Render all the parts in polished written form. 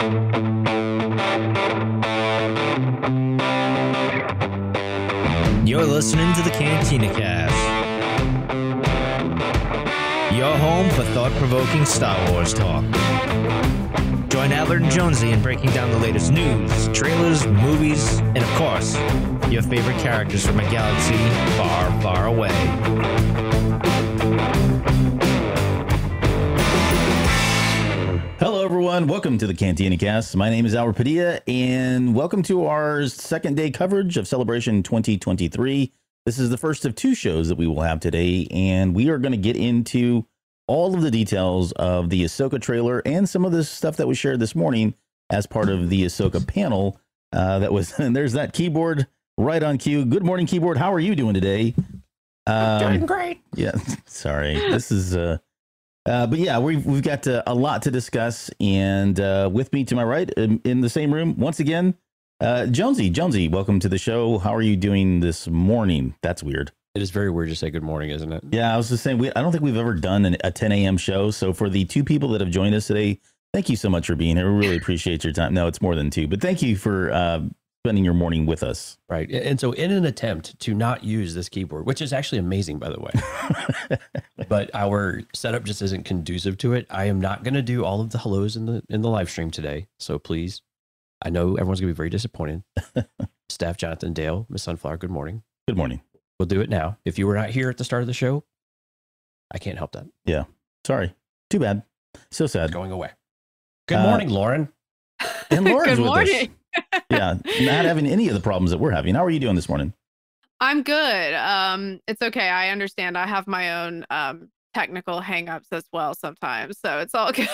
You're listening to the Cantina Cast, your home for thought-provoking Star Wars talk. Join Albert and Jonesy in breaking down the latest news, trailers, movies, and of course, your favorite characters from a galaxy far, far away. Hello, everyone. Welcome to the Cantina Cast. My name is Albert Padilla, and welcome to our second day coverage of Celebration 2023. This is the first of two shows that we will have today, and we are going to get into all of the details of the Ahsoka trailer and some of the stuff that was shared this morning as part of the Ahsoka panel. And there's that keyboard right on cue. Good morning, keyboard. How are you doing today? Doing great. Yeah, sorry. This is but yeah, we've got a lot to discuss, and with me to my right in the same room once again, Jonesy, welcome to the show. How are you doing this morning? That's weird. It is very weird to say good morning, isn't it? Yeah, I was just saying, I don't think we've ever done a 10 a.m. show. So for the two people that have joined us today, thank you so much for being here. We really appreciate your time. No, it's more than two, but thank you for spending your morning with us. Right. And so in an attempt to not use this keyboard, which is actually amazing, by the way, but our setup just isn't conducive to it, I am not going to do all of the hellos in the live stream today. So please, I know everyone's going to be very disappointed. Staff Jonathan, Dale, Miss Sunflower, good morning. Good morning. We'll do it now. If you were not here at the start of the show, I can't help that. Yeah. Sorry. Too bad. So sad. It's going away. Good morning, Lauren. And Lauren's Good with morning. us. Yeah. Not having any of the problems that we're having. How are you doing this morning? I'm good. It's okay. I understand. I have my own technical hangups as well sometimes, so it's all good.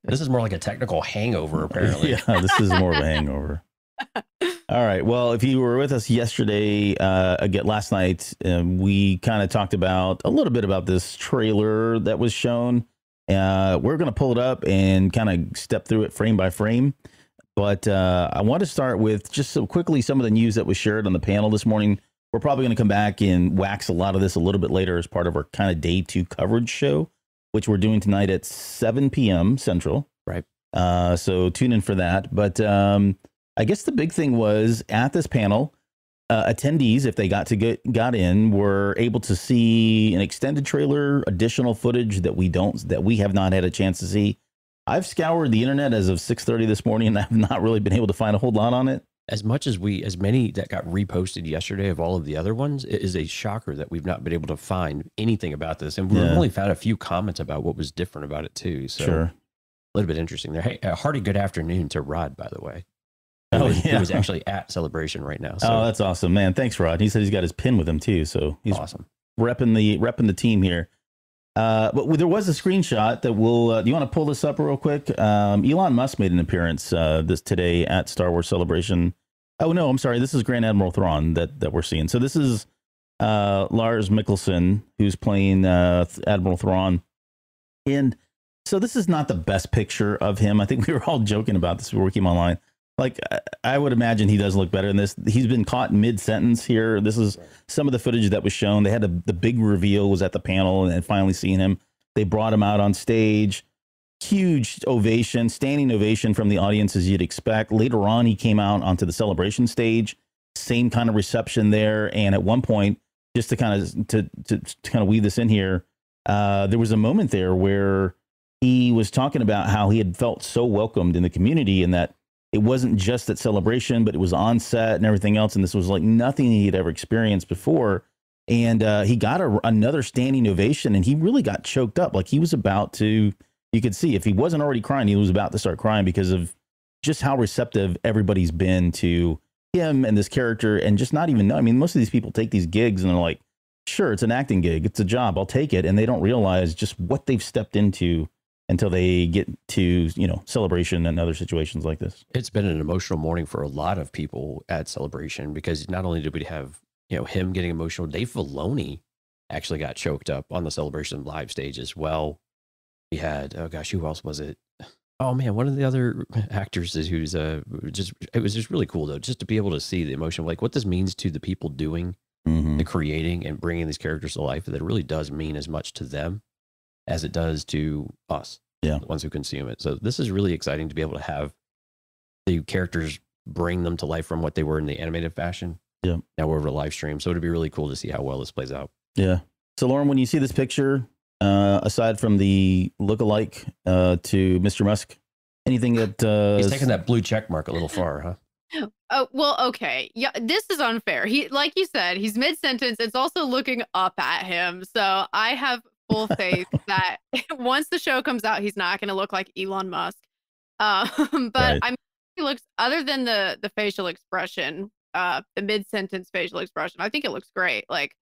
This is more like a technical hangover, apparently. Yeah, this is more of a hangover. All right. Well, if you were with us yesterday, again, last night, we kind of talked about a little bit about this trailer that was shown. We're going to pull it up and kind of step through it frame by frame. But I want to start with just so quickly some of the news that was shared on the panel this morning. We're probably going to come back and wax a lot of this a little bit later as part of our kind of day two coverage show, which we're doing tonight at 7 p.m. Central. Right. So tune in for that. But I guess the big thing was at this panel, attendees, if they got in, were able to see an extended trailer, additional footage that we have not had a chance to see. I've scoured the internet as of 6:30 this morning, and I've not really been able to find a whole lot on it. As much as as many that got reposted yesterday of all of the other ones, it is a shocker that we've not been able to find anything about this. And we've only found a few comments about what was different about it too. So sure. A little bit interesting there. Hey, a hearty good afternoon to Rod, by the way. He was actually at Celebration right now. So. Oh, that's awesome, man. Thanks, Rod. He said he's got his pin with him too. So he's awesome. Repping the team here. But there was a screenshot that do you want to pull this up real quick? Elon Musk made an appearance today at Star Wars Celebration. Oh no, I'm sorry. This is Grand Admiral Thrawn that we're seeing. So this is Lars Mikkelsen, who's playing Admiral Thrawn. And so this is not the best picture of him. I think we were all joking about this before we came online. Like, I would imagine he does look better than this. He's been caught mid-sentence here. This is some of the footage that was shown. They had the big reveal was at the panel, and finally seeing him. They brought him out on stage. Huge ovation, standing ovation from the audience, as you'd expect. Later on, he came out onto the celebration stage. Same kind of reception there. And at one point, just to kind of weave this in here, there was a moment there where he was talking about how he had felt so welcomed in the community, and that it wasn't just at Celebration, but it was on set and everything else. And this was like nothing he had ever experienced before. And he got another standing ovation, and he really got choked up. Like he was about to, you could see if he wasn't already crying, he was about to start crying because of just how receptive everybody's been to him and this character, and just not even know. I mean, most of these people take these gigs and they're like, sure, it's an acting gig. It's a job. I'll take it. And they don't realize just what they've stepped into until they get to, Celebration and other situations like this. It's been an emotional morning for a lot of people at Celebration, because not only did we have, him getting emotional, Dave Filoni actually got choked up on the Celebration live stage as well. We had, oh gosh, who else was it? Oh man, one of the other actors who's it was just really cool though, just to be able to see the emotion of like what this means to the people doing the creating and bringing these characters to life, that it really does mean as much to them as it does to us. the ones who consume it. So this is really exciting to be able to have the characters bring them to life from what they were in the animated fashion. Yeah. Now we're over to live stream. So it'd be really cool to see how well this plays out. Yeah. So Lauren, when you see this picture, aside from the look-alike to Mr. Musk, anything that he's taking that blue check mark a little far, huh? Oh, well, okay. Yeah, this is unfair. He, like you said, he's mid-sentence. It's also looking up at him. So I have full faith that once the show comes out, he's not going to look like Elon Musk. But Right. I mean, he looks, other than the facial expression, the mid-sentence facial expression, I think it looks great. Like,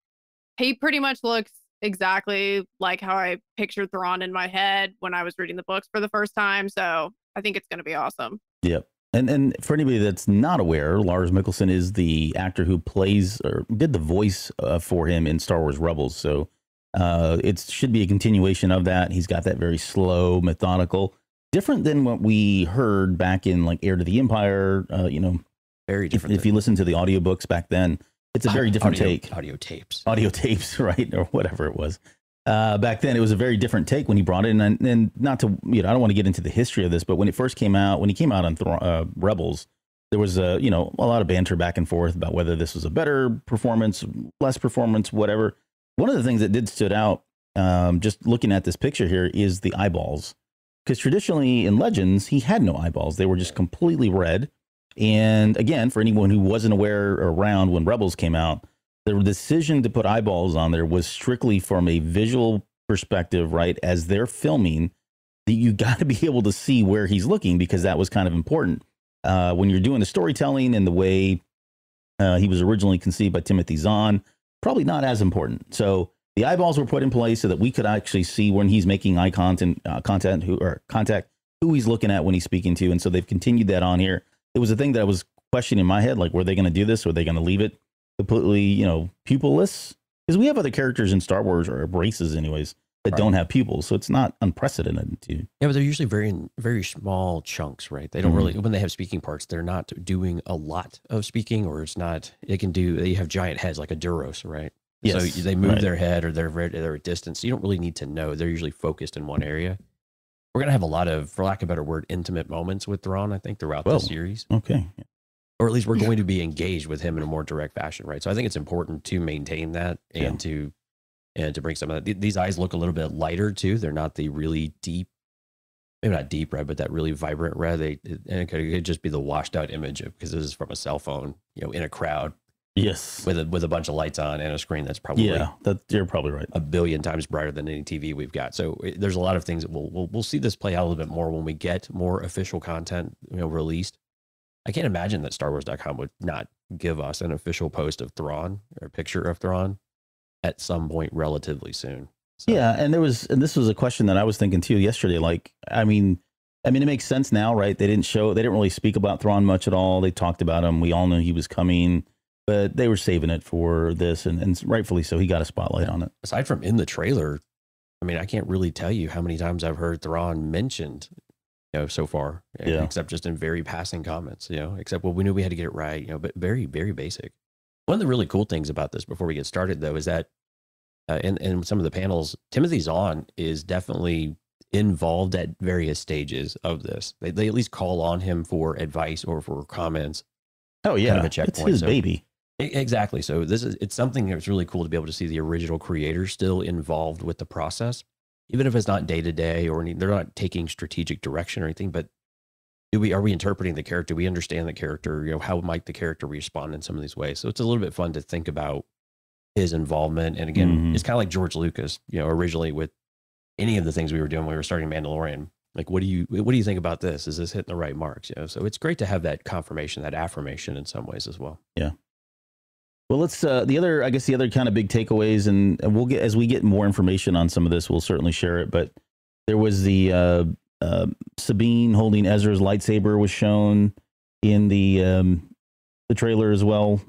he pretty much looks exactly like how I pictured Thrawn in my head when I was reading the books for the first time. So I think it's going to be awesome. Yep. And for anybody that's not aware, Lars Mikkelsen is the actor who plays or did the voice for him in Star Wars Rebels. So it should be a continuation of that. He's got that very slow, methodical, different than what we heard back in like Heir to the Empire. You know, very different. If you listen to the audiobooks back then, it's a very different take. Audio tapes, right, or whatever it was. Back then, it was a very different take when he brought it in. And not to, you know, I don't want to get into the history of this, but when it first came out, when he came out on Rebels, there was a lot of banter back and forth about whether this was a better performance, less performance, whatever. One of the things that did stood out, just looking at this picture here, is the eyeballs. Because traditionally in Legends, he had no eyeballs. They were just completely red. And again, for anyone who wasn't aware or around when Rebels came out, the decision to put eyeballs on there was strictly from a visual perspective, right? As they're filming, you got to be able to see where he's looking, because that was kind of important. When you're doing the storytelling and the way he was originally conceived by Timothy Zahn, probably not as important. So the eyeballs were put in place so that we could actually see when he's making eye contact, who he's looking at when he's speaking to. And so they've continued that on here. It was a thing that I was questioning in my head, like, were they going to do this? Or were they going to leave it completely, pupilless? Because we have other characters in Star Wars, or races anyways, that don't have pupils. So it's not unprecedented to. Yeah, but they're usually very small chunks, right? They don't really, when they have speaking parts, they're not doing a lot of speaking, or it's not, they have giant heads like a Duros, right? Yes, so they move their head, or they're at distance. So you don't really need to know. They're usually focused in one area. We're going to have a lot of, for lack of a better word, intimate moments with Thrawn, I think, throughout the series. Okay. Or at least we're going to be engaged with him in a more direct fashion, right? So I think it's important to maintain that and to bring some of that. These eyes look a little bit lighter too. They're not the really deep, maybe not deep red, but that really vibrant red. And it could just be the washed out image because this is from a cell phone, in a crowd. Yes. With a bunch of lights on and a screen that's probably you're probably right. a billion times brighter than any TV we've got. So there's a lot of things that we'll see this play out a little bit more when we get more official content released. I can't imagine that StarWars.com would not give us an official post of Thrawn or a picture of Thrawn at some point relatively soon. So. Yeah, and this was a question that I was thinking too yesterday. Like, I mean, it makes sense now, right? They didn't really speak about Thrawn much at all. They talked about him. We all knew he was coming, but they were saving it for this, and rightfully so. He got a spotlight on it. Aside from in the trailer, I can't really tell you how many times I've heard Thrawn mentioned, so far, except just in very passing comments, except, well, we knew we had to get it right, but very, very basic. One of the really cool things about this before we get started, though, is that in some of the panels, Timothy Zahn is definitely involved at various stages of this. They at least call on him for advice or for comments. Oh, yeah. Kind of a checkpoint. It's his baby. Exactly. So it's something that's really cool to be able to see the original creators still involved with the process, even if it's not day to day or they're not taking strategic direction or anything. But are we interpreting the character? Do we understand the character? How might the character respond in some of these ways? So it's a little bit fun to think about his involvement. And again, it's kind of like George Lucas, originally with any of the things we were doing when we were starting Mandalorian. Like, what do you think about this? Is this hitting the right marks? So it's great to have that confirmation, that affirmation in some ways as well. Yeah. Well, let's the other kind of big takeaways, and we'll get, as we get more information on some of this, we'll certainly share it. But there was the Sabine holding Ezra's lightsaber was shown in the trailer as well.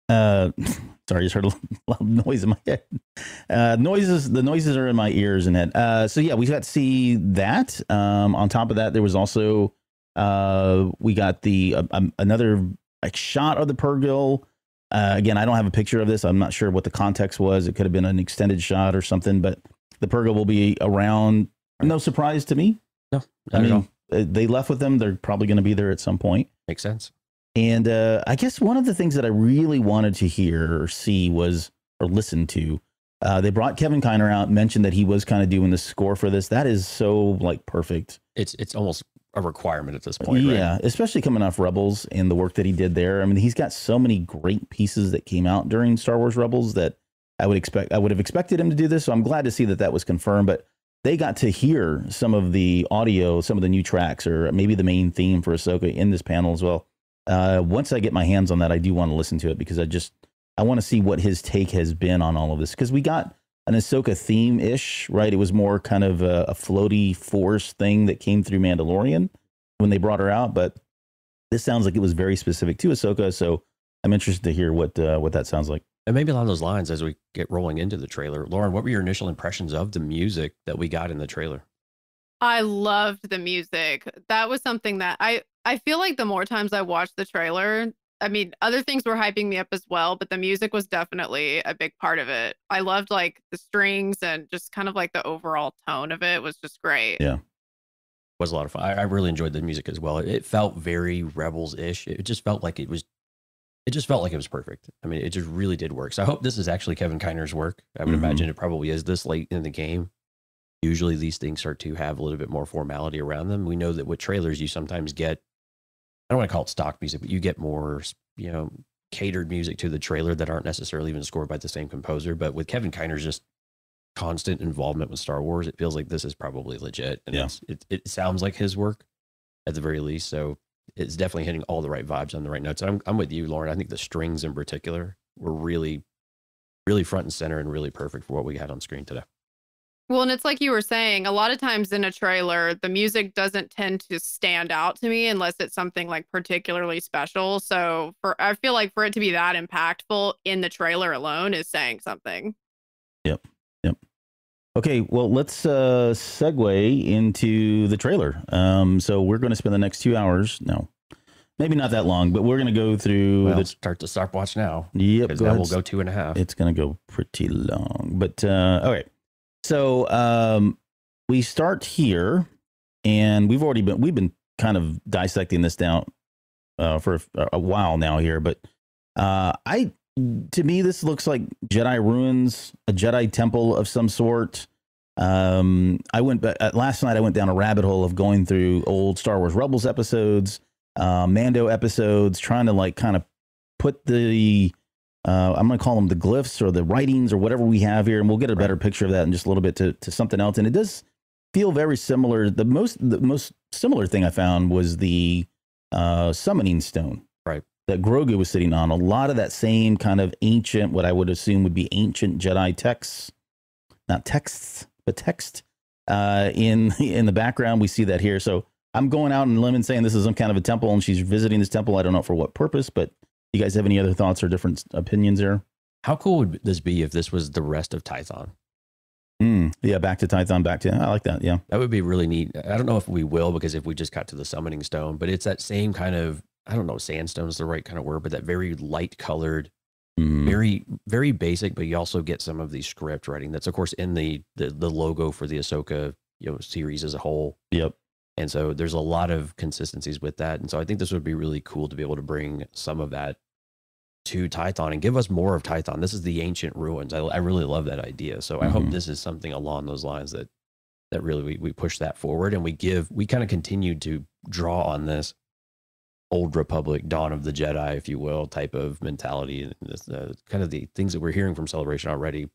Sorry, I just heard a loud noise in my head. The noises are in my ears and head. So yeah, we got to see that. On top of that, there was also we got the another shot of the Purrgil. Again, I don't have a picture of this. I'm not sure what the context was. It could have been an extended shot or something, but the Purrgil will be around No surprise to me. No, I mean, they left with them. They're probably going to be there at some point. Makes sense. And I guess one of the things that I really wanted to hear or see was, or listen to, they brought Kevin Kiner out, mentioned that he was kind of doing the score for this. That is so like perfect. It's almost a requirement at this point. Yeah, right? Especially coming off Rebels and the work that he did there. I mean, he's got so many great pieces that came out during Star Wars Rebels that I would have expected him to do this. So I'm glad to see that that was confirmed. But they got to hear some of the audio, some of the new tracks, or maybe the main theme for Ahsoka in this panel as well. Once I get my hands on that, I do want to listen to it because I want to see what his take has been on all of this. Because we got an Ahsoka theme-ish, right? It was more kind of a floaty force thing that came through Mandalorian when they brought her out. But this sounds like it was very specific to Ahsoka. So I'm interested to hear what that sounds like. And maybe along those lines, as we get rolling into the trailer, Lauren, what were your initial impressions of the music that we got in the trailer? I loved the music. That was something that I feel like the more times I watched the trailer, I mean, other things were hyping me up as well, but the music was definitely a big part of it. I loved like the strings and just kind of like the overall tone of it was just great. Yeah. It was a lot of fun. I really enjoyed the music as well. It felt very Rebels-ish. It just felt like it was perfect. I mean, it just really did work. So I hope this is actually Kevin Kiner's work. I would imagine it probably is this late in the game. Usually these things start to have a little bit more formality around them. We know that with trailers, you sometimes get, I don't want to call it stock music, but you get more, catered music to the trailer that aren't necessarily even scored by the same composer. But with Kevin Kiner's just constant involvement with Star Wars, it feels like this is probably legit. And it sounds like his work at the very least. So it's definitely hitting all the right vibes on the right notes. I'm with you, Lauren. I think the strings in particular were really, really front and center and really perfect for what we had on screen today. Well, and it's like you were saying, a lot of times in a trailer, the music doesn't tend to stand out to me unless it's something like particularly special. So I feel like for it to be that impactful in the trailer alone is saying something. Yep. Okay, well, let's segue into the trailer. So we're going to spend the next 2 hours. No, maybe not that long, but we're going to go through start the stopwatch now. Yep. Because now we'll go 2.5. It's going to go pretty long, but okay. So we start here, and we've been kind of dissecting this down for a while now here, but to me, this looks like Jedi ruins, a Jedi temple of some sort. Last night I went down a rabbit hole of going through old Star Wars Rebels episodes, Mando episodes, trying to like kind of put the, I'm going to call them the glyphs or the writings or whatever we have here. And we'll get a better picture of that in just a little bit to something else. And it does feel very similar. The most similar thing I found was the summoning stone. That Grogu was sitting on. A lot of that same kind of ancient, what I would assume would be ancient Jedi texts, not texts, but text in the background. We see that here. So I'm going out on a limb and saying this is some kind of a temple, and she's visiting this temple. I don't know for what purpose, but you guys have any other thoughts or different opinions there? How cool would this be if this was the rest of Tython? Yeah, back to Tython, I like that. Yeah, that would be really neat. I don't know if we will, because if we just got to the summoning stone, but it's that same kind of, I don't know, sandstone is the right kind of word, but that very light colored, very, very basic, but you also get some of the script writing that's of course in the logo for the Ahsoka, series as a whole. Yep. And so there's a lot of consistencies with that. And so I think this would be really cool to be able to bring some of that to Tython and give us more of Tython. This is the ancient ruins. I really love that idea. So I hope this is something along those lines that really we push that forward, and we kind of continue to draw on this Old Republic, Dawn of the Jedi, if you will, type of mentality. And this, kind of the things that we're hearing from Celebration already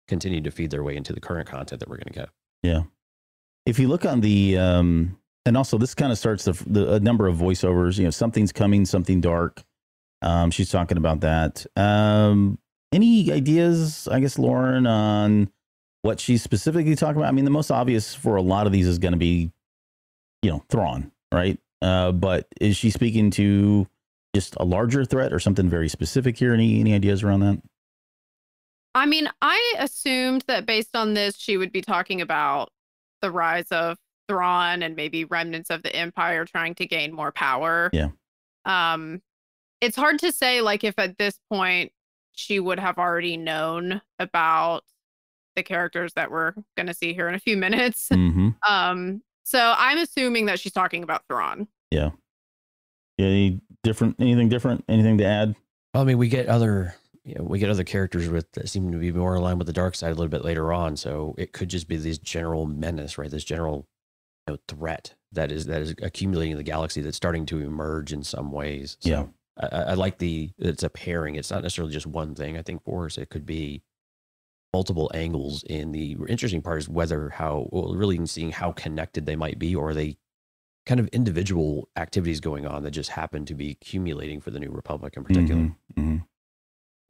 continue to feed their way into the current content that we're going to get. Yeah. If you look on the, and also this kind of starts a number of voiceovers, something's coming, something dark. She's talking about that. Any ideas, I guess, Lauren, on what she's specifically talking about? I mean, the most obvious for a lot of these is going to be, Thrawn, right? But is she speaking to just a larger threat or something very specific here? Any ideas around that? I mean, I assumed that based on this, she would be talking about the rise of Thrawn and maybe remnants of the Empire trying to gain more power. Yeah. It's hard to say, like, if at this point she would have already known about the characters that we're going to see here in a few minutes. Mm-hmm. So I'm assuming that she's talking about Thrawn. Yeah. Anything different? Anything to add? Well, I mean, we get other characters that seem to be more aligned with the dark side a little bit later on. So it could just be this general menace, right? This general threat that is accumulating in the galaxy that's starting to emerge in some ways. So yeah. I like it's a pairing. It's not necessarily just one thing. I think for us, it could be multiple angles. And the interesting part is really seeing how connected they might be, or are they kind of individual activities going on that just happen to be accumulating for the New Republic in particular. Mm-hmm. Mm-hmm.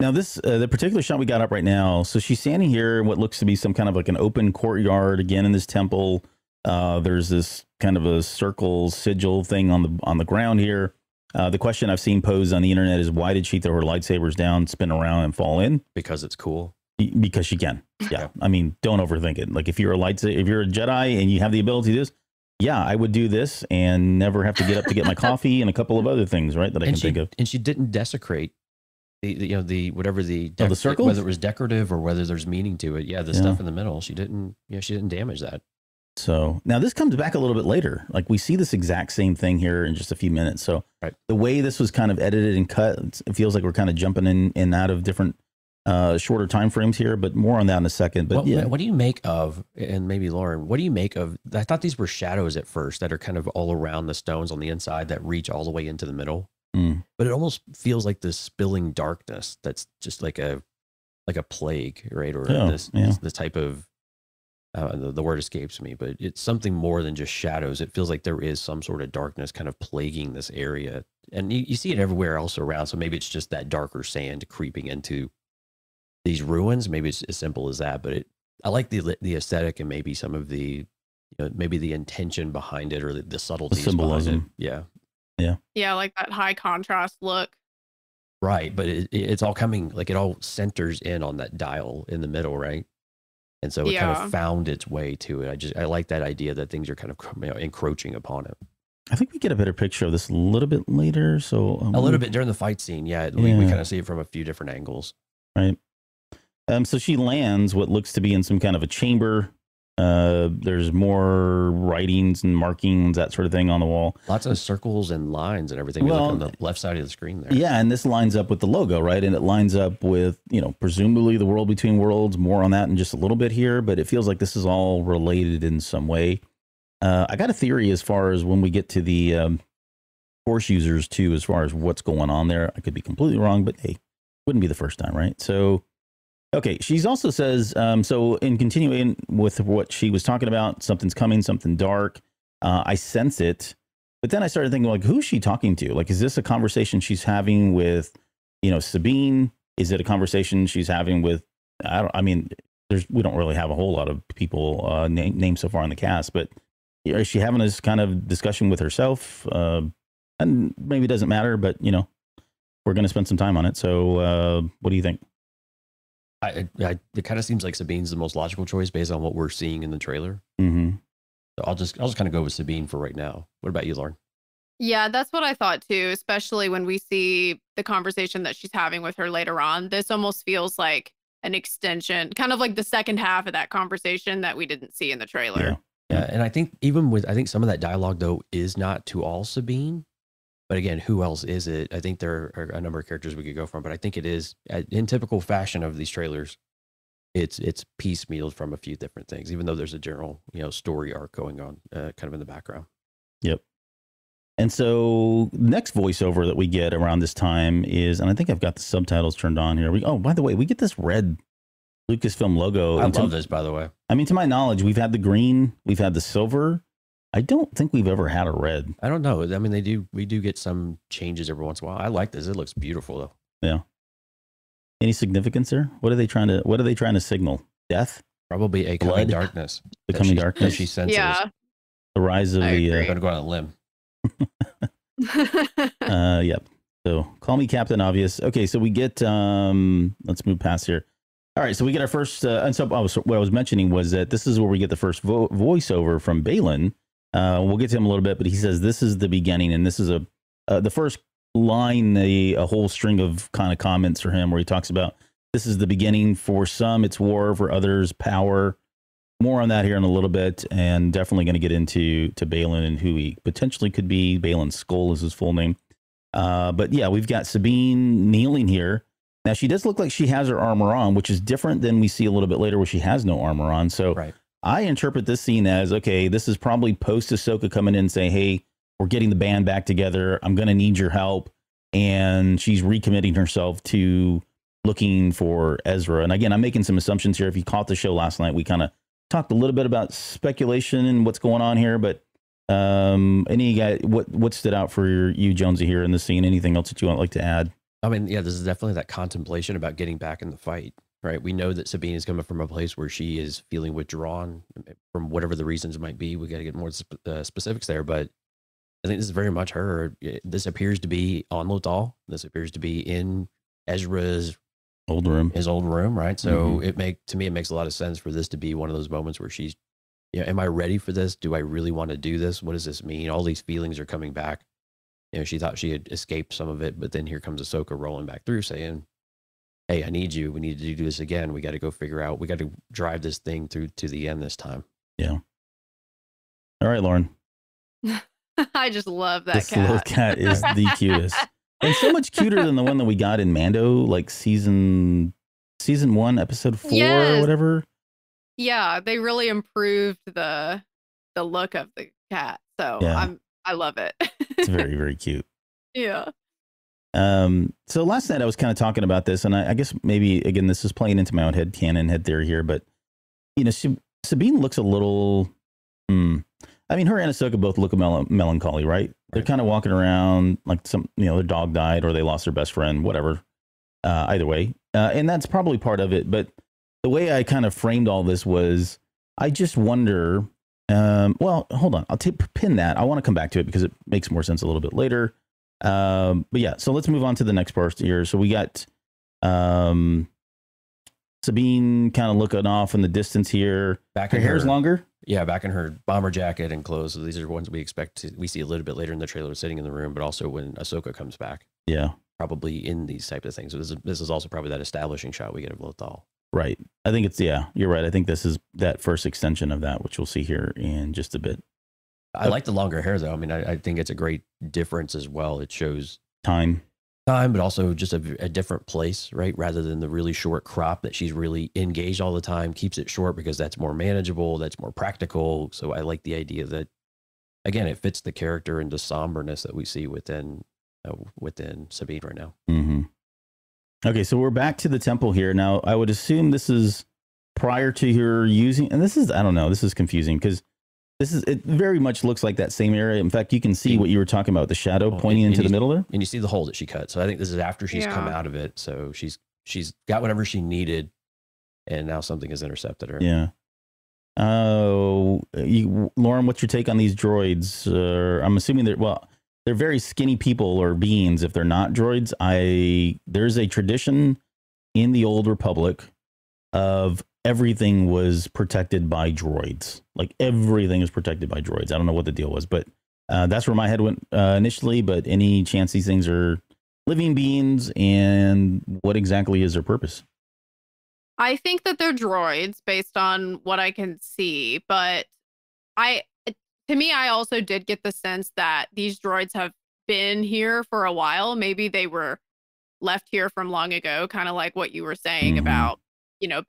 Now this, the particular shot we got up right now. So she's standing here in what looks to be some kind of like an open courtyard again in this temple. There's this kind of a circle sigil thing on the ground here. The question I've seen posed on the internet is, why did she throw her lightsabers down, spin around, and fall in? Because it's cool. Because she can. Yeah. I mean, don't overthink it. Like if you're a Jedi and you have the ability to do this, yeah, I would do this and never have to get up to get my coffee and a couple of other things, right? That I can think of. And she didn't desecrate the circle, whether it was decorative or whether there's meaning to it. Yeah, the stuff in the middle, she didn't damage that. So now this comes back a little bit later. Like we see this exact same thing here in just a few minutes. So the way this was kind of edited and cut, it feels like we're kind of jumping in and out of different shorter time frames here, but more on that in a second. But what do you make of, and maybe Lauren, what do you make of, I thought these were shadows at first that are kind of all around the stones on the inside that reach all the way into the middle. But it almost feels like this spilling darkness that's just like a plague, right? Or this type of the word escapes me, but it's something more than just shadows. It feels like there is some sort of darkness kind of plaguing this area, and you see it everywhere else around. So maybe it's just that darker sand creeping into these ruins. Maybe it's as simple as that, but I like the aesthetic and maybe some of the, maybe the intention behind it, or the subtleties, the symbolism. Yeah. I like that high contrast look. Right, but it's all coming, like it all centers in on that dial in the middle, right? And so it kind of found its way to it. I like that idea that things are kind of encroaching upon it. I think we get a better picture of this a little bit later. So a little bit during the fight scene, we kind of see it from a few different angles. Right. So she lands what looks to be in some kind of a chamber. There's more writings and markings, that sort of thing on the wall. Lots of circles and lines and everything. Well, on the left side of the screen there. Yeah, and this lines up with the logo, right? And it lines up with, presumably the world between worlds. More on that in just a little bit here, but it feels like this is all related in some way. I got a theory as far as when we get to the Force users too, as far as what's going on there. I could be completely wrong, but hey, wouldn't be the first time, right? So. Okay, she's also says, so in continuing with what she was talking about, something's coming, something dark. I sense it. But then I started thinking, like, who's she talking to? Like, is this a conversation she's having with, Sabine? Is it a conversation she's having with, we don't really have a whole lot of people named so far in the cast, but is she having this kind of discussion with herself? And maybe it doesn't matter, but, we're going to spend some time on it. So what do you think? It kind of seems like Sabine's the most logical choice based on what we're seeing in the trailer. Mm-hmm. So I'll just kind of go with Sabine for right now. What about you, Lauren? Yeah, that's what I thought too, especially when we see the conversation that she's having with her later on. This almost feels like an extension, kind of like the second half of that conversation that we didn't see in the trailer. Yeah, and I think I think some of that dialogue though is not to all Sabine. But again, who else is it? I think there are a number of characters we could go from, but I think it is, in typical fashion of these trailers, it's piecemealed from a few different things, even though there's a general, story arc going on kind of in the background. Yep. And so next voiceover that we get around this time is, and I think I've got the subtitles turned on here. By the way, we get this red Lucasfilm logo. I love this, by the way. I mean, to my knowledge, we've had the green, we've had the silver. I don't think we've ever had a red. I don't know. I mean, we do get some changes every once in a while. I like this. It looks beautiful though. Yeah. Any significance there? What are they trying to signal? Death? Probably a coming darkness. The coming darkness. She senses. The rise of I'm going to go on a limb. Yep. So call me Captain Obvious. Okay. So we get, let's move past here. All right. So we get our first, and so what I was mentioning was that this is where we get the first voiceover from Balin. We'll get to him a little bit, but he says this is the beginning, and this is the first line, a whole string of kind of comments for him where he talks about this is the beginning. For some, it's war. For others, power. More on that here in a little bit, and definitely going to get into Balin and who he potentially could be. Balin Skull is his full name. But yeah, we've got Sabine kneeling here. Now, she does look like she has her armor on, which is different than we see a little bit later where she has no armor on. So Right. I interpret this scene as, okay, this is probably post Ahsoka coming in and saying, hey, we're getting the band back together. I'm going to need your help. And she's recommitting herself to looking for Ezra. And again, I'm making some assumptions here. If you caught the show last night, we kind of talked a little bit about speculation and what's going on here. But any guy, what stood out for you, Jonesy, here in the scene? Anything else that you want like to add? I mean, yeah, this is definitely that contemplation about getting back in the fight, right? We know that Sabine is coming from a place where she is feeling withdrawn from whatever the reasons might be. We got to get more specifics there, but I think this is very much her. This appears to be on Lothal. This appears to be in Ezra's old room, right? So it makes a lot of sense for this to be one of those moments where she's, am I ready for this? Do I really want to do this? What does this mean? All these feelings are coming back. She thought she had escaped some of it, but then here comes Ahsoka rolling back through saying, hey, I need you. We need to do this again. We got to go figure out, we got to drive this thing through to the end this time. Yeah. All right, Lauren. I just love that this cat. little cat is the cutest. And so much cuter than the one that we got in Mando, like season 1, episode 4 or whatever. Yeah, they really improved the look of the cat. So yeah. I love it. It's very, very cute. Yeah. So last night I was kind of talking about this, and I guess maybe again this is playing into my own head theory here, but Sabine looks a little. I mean, her and Ahsoka both look melancholy, right? They're kind of walking around like their dog died or they lost their best friend, whatever. Either way, and that's probably part of it. But the way I kind of framed all this was, I just wonder. Well, hold on. I'll pin that. I want to come back to it because it makes more sense a little bit later. But yeah, so let's move on to the next part here. So we got Sabine kind of looking off in the distance here. Her hair's longer. Yeah, back in her bomber jacket and clothes. So these are ones we see a little bit later in the trailer sitting in the room, but also when Ahsoka comes back. Yeah. Probably in these types of things. So this is also probably that establishing shot we get of Lothal. Right. I think it's, you're right. I think this is that first extension of that, which we'll see here in just a bit. I like the longer hair, though. I mean, I think it's a great difference as well. It shows time, but also just a different place, right? Rather than the really short crop that she's really engaged all the time, keeps it short because that's more manageable, that's more practical. So I like the idea that, again, it fits the character and the somberness that we see within Sabine right now. Mm-hmm. Okay, so we're back to the temple here. Now, I would assume this is prior to her using, and this is, I don't know, this is confusing because it very much looks like that same area. In fact, you can see what you were talking about, the shadow pointing into the middle there. And you see the hole that she cut. So I think this is after she's come out of it. So she's got whatever she needed, and now something has intercepted her. Yeah. Lauren, what's your take on these droids? I'm assuming they're very skinny people or beings if they're not droids. There's a tradition in the Old Republic of everything was protected by droids. Like everything is protected by droids. I don't know what the deal was, but that's where my head went initially. But any chance these things are living beings, and what exactly is their purpose? I think that they're droids based on what I can see, but to me, I also did get the sense that these droids have been here for a while. Maybe they were left here from long ago, kind of like what you were saying about,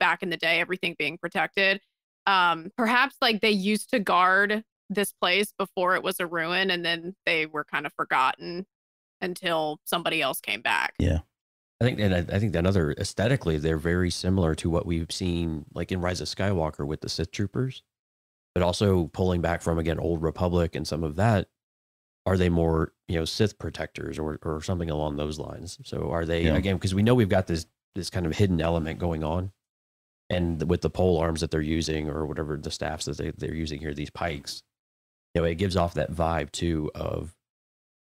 back in the day, everything being protected. Perhaps like they used to guard this place before it was a ruin, and then they were kind of forgotten until somebody else came back. Yeah. I think another aesthetically, they're very similar to what we've seen like in Rise of Skywalker with the Sith troopers. But also pulling back from, again, Old Republic and some of that, are they more, Sith protectors or something along those lines? So are they, again, because we know we've got this kind of hidden element going on, and with the pole arms that they're using or whatever the staffs that they're using here, these pikes, it gives off that vibe too of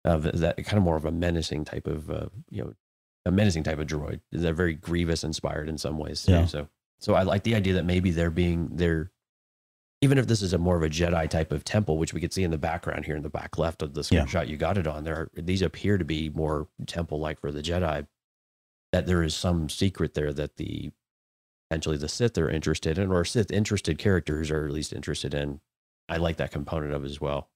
that kind of more of a menacing type of, a menacing type of droid. They're very Grievous inspired in some ways too. Yeah. So I like the idea that maybe they're even if this is a more of a Jedi type of temple, which we could see in the background here in the back left of the screenshot you got it on, these appear to be more temple-like for the Jedi. that there is some secret there that potentially the Sith are interested in, or Sith interested characters are at least interested in. I like that component of it as well.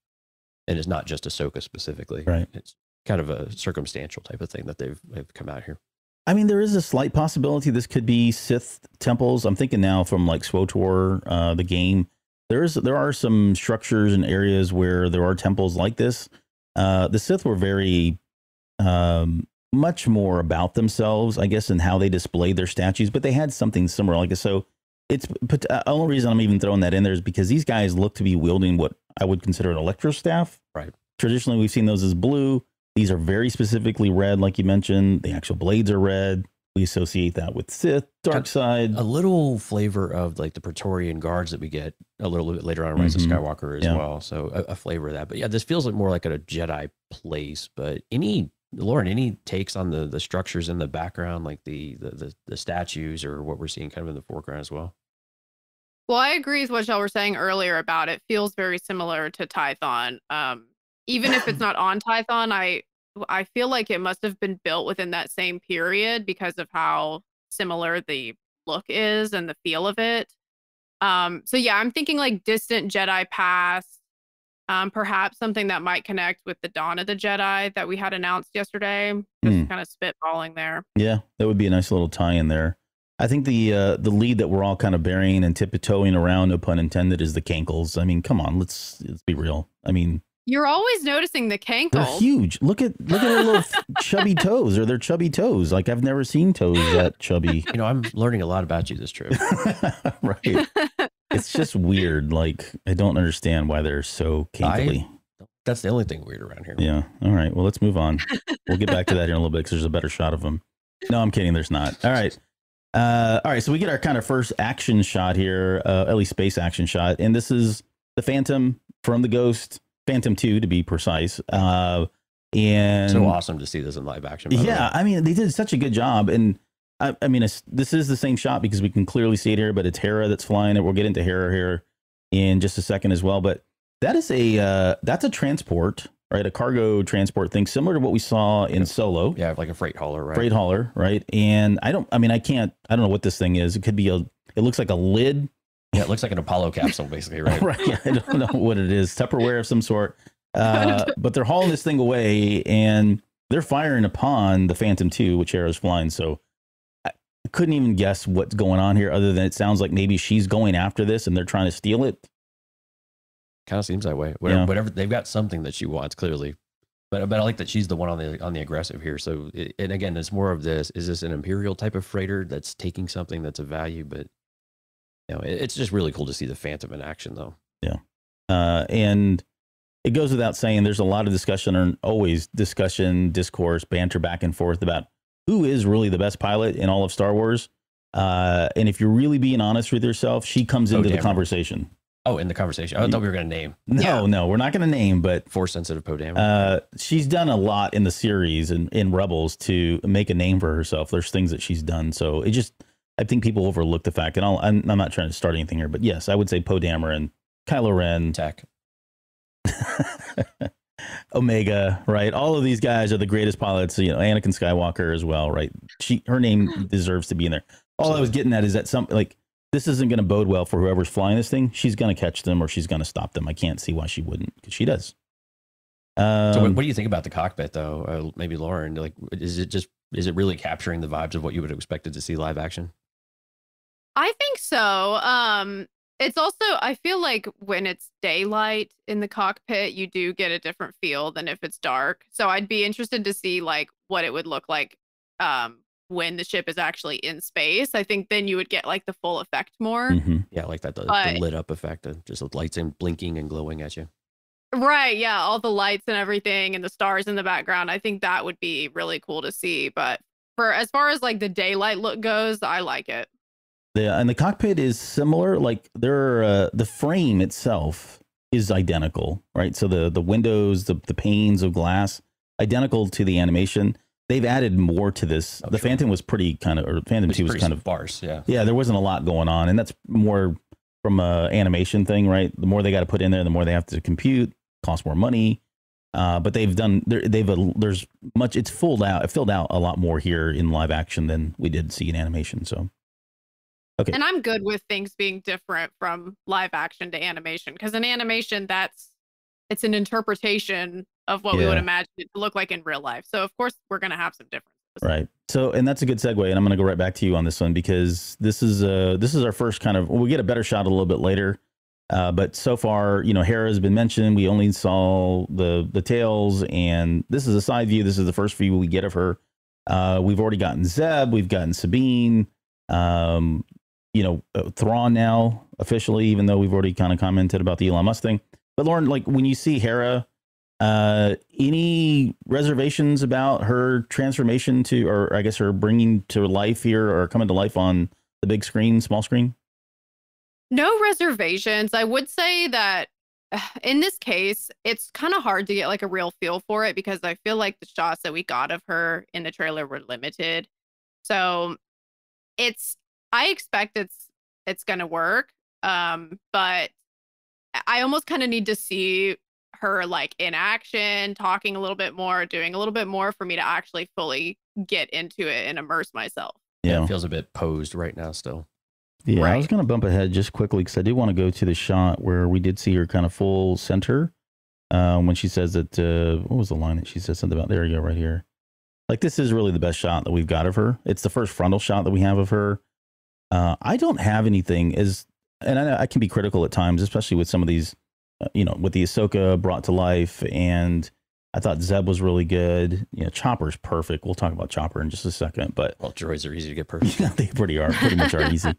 And it's not just Ahsoka specifically. Right. It's kind of a circumstantial type of thing that they've come out here. I mean, there is a slight possibility this could be Sith temples. I'm thinking now from like SWTOR, the game. There are some structures and areas where there are temples like this. The Sith were very much more about themselves, I guess, in how they displayed their statues, but they had something similar like this. So it's the only reason I'm even throwing that in there is because these guys look to be wielding what I would consider an electrostaff. Right. Traditionally, we've seen those as blue. These are very specifically red, like you mentioned. The actual blades are red. We associate that with Sith, dark side. A little flavor of like the Praetorian Guards that we get a little bit later on in Rise of Skywalker as well. So a flavor of that. But yeah, this feels like more like a Jedi place. But Lauren, any takes on the structures in the background, like the statues or what we're seeing kind of in the foreground as well? Well, I agree with what y'all were saying earlier about it. Feels very similar to Tython. Even if it's not on Tython, I feel like it must have been built within that same period because of how similar the look is and the feel of it. So yeah, I'm thinking like distant Jedi past, perhaps something that might connect with the Dawn of the Jedi that we had announced yesterday. Just kind of spitballing there. Yeah, that would be a nice little tie in there. I think the lead that we're all kind of burying and tiptoeing around, no pun intended, is the Cankles. I mean, come on, let's be real. I mean, you're always noticing the Cankles. They're huge. Look at their little chubby toes, or their chubby toes. Like I've never seen toes that chubby. You know, I'm learning a lot about you this trip. Right. It's just weird. Like I don't understand why they're so cankly. That's the only thing weird around here. Yeah. All right. Well, let's move on. We'll get back to that here in a little bit because there's a better shot of them. No, I'm kidding. There's not. All right. All right. So we get our kind of first action shot here, at least space action shot. And this is the Phantom from the Ghost. Phantom 2 to be precise. And so awesome to see this in live action. Yeah, I mean, they did such a good job. And I mean, this is the same shot because we can clearly see it here, but it's Hera that's flying it. We'll get into Hera here in just a second as well. But that is that's a transport, right? A cargo transport thing, similar to what we saw in Solo. Yeah, like a freight hauler, right? Freight hauler, right? And I don't know what this thing is. It could be it looks like a lid. Yeah, it looks like an Apollo capsule, basically, right? Right. Yeah, I don't know what it is. Tupperware of some sort. But they're hauling this thing away, and they're firing upon the Phantom 2, which Hera's flying. So I couldn't even guess what's going on here, other than it sounds like maybe she's going after this, and they're trying to steal it. Kind of seems that way. Whatever they've got something that she wants, clearly. But I like that she's the one on the aggressive here. So, and again, it's more of this: is this an Imperial type of freighter that's taking something that's of value? But you know, it's just really cool to see the Phantom in action, though. Yeah. And it goes without saying, there's a lot of discussion, or always discourse, banter back and forth about who is really the best pilot in all of Star Wars. And if you're really being honest with yourself, she comes into the conversation. Oh, in the conversation. I thought we were going to name. No, we're not going to name, but Force sensitive Poe Dameron. She's done a lot in the series and in Rebels to make a name for herself. There's things that she's done. So I think people overlook the fact, and I'm not trying to start anything here, but yes, I would say Poe Dameron, Kylo Ren, Tech, Omega, right? All of these guys are the greatest pilots. You know, Anakin Skywalker as well, right? Her name deserves to be in there. All I was getting at is that this isn't going to bode well for whoever's flying this thing. She's going to catch them, or she's going to stop them. I can't see why she wouldn't, because she does. So what do you think about the cockpit, though? Maybe Lauren, like, is it really capturing the vibes of what you would have expected to see live action? I think so. It's also, I feel like when it's daylight in the cockpit, you do get a different feel than if it's dark. So I'd be interested to see like what it would look like when the ship is actually in space. I think then you would get like the full effect more. Mm-hmm. Yeah, like that the lit up effect of just the lights and blinking and glowing at you. Right. Yeah. All the lights and everything and the stars in the background. I think that would be really cool to see. But as far as like the daylight look goes, I like it. Yeah, and the cockpit is similar. Like the frame itself is identical, right? So the windows, the panes of glass, identical to the animation. They've added more to this. The Phantom was Phantom 2 was kind of sparse. Yeah. Yeah, there wasn't a lot going on, and that's more from a animation thing, right? The more they got to put in there, the more they have to compute, cost more money. But there's much, it's filled out a lot more here in live action than we did see in animation. So, okay. And I'm good with things being different from live action to animation, because in animation, it's an interpretation of what we would imagine it to look like in real life. So of course we're going to have some differences. Right. So, and that's a good segue. And I'm going to go right back to you on this one, because this is our first kind of, we'll get a better shot a little bit later. But so far, Hera has been mentioned. We only saw the tails, and this is a side view. This is the first view we get of her. We've already gotten Zeb. We've gotten Sabine, Thrawn now officially, even though we've already kind of commented about the Elon Musk thing. But Lauren, like when you see Hera, any reservations about her transformation or I guess her bringing to life here, or coming to life on the big screen, small screen? No reservations. I would say that in this case, it's kind of hard to get like a real feel for it, because I feel like the shots that we got of her in the trailer were limited. So I expect it's going to work. But I almost kind of need to see her like in action, talking a little bit more, doing a little bit more for me to actually fully get into it and immerse myself. Yeah, it feels a bit posed right now still. Yeah, right. I was going to bump ahead just quickly because I do want to go to the shot where we did see her kind of full center when she says that, what was the line that she said something about? There you go, right here. Like, this is really the best shot that we've got of her. It's the first frontal shot that we have of her. I don't have anything and I can be critical at times, especially with some of these, with the Ahsoka brought to life, and I thought Zeb was really good. Chopper's perfect. We'll talk about Chopper in just a second, but well, droids are easy to get perfect. They pretty much are easy.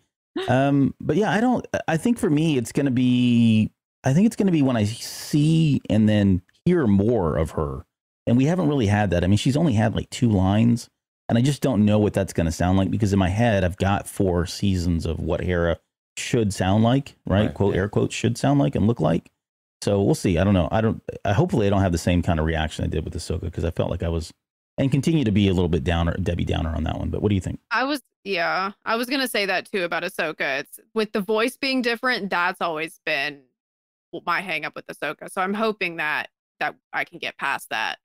But yeah, I think for me, it's going to be when I see and then hear more of her. And we haven't really had that. I mean, she's only had like 2 lines, and I just don't know what that's going to sound like, because in my head, I've got 4 seasons of what Hera should sound like, right? Quote, air quotes, should sound like and look like. So we'll see. I don't know. Hopefully I don't have the same kind of reaction I did with Ahsoka, because I felt like I was, and continue to be a little bit Debbie Downer on that one. But what do you think? I was going to say that too about Ahsoka. It's with the voice being different. That's always been my hang up with Ahsoka. So I'm hoping that I can get past that.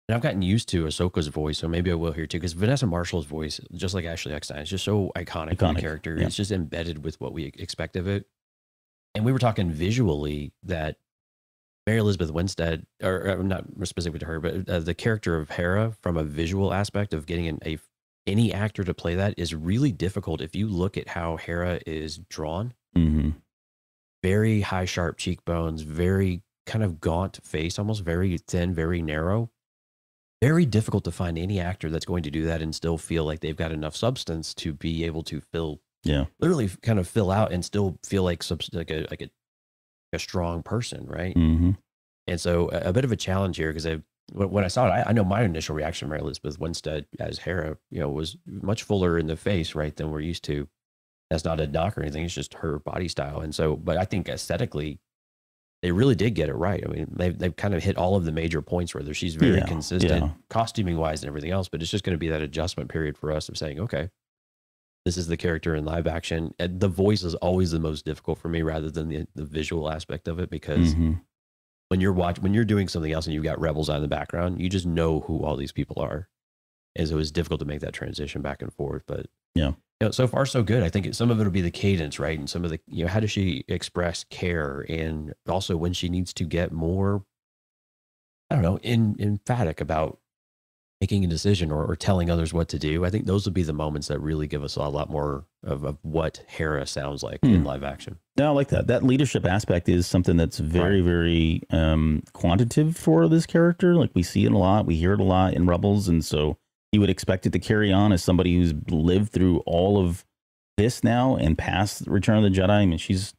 And I've gotten used to Ahsoka's voice, so maybe I will here too, because Vanessa Marshall's voice, just like Ashley Eckstein, is just so iconic. For the character. Yeah. It's just embedded with what we expect of it. And we were talking visually that Mary Elizabeth Winstead, or not specifically to her, but the character of Hera, from a visual aspect of getting any actor to play that, is really difficult. If you look at how Hera is drawn, very high, sharp cheekbones, very kind of gaunt face, almost very thin, very narrow. Very difficult to find any actor that's going to do that and still feel like they've got enough substance to be able to literally kind of fill out and still feel like a strong person, right? Mm-hmm. And so a bit of a challenge here, because when I saw it, I know my initial reaction to Mary Elizabeth Winstead as Hera, was much fuller in the face, right, than we're used to. That's not a knock or anything; it's just her body style. And so, but I think aesthetically, they really did get it right. I mean, they've kind of hit all of the major points where she's very consistent, costuming wise and everything else. But it's just going to be that adjustment period for us of saying, okay, this is the character in live action. And the voice is always the most difficult for me, rather than the visual aspect of it, because when you're doing something else and you've got Rebels on in the background, you just know who all these people are. And so it was difficult to make that transition back and forth. But so far so good. I think some of it will be the cadence, right? And some of the, how does she express care, and also when she needs to get more, I don't know, emphatic about making a decision or telling others what to do. I think those would be the moments that really give us a lot more of what Hera sounds like in live action. No, I like that. That leadership aspect is something that's very, very quantitative for this character. Like, we see it a lot. We hear it a lot in Rebels. And so you would expect it to carry on as somebody who's lived through all of this now and past Return of the Jedi. I mean, she's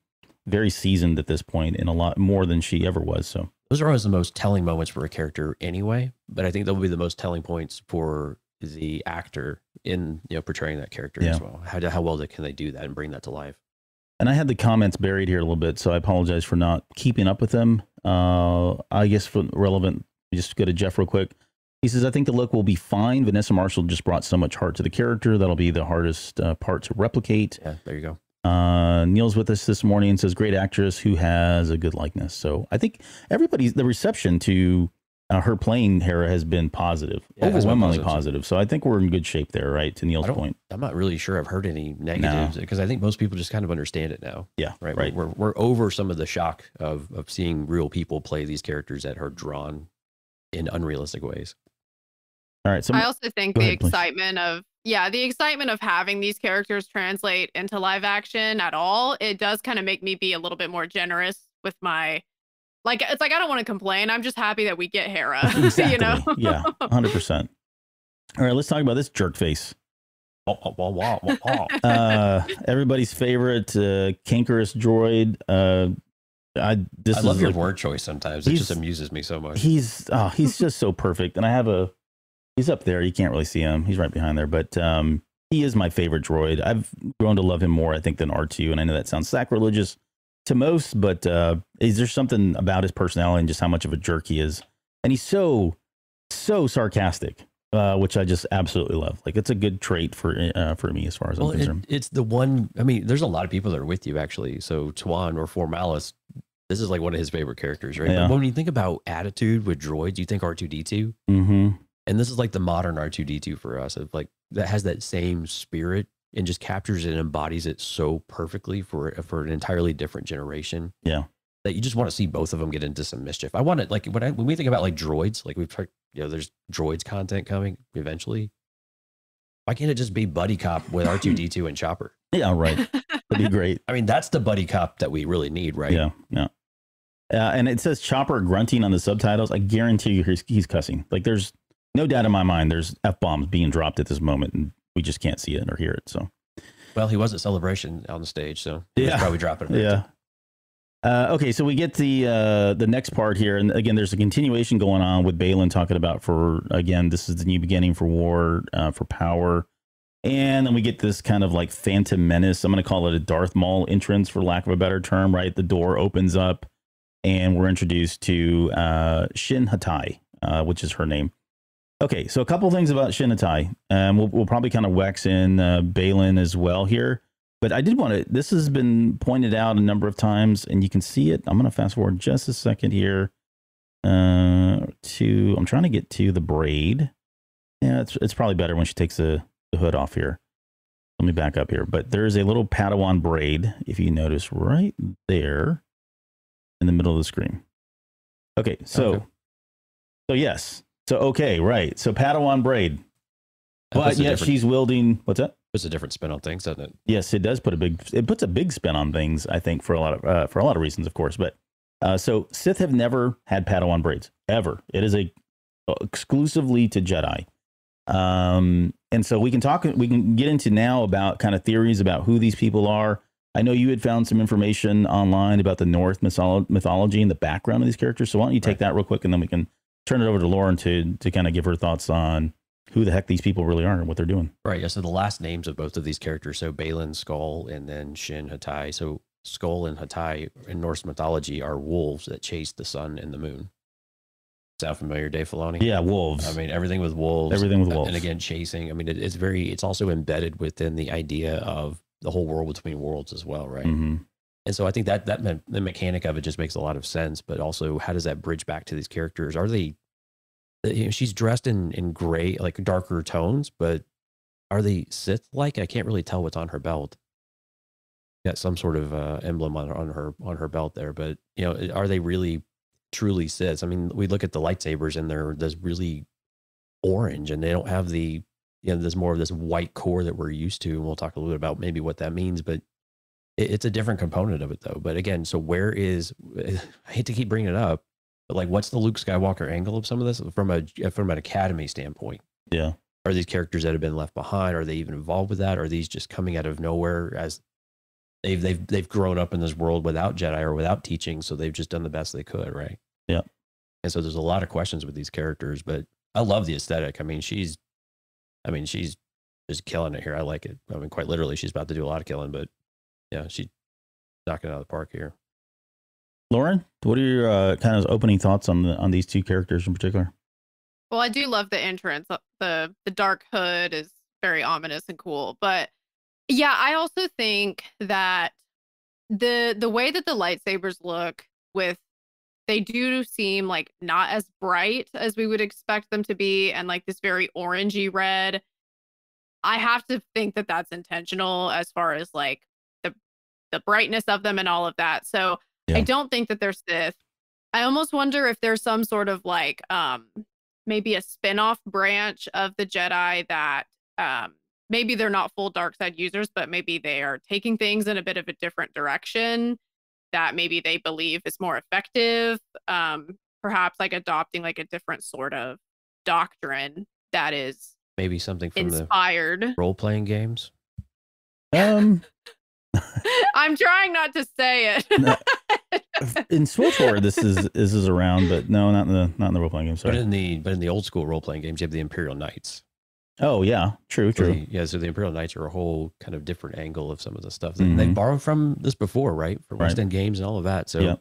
very seasoned at this point, and a lot more than she ever was. So those are always the most telling moments for a character anyway, but I think they'll be the most telling points for the actor in portraying that character as well. How well can they do that and bring that to life? And I had the comments buried here a little bit, so I apologize for not keeping up with them. I guess for relevant, just go to Jeff real quick. He says, I think the look will be fine. Vanessa Marshall just brought so much heart to the character. That'll be the hardest part to replicate. Yeah, there you go. Neil's with us this morning and says, great actress who has a good likeness. So I think the reception to her playing Hera has been positive, Yeah, it has been overwhelmingly positive. positive. So I think we're in good shape there, right? To Neil's point. I'm not really sure I've heard any negatives because I think most people just kind of understand it now. Yeah, right. We're over some of the shock of seeing real people play these characters that are drawn in unrealistic ways. All right. So I also think go the ahead, please. excitement of having these characters translate into live action at all, it does kind of make me be a little bit more generous with my, like, it's like I don't want to complain. I'm just happy that we get Hera. Exactly. You know? Yeah, 100%. All right, let's talk about this jerk face. Everybody's favorite cankerous droid. I love your word choice sometimes. It just amuses me so much. He's just so perfect. And he's up there. You can't really see him. He's right behind there, but he is my favorite droid. I've grown to love him more, I think, than R2. And I know that sounds sacrilegious to most, but is there something about his personality and just how much of a jerk he is? And he's so sarcastic, which I just absolutely love. Like, it's a good trait for me as far as I'm concerned. It's the one. I mean, there's a lot of people that are with you actually. So Tuan or Formalis, this is like one of his favorite characters, right? Yeah. But when you think about attitude with droids, you think R2D2, Mm-hmm. and this is like the modern R2D2 for us. Of like that has that same spirit and just captures it and embodies it so perfectly for an entirely different generation. Yeah. That you just want to see both of them get into some mischief. I want it like when we think about like droids, like we've talked, there's droids content coming eventually. Why can't it just be buddy cop with R2D2 and Chopper? Yeah, right. That'd be great. I mean, that's the buddy cop that we really need, right? Yeah, yeah. And it says Chopper grunting on the subtitles. I guarantee you he's cussing. Like, there's no doubt in my mind there's F-bombs being dropped at this moment, and we just can't see it or hear it. So, well, he was at Celebration on the stage, so he was probably dropping it. Yeah. Okay, so we get the next part here, and again, there's a continuation going on with Baylan talking about this is the new beginning for war, for power, and then we get this kind of like Phantom Menace. I'm going to call it a Darth Maul entrance, for lack of a better term. Right, the door opens up, and we're introduced to Shin Hatai, which is her name. Okay, so a couple things about Shin Hatai. We'll probably kind of wax in Baylan as well here. But I did want to, this has been pointed out a number of times, and you can see it. I'm going to fast forward just a second here I'm trying to get to the braid. Yeah, it's probably better when she takes the hood off here. Let me back up here. But there is a little Padawan braid, if you notice, right there in the middle of the screen. Okay, so yes. So, okay, right. So Padawan braid. But yet she's wielding, what's that? Puts a different spin on things, doesn't it? Yes, it does puts a big spin on things, I think, for a lot of reasons, of course. But so Sith have never had Padawan braids ever. It is exclusively to Jedi. And so we can get into now about kind of theories about who these people are. I know you had found some information online about the North mythology and the background of these characters. So why don't you take that real quick, and then we can turn it over to Lauren to kind of give her thoughts on who the heck these people really are and what they're doing. Right. Yeah. So the last names of both of these characters, so Baylan, Skull, and then Shin Hatai. So Skull and Hatai in Norse mythology are wolves that chase the sun and the moon. Sound familiar, Dave Filoni? Yeah, wolves. I mean, everything with wolves. Everything with wolves. And again, chasing. I mean, it's also embedded within the idea of the whole world between worlds as well, right? Mm-hmm. And so I think that the mechanic of it just makes a lot of sense. But also, how does that bridge back to these characters? Are they? She's dressed in gray, like darker tones, but are they Sith-like? I can't really tell what's on her belt. Got some sort of emblem on her belt there, but are they really truly Siths? I mean, we look at the lightsabers and they're this really orange, and they don't have the there's more of this white core that we're used to, and we'll talk a little bit about maybe what that means, but it's a different component of it though. But again, so where is? I hate to keep bringing it up. But like, what's the Luke Skywalker angle of some of this from an Academy standpoint? Yeah, are these characters that have been left behind? Are they even involved with that? Are these just coming out of nowhere as they've grown up in this world without Jedi or without teaching, so they've just done the best they could, right? Yeah. And so there's a lot of questions with these characters, but I love the aesthetic. I mean, she's just killing it here. I like it. I mean, quite literally, she's about to do a lot of killing, but yeah, she's knocking it out of the park here. Lauren, what are your kind of opening thoughts on these two characters in particular? Well, I do love the entrance. The dark hood is very ominous and cool. But yeah, I also think that the way that the lightsabers look with they do seem like not as bright as we would expect them to be, and like this very orangey red. I have to think that that's intentional as far as like the brightness of them and all of that. So I don't think that they're Sith. I almost wonder if there's some sort of like maybe a spin-off branch of the Jedi that maybe they're not full dark side users, but maybe they are taking things in a bit of a different direction that maybe they believe is more effective. Perhaps like adopting like a different sort of doctrine that is maybe something from inspired the role-playing games. I'm trying not to say it. In SWCE this is around, but no, not in the role playing game. Sorry. But in the old school role playing games, you have the Imperial Knights. Oh yeah, true. So the Imperial Knights are a whole kind of different angle of some of the stuff that they borrowed from this before, right? From West End Games and all of that. So,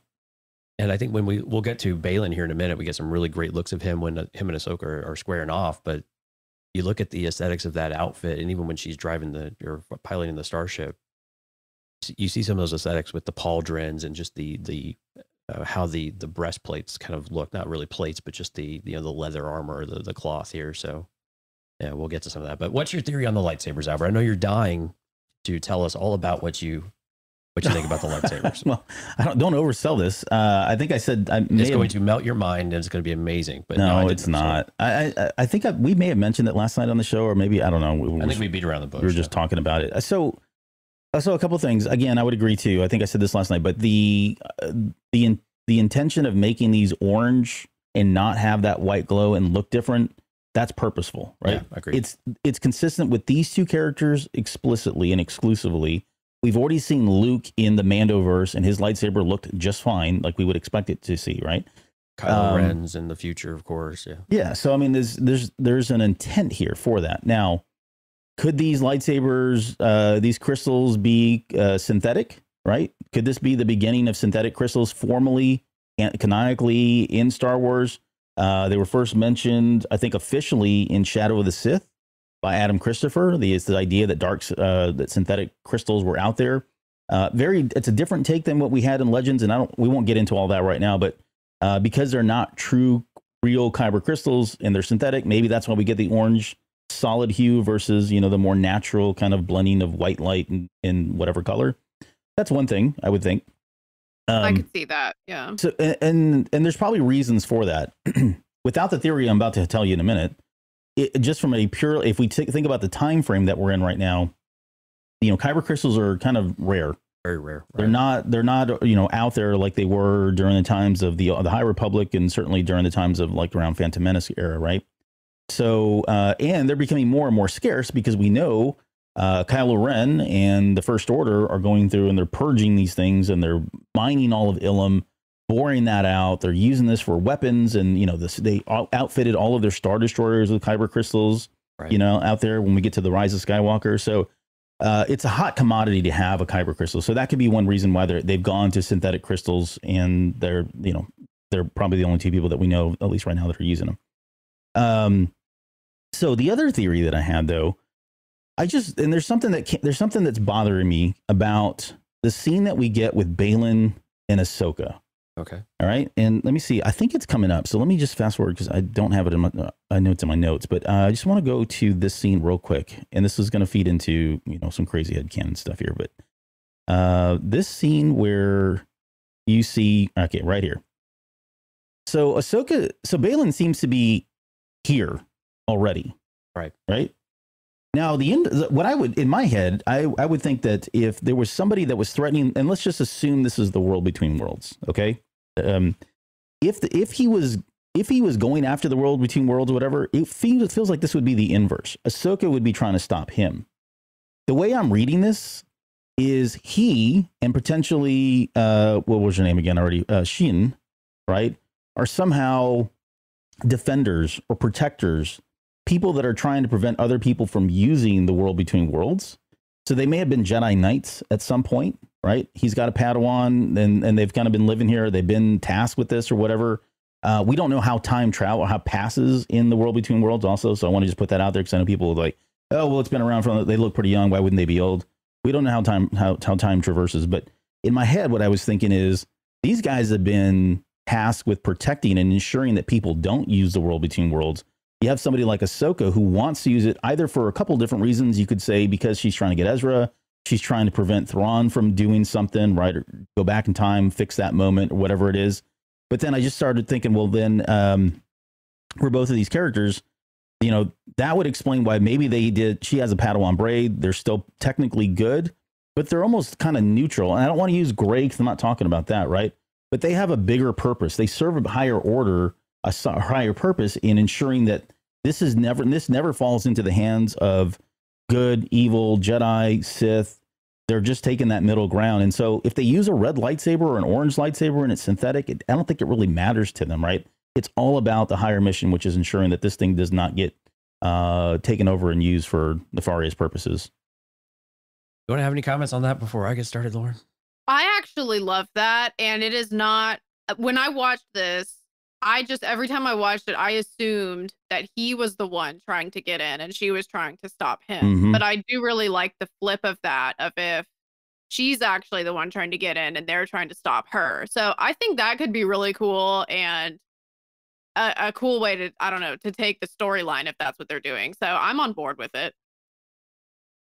and I think when we'll get to Baylan here in a minute, we get some really great looks of him when him and Ahsoka are squaring off. But you look at the aesthetics of that outfit, and even when she's driving or piloting the starship, you see some of those aesthetics with the pauldrons and just the how the breastplates kind of look, not really plates, but just the leather armor, the cloth here. So yeah, we'll get to some of that. But what's your theory on the lightsabers, Albert? I know you're dying to tell us all about what you think about the lightsabers. Well, don't oversell this. I think I said it's going to melt your mind and it's going to be amazing. But no, it's not. I think we may have mentioned it last night on the show, or maybe I don't know. I think we beat around the bush. We were just talking about it. So a couple things. Again, I would agree too. I think I said this last night, but the intention of making these orange and not have that white glow and look different, that's purposeful, right? Yeah, I agree. It's consistent with these two characters explicitly and exclusively. We've already seen Luke in the Mandoverse, and his lightsaber looked just fine, like we would expect it to see, right? Kylo Ren's in the future, of course. Yeah. Yeah. So I mean, there's an intent here for that. Now, could these lightsabers, these crystals be synthetic, right? Could this be the beginning of synthetic crystals formally and canonically in Star Wars? They were first mentioned, I think, officially in Shadow of the Sith by Adam Christopher. It's the idea that that synthetic crystals were out there. It's a different take than what we had in Legends, and we won't get into all that right now, but because they're not true, real kyber crystals and they're synthetic, maybe that's why we get the orange solid hue versus, the more natural kind of blending of white light in whatever color. That's one thing I would think. I could see that. Yeah. So, and there's probably reasons for that. Without the theory I'm about to tell you in a minute, just from a pure, if we think about the time frame that we're in right now, kyber crystals are kind of rare. Very rare. Right? They're not out there like they were during the times of the High Republic, and certainly during the times of like around Phantom Menace era, right? So, and they're becoming more and more scarce because we know Kylo Ren and the First Order are going through and they're purging these things, and they're mining all of Ilum, boring that out. They're using this for weapons, and they outfitted all of their Star Destroyers with kyber crystals, right. Out there when we get to the Rise of Skywalker. So it's a hot commodity to have a kyber crystal. So that could be one reason why they've gone to synthetic crystals, and they're probably the only two people that we know, at least right now, that are using them. So the other theory that I had, though, there's something that's bothering me about the scene that we get with Baylan and Ahsoka. Okay. All right. And let me see. I think it's coming up. So let me just fast forward because I don't have it in my notes. But I just want to go to this scene real quick. And this is going to feed into, some crazy headcanon stuff here. But this scene where you see, okay, right here. So Baylan seems to be here already. Right. Now, in my head, I would think that if there was somebody that was threatening, and let's just assume this is the world between worlds, okay? If he was going after the world between worlds or whatever, it feels like this would be the inverse. Ahsoka would be trying to stop him. The way I'm reading this is he and potentially, what was her name again already? Shin, right? Are somehow defenders or protectors, people that are trying to prevent other people from using the world between worlds. So they may have been Jedi Knights at some point, right? He's got a Padawan, and they've kind of been living here. They've been tasked with this or whatever. We don't know how time travel, how passes in the world between worlds also. So I want to just put that out there because I know people are like, oh, well, it's been around they look pretty young. Why wouldn't they be old? We don't know how time traverses. But in my head, what I was thinking is these guys have been tasked with protecting and ensuring that people don't use the world between worlds. You have somebody like Ahsoka who wants to use it either for a couple different reasons. You could say because she's trying to get Ezra, she's trying to prevent Thrawn from doing something, right? Or go back in time, fix that moment, or whatever it is. But then I just started thinking, well, then for both of these characters, you know, that would explain why maybe she has a Padawan braid. They're still technically good, but they're almost kind of neutral. And I don't want to use gray because I'm not talking about that, right? But they have a bigger purpose. They serve a higher order, a higher purpose in ensuring that this never falls into the hands of good, evil, Jedi, Sith. They're just taking that middle ground. And so if they use a red lightsaber or an orange lightsaber and it's synthetic, I don't think it really matters to them, right? It's all about the higher mission, which is ensuring that this thing does not get taken over and used for nefarious purposes. You want to have any comments on that before I get started, Lauren? I actually love that. And it is not, when I watched this, every time I watched it, I assumed that he was the one trying to get in and she was trying to stop him. Mm-hmm. But I do really like the flip of that, of if she's actually the one trying to get in and they're trying to stop her. So I think that could be really cool and a cool way to, I don't know, to take the storyline if that's what they're doing. So I'm on board with it.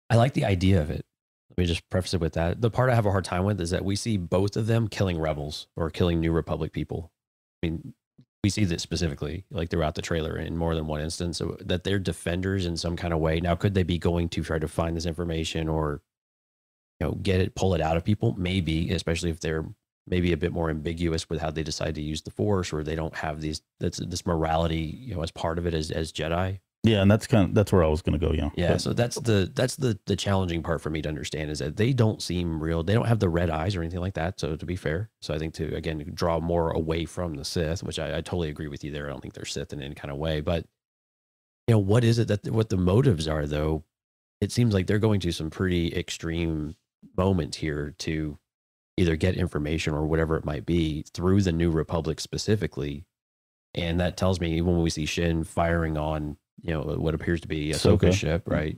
I like the idea of it. Let me just preface it with that. The part I have a hard time with is that we see both of them killing rebels or killing New Republic people. I mean, we see this specifically like throughout the trailer in more than one instance, so that they're defenders in some kind of way. Now, could they be going to try to find this information or, you know, pull it out of people? Maybe, especially if they're maybe a bit more ambiguous with how they decide to use the Force, or they don't have this morality, you know, as part of it as Jedi. Yeah, and that's where I was going to go. Yeah. So that's the challenging part for me to understand, is that they don't seem real. They don't have the red eyes or anything like that. So to be fair, so I think to again draw more away from the Sith, which I totally agree with you there. I don't think they're Sith in any kind of way. But you know, what is it what the motives are though? It seems like they're going to some pretty extreme moment here to either get information or whatever it might be through the New Republic specifically. And that tells me when we see Shin firing on, you know, what appears to be Ahsoka's ship, right?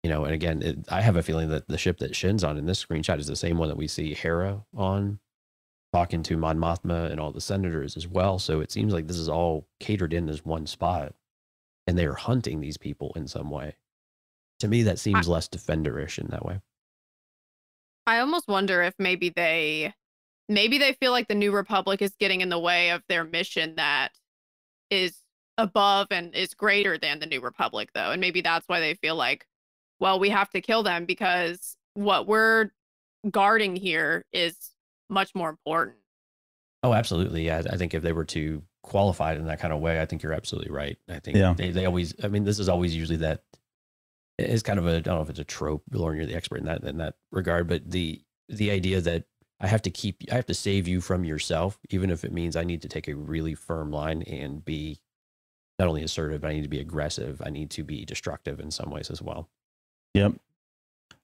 You know, and again, I have a feeling that the ship that Shin's on in this screenshot is the same one that we see Hera on, talking to Mon Mothma and all the senators as well. So it seems like this is all catered in as one spot, and they are hunting these people in some way. To me, that seems less defenderish in that way. I almost wonder if maybe they feel like the New Republic is getting in the way of their mission that is above and is greater than the New Republic, though. And maybe that's why they feel like, well, we have to kill them because what we're guarding here is much more important. Oh, absolutely. Yeah. I think if they were to qualify it in that kind of way, I think you're absolutely right. I think they always, I mean, this is always usually that it's kind of I don't know if it's a trope, Lauren, you're the expert in that regard, but the idea that I have to save you from yourself, even if it means I need to take a really firm line and be not only assertive, but I need to be aggressive. I need to be destructive in some ways as well. Yep.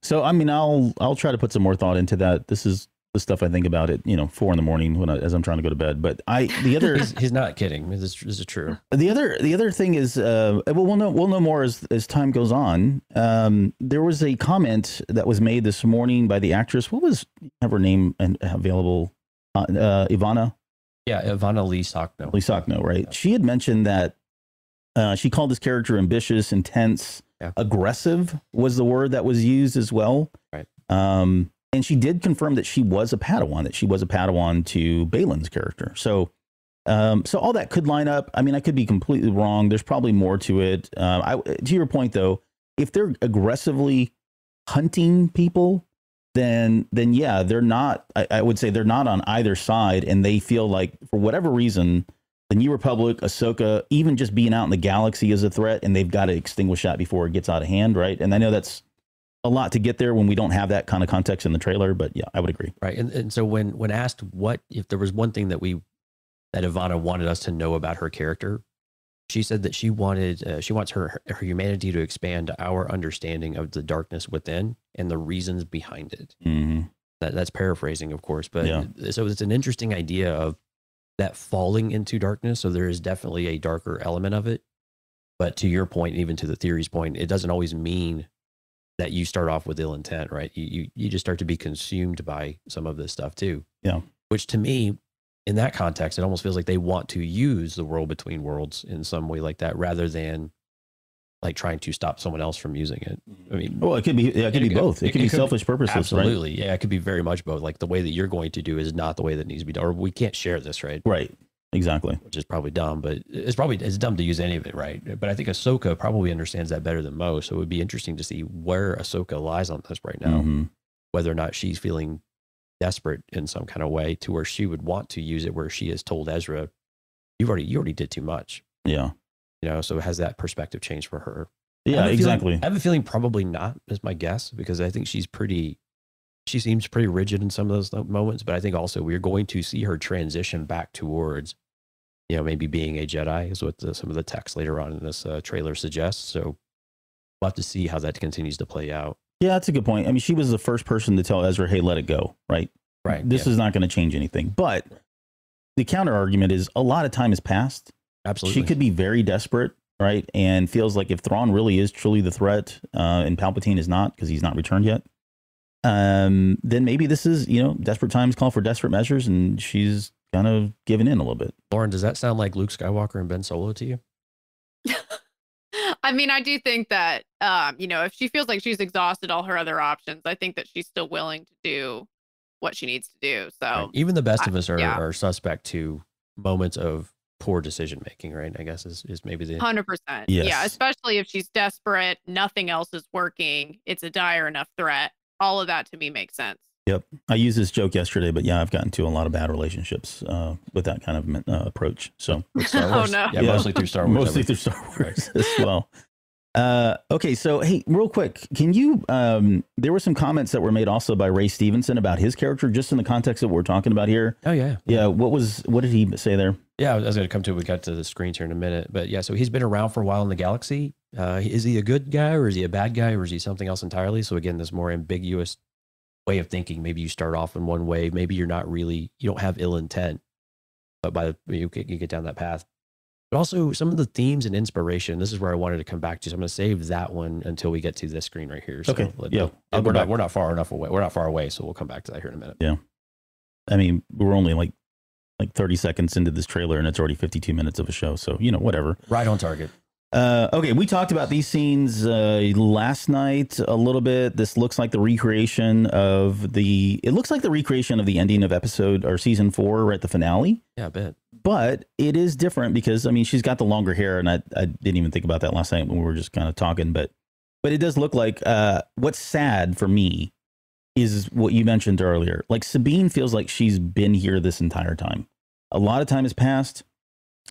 So, I mean, I'll try to put some more thought into that. This is the stuff I think about at 4 a.m. as I'm trying to go to bed. But the other he's not kidding. This is true. The other thing is we'll know more as time goes on. There was a comment that was made this morning by the actress. What was her name and available? Ivana. Yeah, Ivana Lee Sockno. Lee Sockno, right? Yeah. She had mentioned that she called this character ambitious, intense, aggressive was the word that was used as well. Right. And she did confirm that she was a Padawan, to Balin's character. So all that could line up. I mean, I could be completely wrong. There's probably more to it. To your point, though, if they're aggressively hunting people, then yeah, they're not. I would say they're not on either side, and they feel like for whatever reason, the New Republic, Ahsoka, even just being out in the galaxy is a threat, and they've got to extinguish that before it gets out of hand, right? And I know that's a lot to get there when we don't have that kind of context in the trailer, but yeah, I would agree. Right. And so when asked what if there was one thing that Ivana wanted us to know about her character, she said that she wants her humanity to expand our understanding of the darkness within and the reasons behind it. Mm-hmm. That's paraphrasing, of course, but so it's an interesting idea of that falling into darkness. So there is definitely a darker element of it. But to your point, even to the theory's point, it doesn't always mean that you start off with ill intent, right? You just start to be consumed by some of this stuff too. Yeah. Which to me, in that context, it almost feels like they want to use the world between worlds in some way like that, rather than like trying to stop someone else from using it. I mean, well, it could be, it could be both. It could be selfish purposes, absolutely, right? Yeah, it could be very much both. Like the way that you're going to do is not the way that needs to be done, or we can't share this, right? Right. Exactly. Which is probably dumb, but it's dumb to use any of it, right? But I think Ahsoka probably understands that better than most. So it would be interesting to see where Ahsoka lies on this right now, whether or not she's feeling desperate in some kind of way to where she would want to use it, where she has told Ezra, you already did too much. Yeah. You know, so has that perspective changed for her? Yeah, exactly. I have a feeling probably not, is my guess, because I think she seems pretty rigid in some of those moments, but I think also we're going to see her transition back towards, you know, maybe being a Jedi, is what some of the text later on in this trailer suggests. So we'll have to see how that continues to play out. Yeah, that's a good point. I mean, she was the first person to tell Ezra, hey, let it go, right? Right. This is not going to change anything. But the counter argument is a lot of time has passed. Absolutely. She could be very desperate, right? And feels like if Thrawn really is truly the threat and Palpatine is not, because he's not returned yet, then maybe this is, you know, desperate times call for desperate measures, and she's kind of giving in a little bit. Lauren, does that sound like Luke Skywalker and Ben Solo to you? I mean, I do think that, you know, if she feels like she's exhausted all her other options, I think that she's still willing to do what she needs to do. So right. Even the best of us are suspect to moments of poor decision making, right? I guess is maybe the 100%. Yes. Yeah, especially if she's desperate, nothing else is working, it's a dire enough threat. All of that to me makes sense. Yep. I used this joke yesterday, but yeah, I've gotten to a lot of bad relationships with that kind of approach. So Star Wars. Oh, no. Yeah, mostly through Star Wars. Mostly through Star Wars as well. Okay, so hey, real quick, can you there were some comments that were made also by Ray Stevenson about his character, just in the context of what we're talking about here. Oh yeah. Yeah, what did he say there? Yeah, I was going to come to it. We got to the screens here in a minute, but yeah, so he's been around for a while in the galaxy. Is he a good guy, or is he a bad guy, or is he something else entirely? So again, this more ambiguous way of thinking. Maybe you start off in one way, maybe you don't have ill intent, but you get down that path. But also some of the themes and inspiration. This is where I wanted to come back to. So I'm going to save that one until we get to this screen right here. So okay. We're not far enough away. We're not far away, so we'll come back to that here in a minute. Yeah. I mean, we're only like 30 seconds into this trailer, and it's already 52 minutes of a show. So, you know, whatever. Right on target. Okay, we talked about these scenes last night a little bit. This looks like the recreation of the ending of episode or season 4, right? The finale. Yeah, I bet. But it is different because, I mean, she's got the longer hair, and I didn't even think about that last night when we were just kind of talking. But it does look like what's sad for me is what you mentioned earlier. Like, Sabine feels like she's been here this entire time. A lot of time has passed.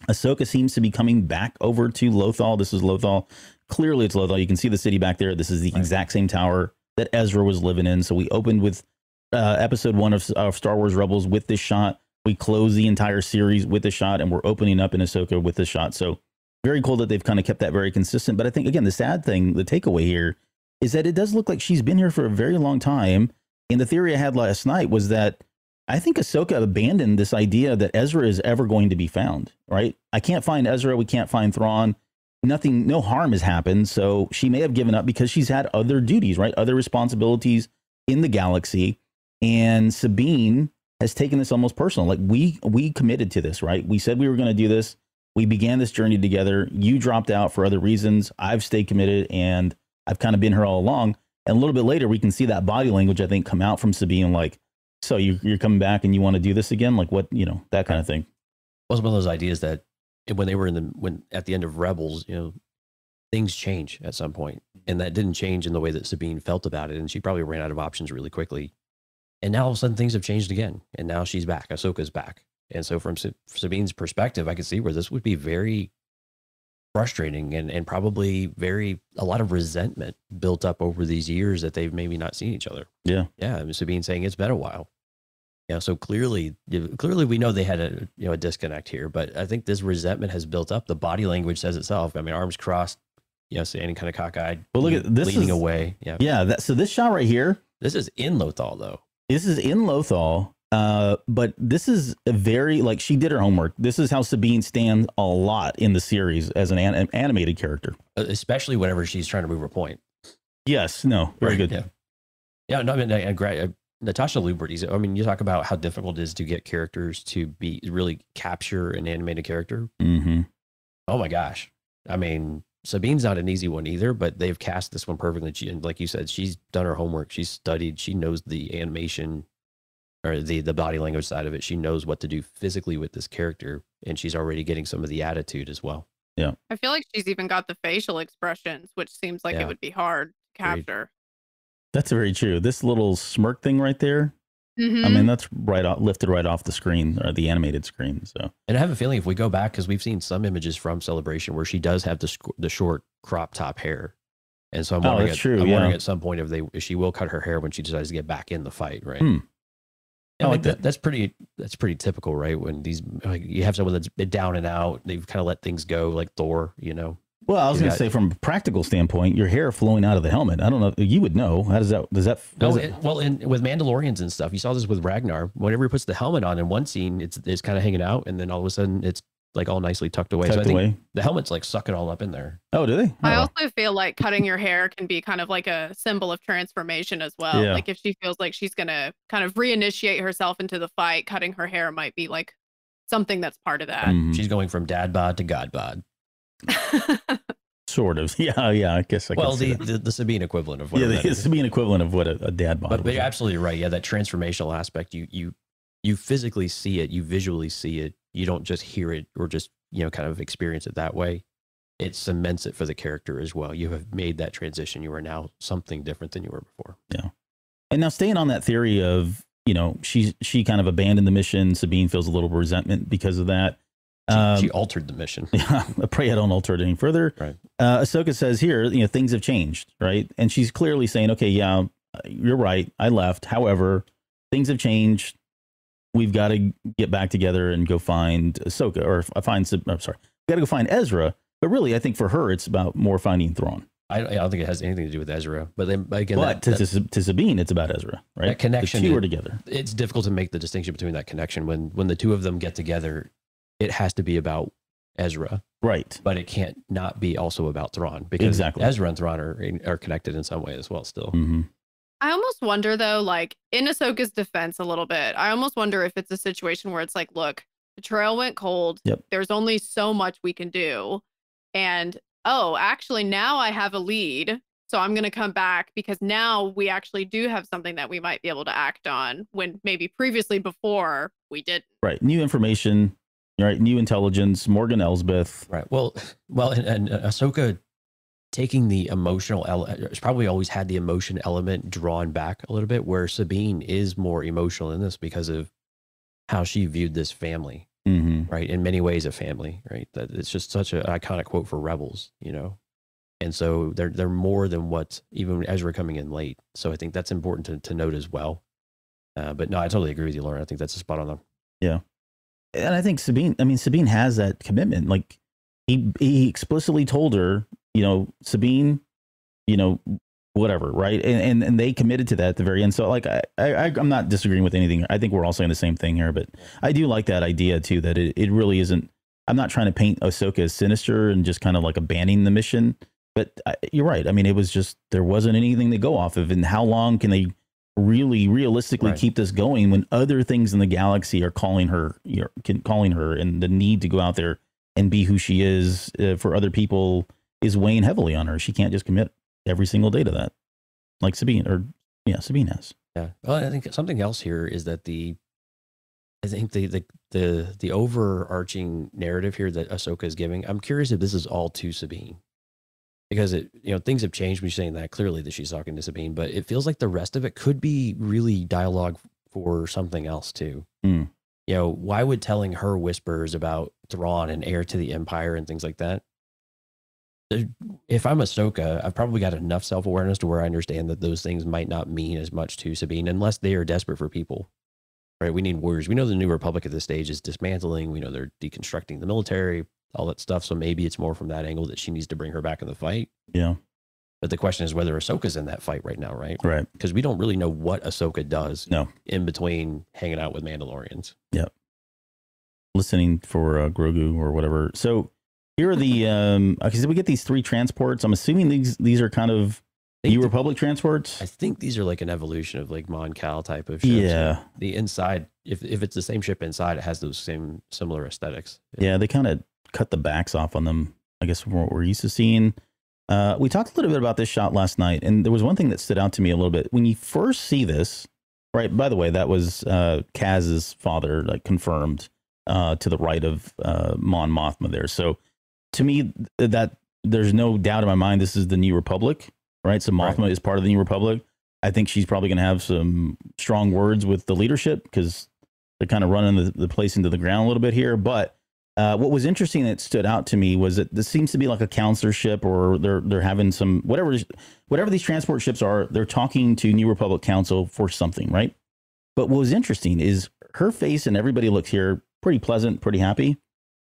Ahsoka seems to be coming back over to Lothal. This is Lothal. Clearly it's Lothal. You can see the city back there. This is the exact same tower that Ezra was living in. So we opened with episode 1 of Star Wars Rebels with this shot. We close the entire series with this shot, and we're opening up in Ahsoka with this shot. So very cool that they've kind of kept that very consistent. But I think, again, the sad thing, the takeaway here is that it does look like she's been here for a very long time. And the theory I had last night was that I think Ahsoka abandoned this idea that Ezra is ever going to be found, right? I can't find Ezra. We can't find Thrawn. No harm has happened. So she may have given up because she's had other duties, right? Other responsibilities in the galaxy. And Sabine has taken this almost personal. Like we committed to this, right? We said we were going to do this. We began this journey together. You dropped out for other reasons. I've stayed committed, and I've kind of been here all along. And a little bit later, we can see that body language, I think, come out from Sabine, like, so you're coming back and you want to do this again? Like, what, you know, that kind of thing. Well, it's one of those ideas that when they were at the end of Rebels, you know, things change at some point, and that didn't change in the way that Sabine felt about it. And she probably ran out of options really quickly. And now all of a sudden things have changed again. And now she's back. Ahsoka's back. And so from Sabine's perspective, I could see where this would be very frustrating and probably a lot of resentment built up over these years that they've maybe not seen each other. Yeah. Yeah. I mean, Sabine saying it's been a while. Yeah. So clearly we know they had a disconnect here, but I think this resentment has built up. The body language says itself. I mean, arms crossed, standing kind of cockeyed. But look at this, leaning away. Yeah. Yeah. So this shot right here. This is in Lothal though. This is in Lothal. But this is a very, like, she did her homework. This is how Sabine stands a lot in the series as an animated character, especially whenever she's trying to move her point. Yes. No. Very good. Yeah. Yeah. No, I mean, Natasha Luberty's. I mean, you talk about how difficult it is to get characters to be really capture an animated character. Mm-hmm. Oh my gosh. I mean, Sabine's not an easy one either, but they've cast this one perfectly. And like you said, she's done her homework. She's studied. She knows the animation or the body language side of it. She knows what to do physically with this character, and she's already getting some of the attitude as well. Yeah. I feel like she's even got the facial expressions, which seems like it would be hard to capture. That's very true. This little smirk thing right there, Mm-hmm. I mean, that's lifted right off the screen, or the animated screen. So, and I have a feeling if we go back, because we've seen some images from Celebration where she does have the short crop top hair, and so I'm wondering, wondering at some point if she will cut her hair when she decides to get back in the fight, right? I like that. That's pretty typical, right? When these, like, you have someone that's been down and out, they've kind of let things go, like Thor, you know. Well, I was going to say, from a practical standpoint, your hair flowing out of the helmet. I don't know. You would know. How does that? Well, with Mandalorians and stuff, you saw this with Ragnar. Whenever he puts the helmet on in one scene, it's kind of hanging out, and then all of a sudden, it's like all nicely tucked away. So I think the helmet's like sucking all up in there. Oh, do they? I also feel like cutting your hair can be kind of like a symbol of transformation as well. Yeah. Like if she feels like she's gonna kind of reinitiate herself into the fight, cutting her hair might be like something that's part of that. Mm-hmm. She's going from dad bod to god bod. Sort of. Yeah. I guess I well, the Sabine equivalent of what the Sabine equivalent of what a dad bod. But you're absolutely right. Yeah, that transformational aspect, you physically see it, you visually see it. You don't just hear it or just, kind of experience it that way. It cements it for the character as well. You have made that transition. You are now something different than you were before. Yeah. And now, staying on that theory of, she kind of abandoned the mission. Sabine feels a little resentment because of that. She altered the mission. Yeah, I pray I don't alter it any further. Right. Ahsoka says here, things have changed, right? And she's clearly saying, okay, yeah, you're right. I left. However, things have changed. We've got to get back together and go find Ahsoka, or I'm sorry, we got to go find Ezra. But really, I think for her, it's about more finding Thrawn. I don't think it has anything to do with Ezra. But then again, to Sabine, it's about Ezra, right? That connection. The two are together. It's difficult to make the distinction between that connection when the two of them get together. It has to be about Ezra, right? But it can't not be also about Thrawn, because Ezra and Thrawn are connected in some way as well. Still, I almost wonder though, like in Ahsoka's defense, a little bit. I almost wonder if it's a situation where it's like, look, the trail went cold. Yep. There's only so much we can do, and actually now I have a lead, so I'm going to come back because now we actually do have something that we might be able to act on when maybe previously before we didn't. Right. New information. Right, new intelligence, Morgan Elsbeth. Right. Well, and Ahsoka taking the emotional element, it's probably always had the emotion element drawn back a little bit, where Sabine is more emotional in this because of how she viewed this family, right? In many ways, a family, right? That it's just such an iconic quote for Rebels, And so they're more than what even Ezra coming in late. So I think that's important to note as well. But no, I totally agree with you, Lauren. I think that's a spot on them. Yeah. And I think Sabine has that commitment. Like he explicitly told her, Sabine, whatever. Right. And they committed to that at the very end. So like, I'm not disagreeing with anything. I think we're all saying the same thing here, but I do like that idea too, that it really isn't, I'm not trying to paint Ahsoka as sinister and just kind of like abandoning the mission, but you're right. I mean, it was just, there wasn't anything to go off of, and how long can they really realistically keep this going when other things in the galaxy are calling her, and the need to go out there and be who she is for other people is weighing heavily on her. She can't just commit every single day to that, like Sabine has. Yeah. Well, I think something else here is that the overarching narrative here that Ahsoka is giving, I'm curious if this is all to Sabine. Because things have changed. We're saying that clearly that she's talking to Sabine, but it feels like the rest of it could be really dialogue for something else too. Why would telling her whispers about Thrawn and heir to the Empire and things like that? If I'm Ahsoka, I've probably got enough self-awareness to where I understand that those things might not mean as much to Sabine unless they are desperate for people. Right? We need warriors. We know the New Republic at this stage is dismantling. We know they're deconstructing the military, all that stuff. So maybe it's more from that angle that she needs to bring her back in the fight. Yeah. But the question is whether Ahsoka's in that fight right now, right? Right. Because we don't really know what Ahsoka does in between hanging out with Mandalorians. Yeah. Listening for Grogu or whatever. So here are the, okay, so we get these 3 transports. I'm assuming these are kind of New Republic transports. I think these are like an evolution of like Mon Cal type of ships. Yeah. The inside, if it's the same ship inside, it has those same similar aesthetics. Yeah, they kind of cut the backs off on them, I guess, from what we're used to seeing. We talked a little bit about this shot last night, and there was one thing that stood out to me a little bit. When you first see this, right, by the way, that was Kaz's father, like confirmed to the right of Mon Mothma there. So to me, that there's no doubt in my mind this is the New Republic. Right. So Mothma is part of the New Republic. I think she's probably going to have some strong words with the leadership because they're kind of running the place into the ground a little bit here. But what was interesting that stood out to me was that this seems to be like a counselor ship, or they're having some whatever these transport ships are. They're talking to New Republic Council for something. Right. But what was interesting is her face, and everybody looks here pretty pleasant, pretty happy.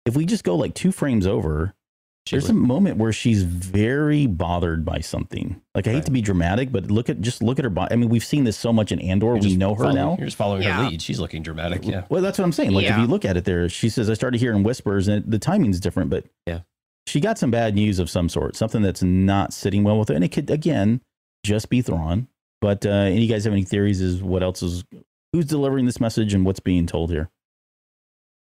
If we just go like 2 frames over, there's a moment where she's very bothered by something. Like, I hate to be dramatic, but look at her body. I mean, we've seen this so much in Andor. We know her now. You're just following her lead. She's looking dramatic. Yeah. Well, that's what I'm saying. Like, if you look at it there, she says, I started hearing whispers, and the timing's different, but she got some bad news of some sort, something that's not sitting well with her. And it could, again, just be Thrawn. But you guys have any theories as who's delivering this message and what's being told here?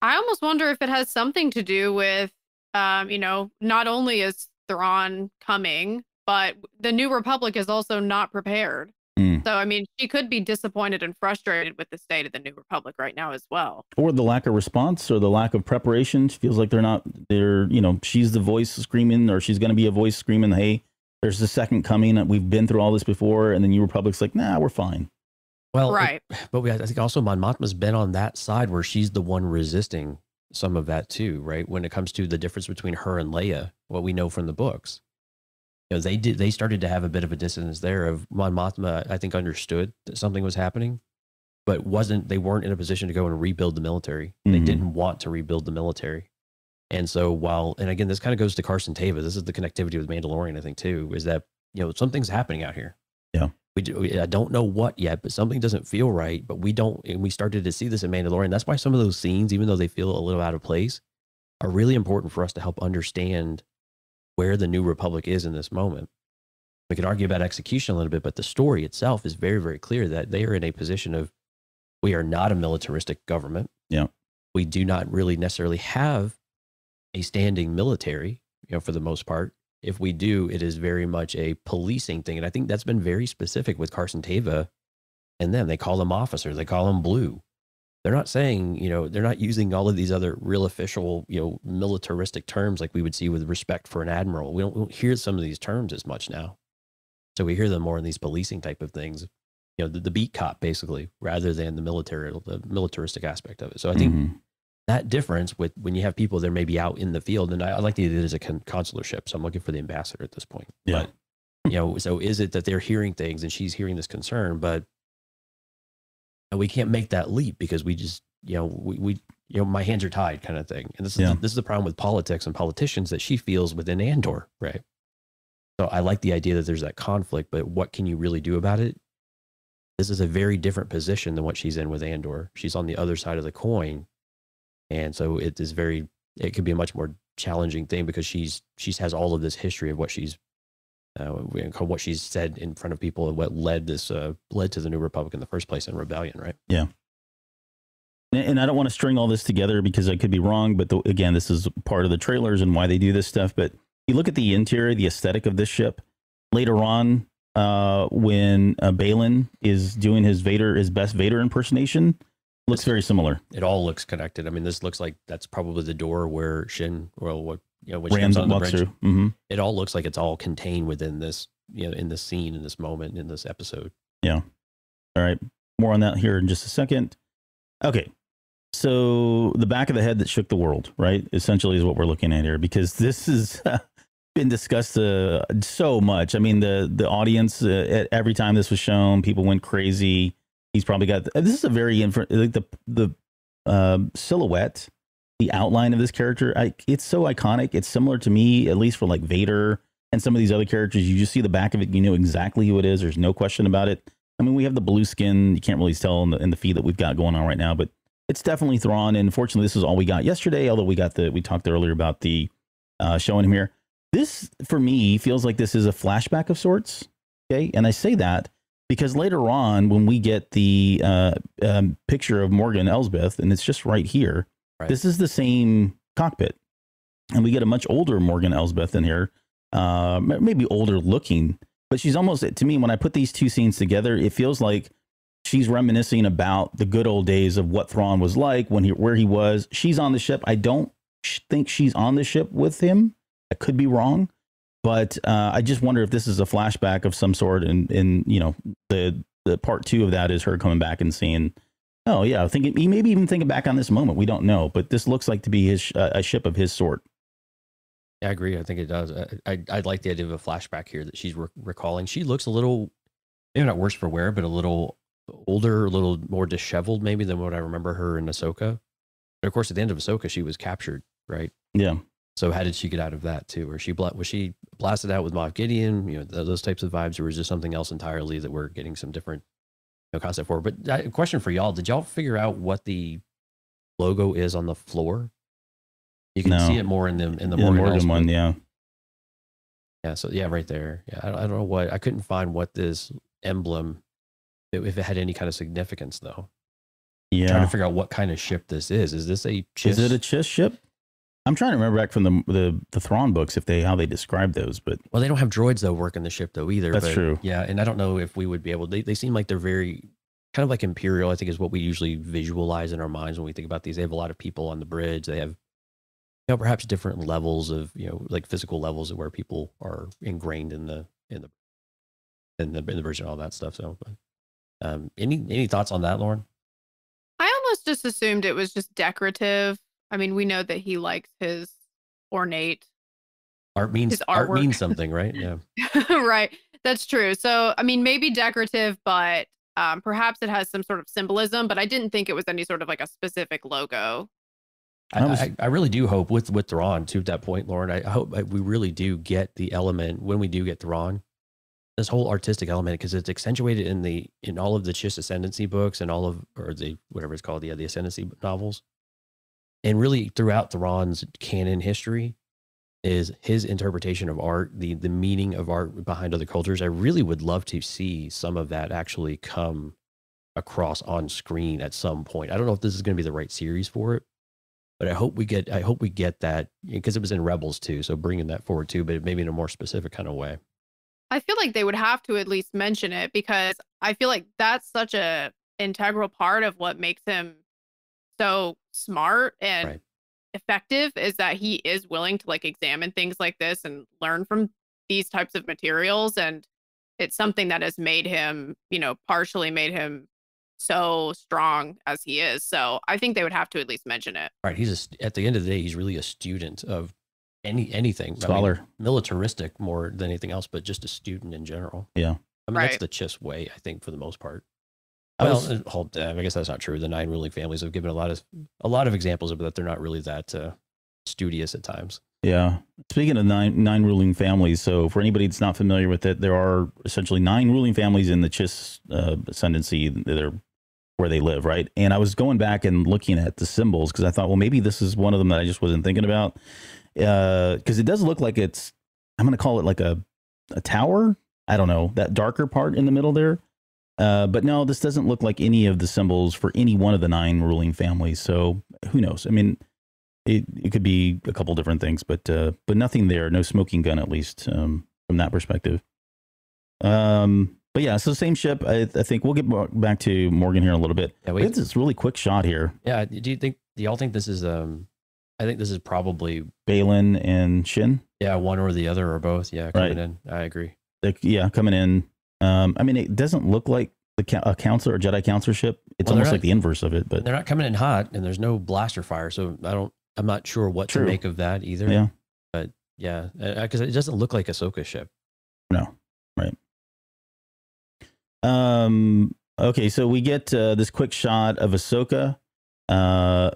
I almost wonder if it has something to do with, not only is Thrawn coming, but the New Republic is also not prepared. So, I mean, she could be disappointed and frustrated with the state of the New Republic right now as well. Or the lack of response, or the lack of preparation. She feels like she's the voice screaming, or she's going to be a voice screaming, hey, there's the second coming. We've been through all this before. And the New Republic's like, nah, we're fine. Well, I think also Mon Mothma's been on that side where she's the one resisting some of that too, right? When it comes to the difference between her and Leia, what we know from the books, they started to have a bit of a dissonance there. Of Mon Mothma, I think, understood that something was happening, but they weren't in a position to go and rebuild the military. They didn't want to rebuild the military, and so and again, this kind of goes to Carson Teva. This is the connectivity with Mandalorian, I think, too, is that something's happening out here. Yeah. I don't know what yet, but something doesn't feel right. But we started to see this in Mandalorian. That's why some of those scenes, even though they feel a little out of place, are really important for us to help understand where the New Republic is in this moment. We could argue about execution a little bit, but the story itself is very, very clear that they are in a position of, we are not a militaristic government. Yeah. We do not really necessarily have a standing military, for the most part. If we do, it is very much a policing thing. And I think that's been very specific with Carson Teva and them. They call them officers. They call them blue. They're not saying, they're not using all of these other real official, militaristic terms like we would see with respect for an admiral. We don't hear some of these terms as much now. So we hear them more in these policing type of things, the beat cop, basically, rather than the militaristic aspect of it. So I think that difference with when you have people that may be out in the field, and I like the idea as a consular ship, so I'm looking for the ambassador at this point. Yeah. But, so is it that they're hearing things and she's hearing this concern, but we can't make that leap because we just, my hands are tied kind of thing. And this is the problem with politics and politicians that she feels within Andor, right? So I like the idea that there's that conflict, but what can you really do about it? This is a very different position than what she's in with Andor. She's on the other side of the coin. And so it could be a much more challenging thing because she has all of this history of what she's said in front of people and what led to the New Republic in the first place in rebellion, right? Yeah. And I don't want to string all this together because I could be wrong, but again, this is part of the trailers and why they do this stuff. But you look at the interior, the aesthetic of this ship later on, when Balin is doing his best Vader impersonation. Looks very similar. It all looks connected. I mean, this looks like that's probably the door where Shin, when Rams on the walks bridge. through. It all looks like it's all contained within this, in this scene, in this moment, in this episode. Yeah. All right. More on that here in just a second. Okay. So the back of the head that shook the world, right? Essentially is what we're looking at here, because this has been discussed so much. I mean, the audience, every time this was shown, people went crazy. He's probably got, this is a very, like the silhouette, the outline of this character. It's so iconic. It's similar to me, at least for like Vader and some of these other characters. You just see the back of it. You know exactly who it is. There's no question about it. I mean, we have the blue skin. You can't really tell in the feed that we've got going on right now, but it's definitely Thrawn. And unfortunately, this is all we got yesterday. Although we talked earlier about the showing him here. This, for me, feels like this is a flashback of sorts. Okay. And I say that because later on, when we get the picture of Morgan Elsbeth, and it's just right here, this is the same cockpit. And we get a much older Morgan Elsbeth in here, maybe older looking, but she's almost, to me, when I put these two scenes together, it feels like she's reminiscing about the good old days of what Thrawn was like where he was. She's on the ship. I don't think she's on the ship with him. I could be wrong, but I just wonder if this is a flashback of some sort. And you know, the part 2 of that is her coming back and saying, oh yeah, he maybe even thinking back on this moment. We don't know, but this looks like to be his a ship of his sort. Yeah, I agree. I think it does. I like the idea of a flashback here that she's recalling. She looks a little, maybe not worse for wear, but a little older, a little more disheveled maybe than what I remember her in Ahsoka. But of course, at the end of Ahsoka, she was captured, right? Yeah. So how did she get out of that too? Or was she blasted out with Moff Gideon? You know, those types of vibes, or was this something else entirely that we're getting some different concept for? But a question for y'all: did y'all figure out what the logo is on the floor? You can see it more in the Morgan one, yeah. Yeah, so yeah, right there. Yeah, I don't know what, I couldn't find what this emblem, if it had any kind of significance though. Yeah. I'm trying to figure out what kind of ship this is. Is this a Chiss? Is it a Chiss ship? I'm trying to remember back from the Thrawn books how they describe those, but well, they don't have droids though working the ship though either. That's true. Yeah, and I don't know if we would be able. They seem like they're very kind of like Imperial. I think is what we usually visualize in our minds when we think about these. They have a lot of people on the bridge. They have, you know, perhaps different levels of, you know, like physical levels of where people are ingrained in the bridge and all that stuff. So, but, any thoughts on that, Lauren? I almost just assumed it was just decorative. I mean, we know that he likes his ornate art means something, right? Yeah. Right. That's true. So, I mean, maybe decorative, but perhaps it has some sort of symbolism, but I didn't think it was any sort of like a specific logo. I really do hope with Thrawn, to that point, Lauren, I hope we really do get the element when we do get Thrawn, this whole artistic element, because it's accentuated in all of the Chiss Ascendancy books and all of, or the, whatever it's called, the Ascendancy novels. And really throughout Thrawn's canon history is his interpretation of art, the meaning of art behind other cultures. I really would love to see some of that actually come across on screen at some point. I don't know if this is going to be the right series for it, but I hope we get that, because it was in Rebels too. So bringing that forward too, but maybe in a more specific kind of way. I feel like they would have to at least mention it, because I feel like that's such a integral part of what makes him so smart and effective, is that he is willing to like examine things like this and learn from these types of materials. And it's something that has made him, you know, partially made him so strong as he is. So I think they would have to at least mention it. Right. At the end of the day, he's really a student of anything. Scholar. I mean, militaristic more than anything else, but just a student in general. Yeah. I mean, that's the Chiss way, I think, for the most part. Well, I guess that's not true. The 9 ruling families have given a lot of examples of that. They're not really that studious at times. Yeah. Speaking of nine ruling families, so for anybody that's not familiar with it, there are essentially 9 ruling families in the Chiss ascendancy where they live, right? And I was going back and looking at the symbols because I thought, well, maybe this is one of them that I just wasn't thinking about. Because it does look like it's, I'm going to call it like a tower. I don't know, that darker part in the middle there. But no, this doesn't look like any of the symbols for any one of the 9 ruling families. So who knows? I mean, it could be a couple different things, but nothing there. No smoking gun, at least from that perspective. But yeah, so same ship. I think we'll get back to Morgan here in a little bit. Yeah, we have this really quick shot here. Yeah. Do y'all think this is I think this is probably Balin and Shin. Yeah, one or the other or both. Yeah, coming in. I agree. Coming in. I mean, it doesn't look like a counselor or Jedi counselor ship. It's almost like the inverse of it. But they're not coming in hot, and there's no blaster fire, so I'm not sure what to make of that either. Yeah, but yeah, because it doesn't look like Ahsoka's ship. No, right. Okay, so we get this quick shot of Ahsoka.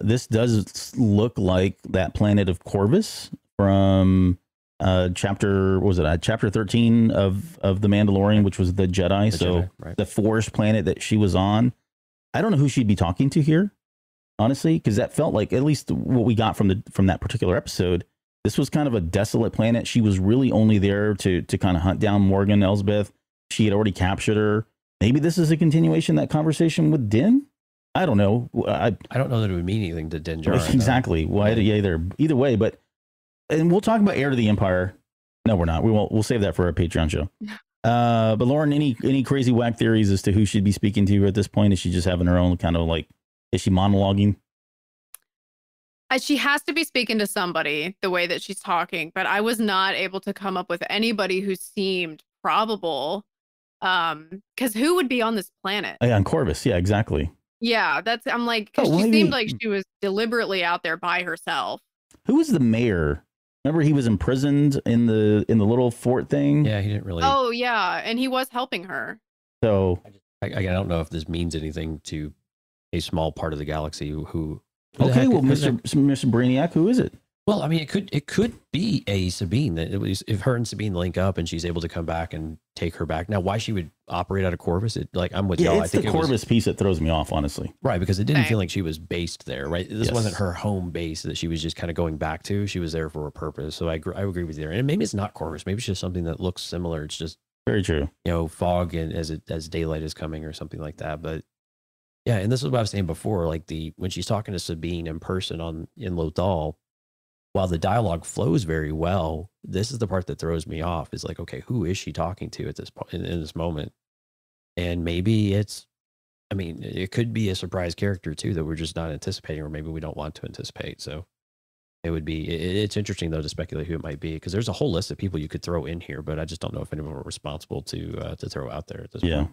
This does look like that planet of Corvus from chapter 13 of The Mandalorian, which was the Jedi. The forest planet that she was on. I don't know who she'd be talking to here, honestly, because that felt like, at least what we got from that particular episode, this was kind of a desolate planet. She was really only there to kind of hunt down Morgan Elsbeth. she had already captured her. Maybe this is a continuation of that conversation with Din. I don't know. I don't know that it would mean anything to Din Djarin. Exactly. Why? Yeah, either way. But and we'll talk about Heir to the Empire. No, we're not. We won't. We'll save that for a Patreon show. But Lauren, any crazy whack theories as to who she'd be speaking to at this point? Is she just having her own kind of like? Is she monologuing? She has to be speaking to somebody the way that she's talking, but I was not able to come up with anybody who seemed probable. Because who would be on this planet? On Corvus, yeah, exactly. Yeah, I'm like, because she seemed like she was deliberately out there by herself. Who was the mayor? Remember, he was imprisoned in the little fort thing. Yeah, he didn't really. Oh yeah, and he was helping her. So I don't know if this means anything to a small part of the galaxy. Who okay, well, Mr. Brainiac, who is it? Well, I mean, it could be a Sabine. That it was, if her and Sabine link up and she's able to come back and take her back. Now, why she would operate out of Corvus? I'm with y'all. It's the Corvus piece that throws me off, honestly. Right, because it didn't feel like she was based there. Right, this wasn't her home base that she was just kind of going back to. She was there for a purpose. So I agree with you there. And maybe it's not Corvus. Maybe it's just something that looks similar. It's just very true. Fog and as daylight is coming or something like that. But yeah, and this is what I was saying before. Like when she's talking to Sabine in person in Lothal. While the dialogue flows very well, this is the part that throws me off. Is like, okay, who is she talking to at this point in this moment? And maybe it could be a surprise character too that we're just not anticipating, or maybe we don't want to anticipate. So it's interesting though to speculate who it might be, because there's a whole list of people you could throw in here, but I just don't know if anyone were responsible to throw out there at this point.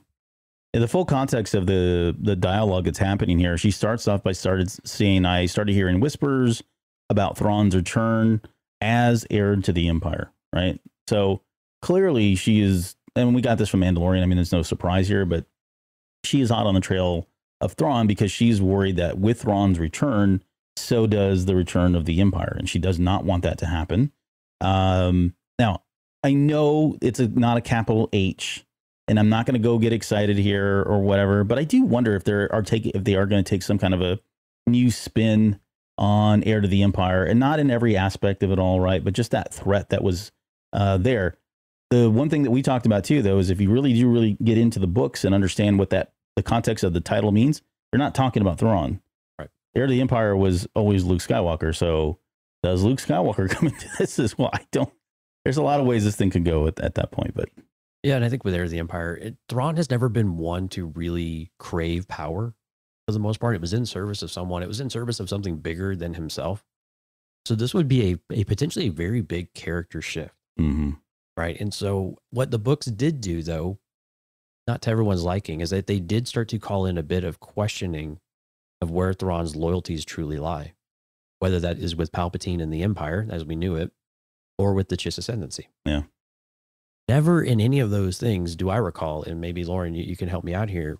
In the full context of the dialogue that's happening here, she starts off by I started hearing whispers about Thrawn's return as heir to the Empire, right? So clearly she is, and we got this from Mandalorian. I mean, there's no surprise here, but she is hot on the trail of Thrawn because she's worried that with Thrawn's return, so does the return of the Empire, and she does not want that to happen. Now, I know it's not a capital H, and I'm not going to go get excited here or whatever, but I do wonder if they are going to take some kind of a new spin on Heir to the Empire, and not in every aspect of it all, right? But just that threat that was there. The one thing that we talked about too, though, is if you really get into the books and understand what the context of the title means, you're not talking about Thrawn. Right. Heir to the Empire was always Luke Skywalker. So does Luke Skywalker come into this as well? There's a lot of ways this thing could go at that point, but. Yeah, and I think with Heir to the Empire, Thrawn has never been one to really crave power. For the most part, it was in service of someone. It was in service of something bigger than himself. So this would be a potentially a very big character shift. Mm-hmm. Right. And so what the books did do, though, not to everyone's liking, is that they did start to call in a bit of questioning of where Thrawn's loyalties truly lie, whether that is with Palpatine and the Empire, as we knew it, or with the Chiss Ascendancy. Yeah. Never in any of those things do I recall, and maybe Lauren, you can help me out here,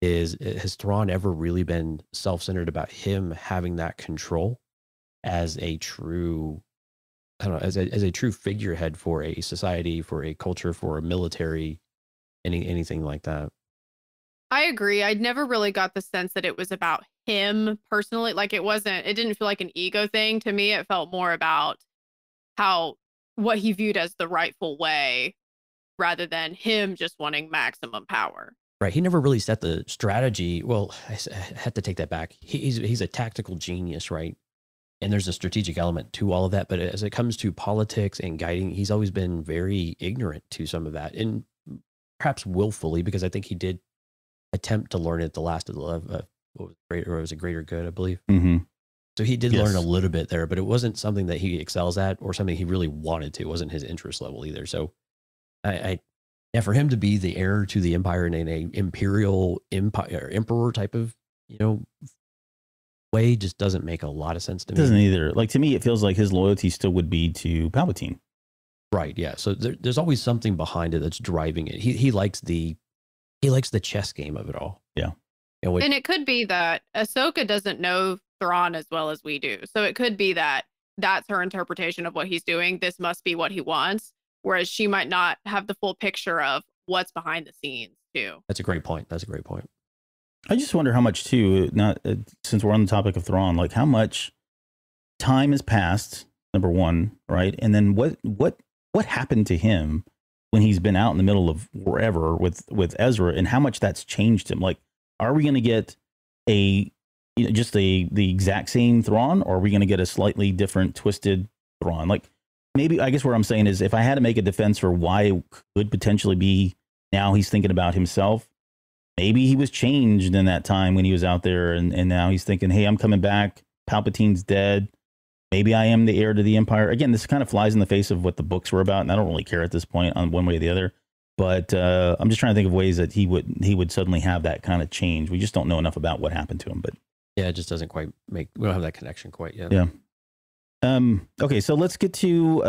has Thrawn ever really been self-centered about him having that control as a true, I don't know, as a true figurehead for a society, for a culture, for a military, anything like that? I agree. I never really got the sense that it was about him personally. Like it didn't feel like an ego thing to me. It felt more about what he viewed as the rightful way rather than him just wanting maximum power. Right. He never really set the strategy. Well, I had to take that back. He's a tactical genius, right? And there's a strategic element to all of that. But as it comes to politics and guiding, he's always been very ignorant to some of that, and perhaps willfully, because I think he did attempt to learn it the last of the love. What was greater, or was it Greater Good, I believe. Mm-hmm. So he did learn a little bit there, but it wasn't something that he excels at or something he really wanted to. It wasn't his interest level either. So yeah, for him to be the heir to the Empire in an imperial empire, emperor type of, way just doesn't make a lot of sense to me. Doesn't either. Like, to me, it feels like his loyalty still would be to Palpatine. Right. Yeah. So there's always something behind it that's driving it. He likes the chess game of it all. Yeah. And it could be that Ahsoka doesn't know Thrawn as well as we do. So it could be that that's her interpretation of what he's doing. This must be what he wants. Whereas she might not have the full picture of what's behind the scenes too. That's a great point. I just wonder how much too, since we're on the topic of Thrawn, like how much time has passed, number one, right? And then what happened to him when he's been out in the middle of wherever with Ezra, and how much that's changed him. Like, are we going to get the exact same Thrawn, or are we going to get a slightly different, twisted Thrawn? Like, maybe, I guess what I'm saying is, if I had to make a defense for why it could potentially be now he's thinking about himself, maybe he was changed in that time when he was out there, and now he's thinking, hey, I'm coming back. Palpatine's dead. Maybe I am the heir to the Empire. Again, this kind of flies in the face of what the books were about, and I don't really care at this point on one way or the other. But I'm just trying to think of ways that he would suddenly have that kind of change. We just don't know enough about what happened to him. But yeah, it just doesn't quite we don't have that connection quite yet. Yeah. Okay, so let's get to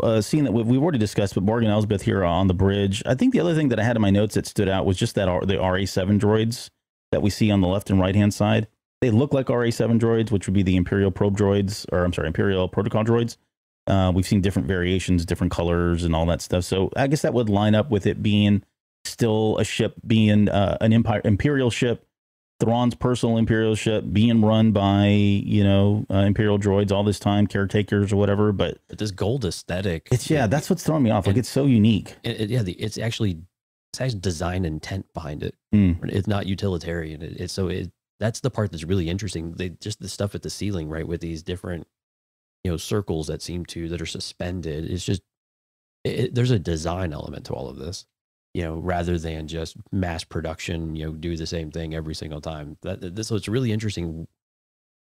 a scene that we've already discussed, but Morgan Elsbeth here on the bridge. I think the other thing that I had in my notes that stood out was just that the RA7 droids that we see on the left and right hand side. They look like RA7 droids, which would be the Imperial probe droids, or I'm sorry, Imperial protocol droids. We've seen different variations, different colors and all that stuff. So I guess that would line up with it being still a ship, being an Imperial ship, Thrawn's personal Imperial ship, being run by, Imperial droids all this time, caretakers or whatever. But this gold aesthetic. That's what's throwing me off. Like, it's so unique. It's actually design intent behind it. It's not utilitarian. That's the part that's really interesting. Just the stuff at the ceiling, right, with these different, circles that are suspended. It's just, there's a design element to all of this, rather than just mass production, do the same thing every single time. So it's really interesting.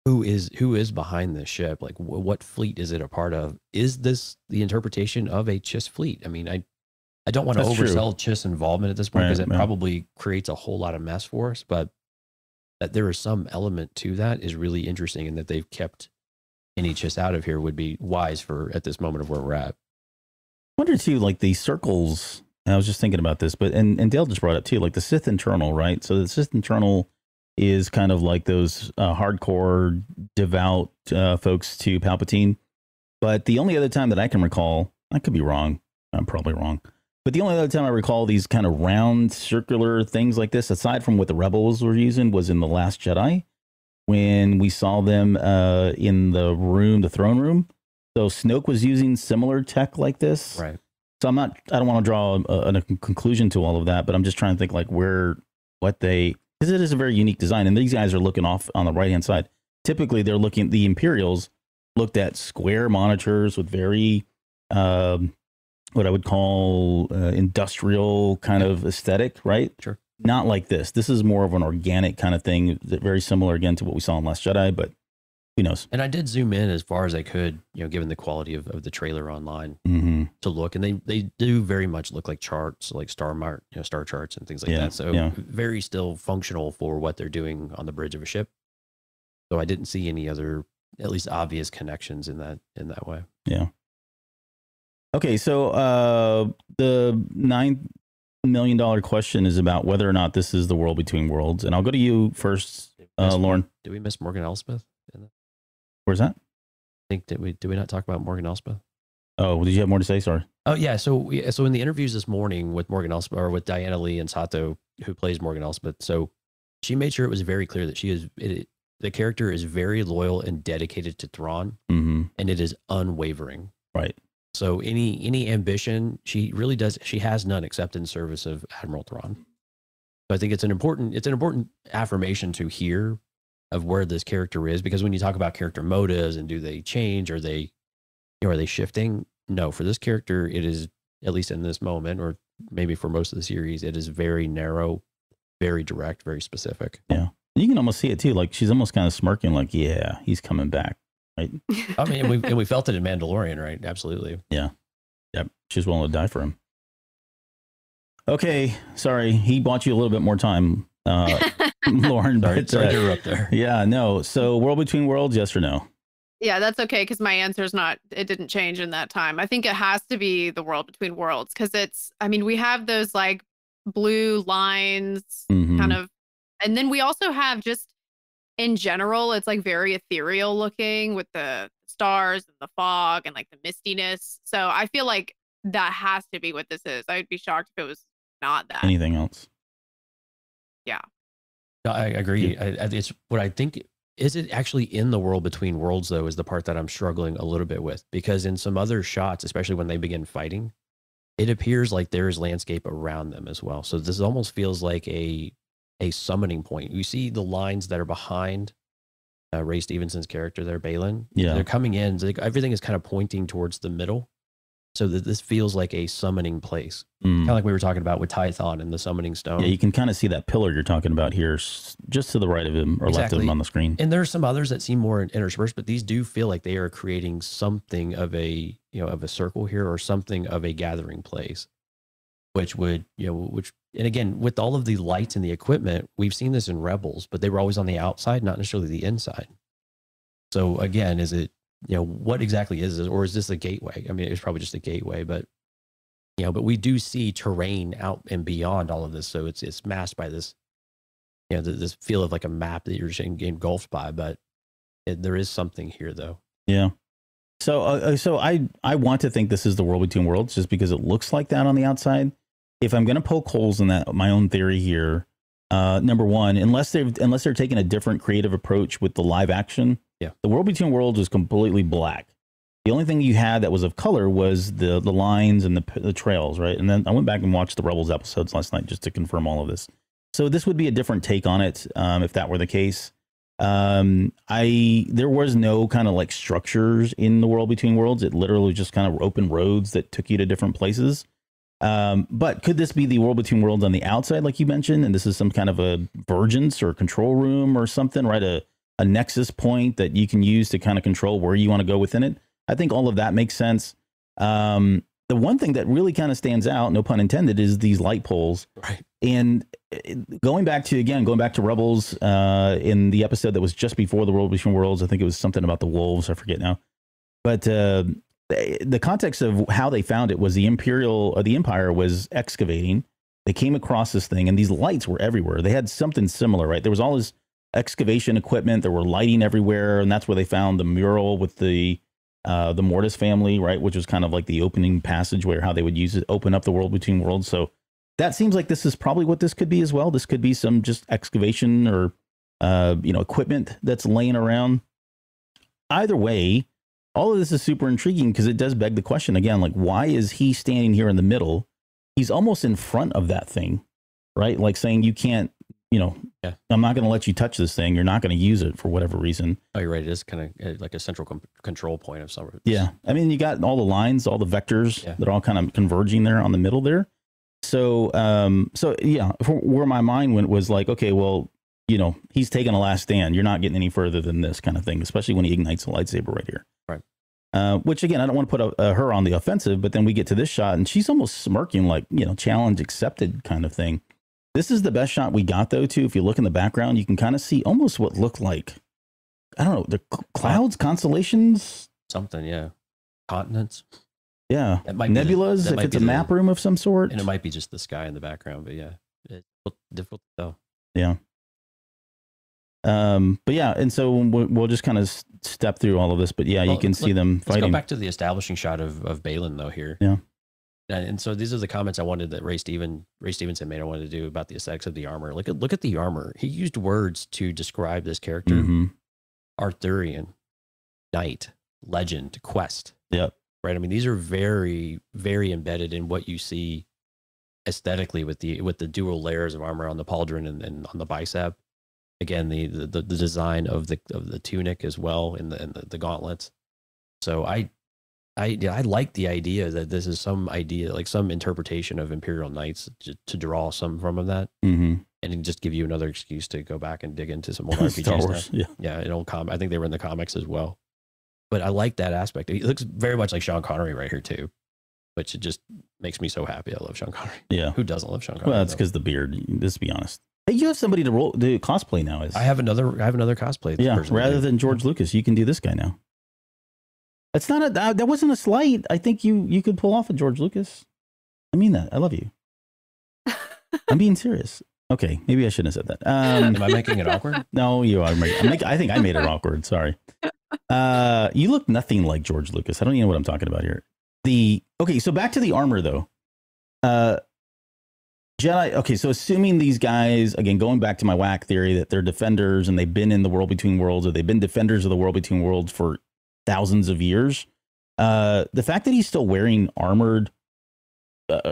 Who is behind this ship? Like, what fleet is it a part of? Is this the interpretation of a Chiss fleet? I mean, I don't want to oversell Chiss involvement at this point, because it probably creates a whole lot of mess for us, but that there is some element to that is really interesting, and that they've kept any Chiss out of here would be wise for at this moment of where we're at. I wonder too, like the circles. I was just thinking about this, but and Dale just brought up too, like the Sith internal, right? So the Sith internal is kind of like those hardcore devout folks to Palpatine. But the only other time that I can recall, I could be wrong, I'm probably wrong, but the only other time I recall these kind of round circular things like this, aside from what the Rebels were using, was in The Last Jedi, when we saw them in the throne room. So Snoke was using similar tech like this. Right. So I don't want to draw a conclusion to all of that, but I'm just trying to think like because it is a very unique design. And these guys are looking off on the right-hand side. Typically the Imperials looked at square monitors with very, what I would call industrial kind of aesthetic, right? Sure. Not like this. This is more of an organic kind of thing, very similar again to what we saw in Last Jedi, but who knows? And I did zoom in as far as I could, given the quality of the trailer online to look, and they do very much look like charts, like star charts and things like that. So very still functional for what they're doing on the bridge of a ship. So I didn't see any other, at least obvious connections in that way. Yeah. Okay, so the $9 million question is about whether or not this is the world between worlds, and I'll go to you first, Lauren. Did we miss Morgan Elsbeth? Where's that? I think did we not talk about Morgan Elsbeth? Oh, did you have more to say? Sorry. Oh yeah. So in the interviews this morning with Morgan Elsbeth, or with Diana Lee and Sato, who plays Morgan Elsbeth, so she made sure it was very clear that the character is very loyal and dedicated to Thrawn, and it is unwavering. Right. So any ambition, she really does. She has none except in service of Admiral Thrawn. So I think it's an important affirmation to hear of where this character is, because when you talk about character motives and do they change, are they shifting? No, for this character, it is, at least in this moment, or maybe for most of the series, it is very narrow, very direct, very specific. Yeah. You can almost see it too. Like, she's almost kind of smirking, like, yeah, he's coming back. Right. I mean, and we felt it in Mandalorian, right? Absolutely. Yeah. Yep. She's willing to die for him. Okay. Sorry. He bought you a little bit more time, Lauren. Sorry to interrupt there. Yeah, no. So World Between Worlds, yes or no? Yeah, that's okay, because my answer's it didn't change in that time. I think it has to be the World Between Worlds, because we have those like blue lines kind of, and then we also have just, in general, it's like very ethereal looking with the stars and the fog and like the mistiness. So I feel like that has to be what this is. I would be shocked if it was not that. Anything else? Yeah. No, I agree. It's what I think. Is it actually in the World Between Worlds, though, is the part that I'm struggling a little bit with, because in some other shots, especially when they begin fighting, it appears like there is landscape around them as well. So this almost feels like a summoning point. You see the lines that are behind Ray Stevenson's character there, Balin. Yeah. They're coming in. Everything is kind of pointing towards the middle. So that this feels like a summoning place. Kind of like we were talking about with Tython and the summoning stone. Yeah, you can kind of see that pillar you're talking about here, just to the right of him or left of him on the screen. And there are some others that seem more interspersed, but these do feel like they are creating something of a, of a circle here, or something of a gathering place, which would, and again, with all of the lights and the equipment, we've seen this in Rebels, but they were always on the outside, not necessarily the inside. So again, is it, what exactly is this? Or is this a gateway? I mean, it's probably just a gateway, but, but we do see terrain out and beyond all of this. So it's masked by this, this feel of like a map that you're just engulfed by, but there is something here though. Yeah. So, I want to think this is the World Between Worlds just because it looks like that on the outside. If I'm going to poke holes in that, my own theory here, number one, unless they're taking a different creative approach with the live action, the World Between Worlds is completely black. The only thing you had that was of color was the lines and the trails, right? And then I went back and watched the Rebels episodes last night just to confirm all of this. So this would be a different take on it if that were the case. There was no kind of like structures in the World Between Worlds. It literally just kind of open roads that took you to different places. But could this be the World Between Worlds on the outside, like you mentioned, and this is some kind of a vergence or control room or something, right? A nexus point that you can use to kind of control where you want to go within it. I think all of that makes sense. The one thing that really kind of stands out, no pun intended, is these light poles. Right. And going back to Rebels, in the episode that was just before the World Between Worlds, I think it was something about the wolves. I forget now. But the context of how they found it was the Empire was excavating. They came across this thing, and these lights were everywhere. They had something similar, right? There was all this excavation equipment. There were lighting everywhere, and that's where they found the mural with the Mortis family, right? Which was kind of like the opening passageway, or how they would use it, open up the World Between Worlds. So that seems like this is probably what this could be as well. This could be some just excavation or equipment that's laying around. Either way, all of this is super intriguing because it does beg the question again, like, why is he standing here in the middle? He's almost in front of that thing, right? Like saying, you can't, I'm not going to let you touch this thing. You're not going to use it for whatever reason. Oh, you're right. It is kind of like a central control point of some sort. Yeah. I mean, you got all the lines, all the vectors that are all kind of converging there on the middle there. So, where my mind went was like, okay, well, he's taking a last stand. You're not getting any further than this kind of thing, especially when he ignites the lightsaber right here. Right. Which again, I don't want to put her on the offensive, but then we get to this shot and she's almost smirking like, challenge accepted kind of thing. This is the best shot we got though, too. If you look in the background, you can kind of see almost what looked like, I don't know, the clouds, constellations. Something, yeah. Continents. Yeah. Nebulas, if it's a map room of some sort. And it might be just the sky in the background, but yeah. It's difficult to tell. Yeah. But yeah, and so we'll just kind of step through all of this, but yeah, you can see them fighting. Let's go back to the establishing shot of Balin though here. Yeah. And so these are the comments I wanted that Ray Stevenson made. I wanted to do about the aesthetics of the armor. Look at the armor. He used words to describe this character: Arthurian, knight, legend, quest. Yep. Right. I mean, these are very, very embedded in what you see aesthetically with the dual layers of armor on the pauldron and on the bicep. Again, the design of the tunic as well and the gauntlets. So I like the idea that this is some idea, like some interpretation of Imperial Knights to draw some from that, and just give you another excuse to go back and dig into some old RPG Star Wars, stuff. Yeah, an old I think they were in the comics as well. But I like that aspect. It looks very much like Sean Connery right here too, which it just makes me so happy. I love Sean Connery. Yeah, who doesn't love Sean Connery? Well, that's because the beard. Let's be honest. Hey, you have somebody to cosplay now. I have another cosplay. Yeah, rather than George Lucas, you can do this guy now. That's not that wasn't a slight. I think you could pull off a George Lucas. I mean that. I love you. I'm being serious. Okay, maybe I shouldn't have said that. Am I making it awkward? No, you are. I think I made it awkward. Sorry. You look nothing like George Lucas. I don't even know what I'm talking about here. Okay, so back to the armor though. Jedi. Okay, so assuming these guys, again, going back to my whack theory that they're defenders and they've been in the World Between Worlds, or they've been defenders of the World Between Worlds for thousands of years. The fact that he's still wearing armored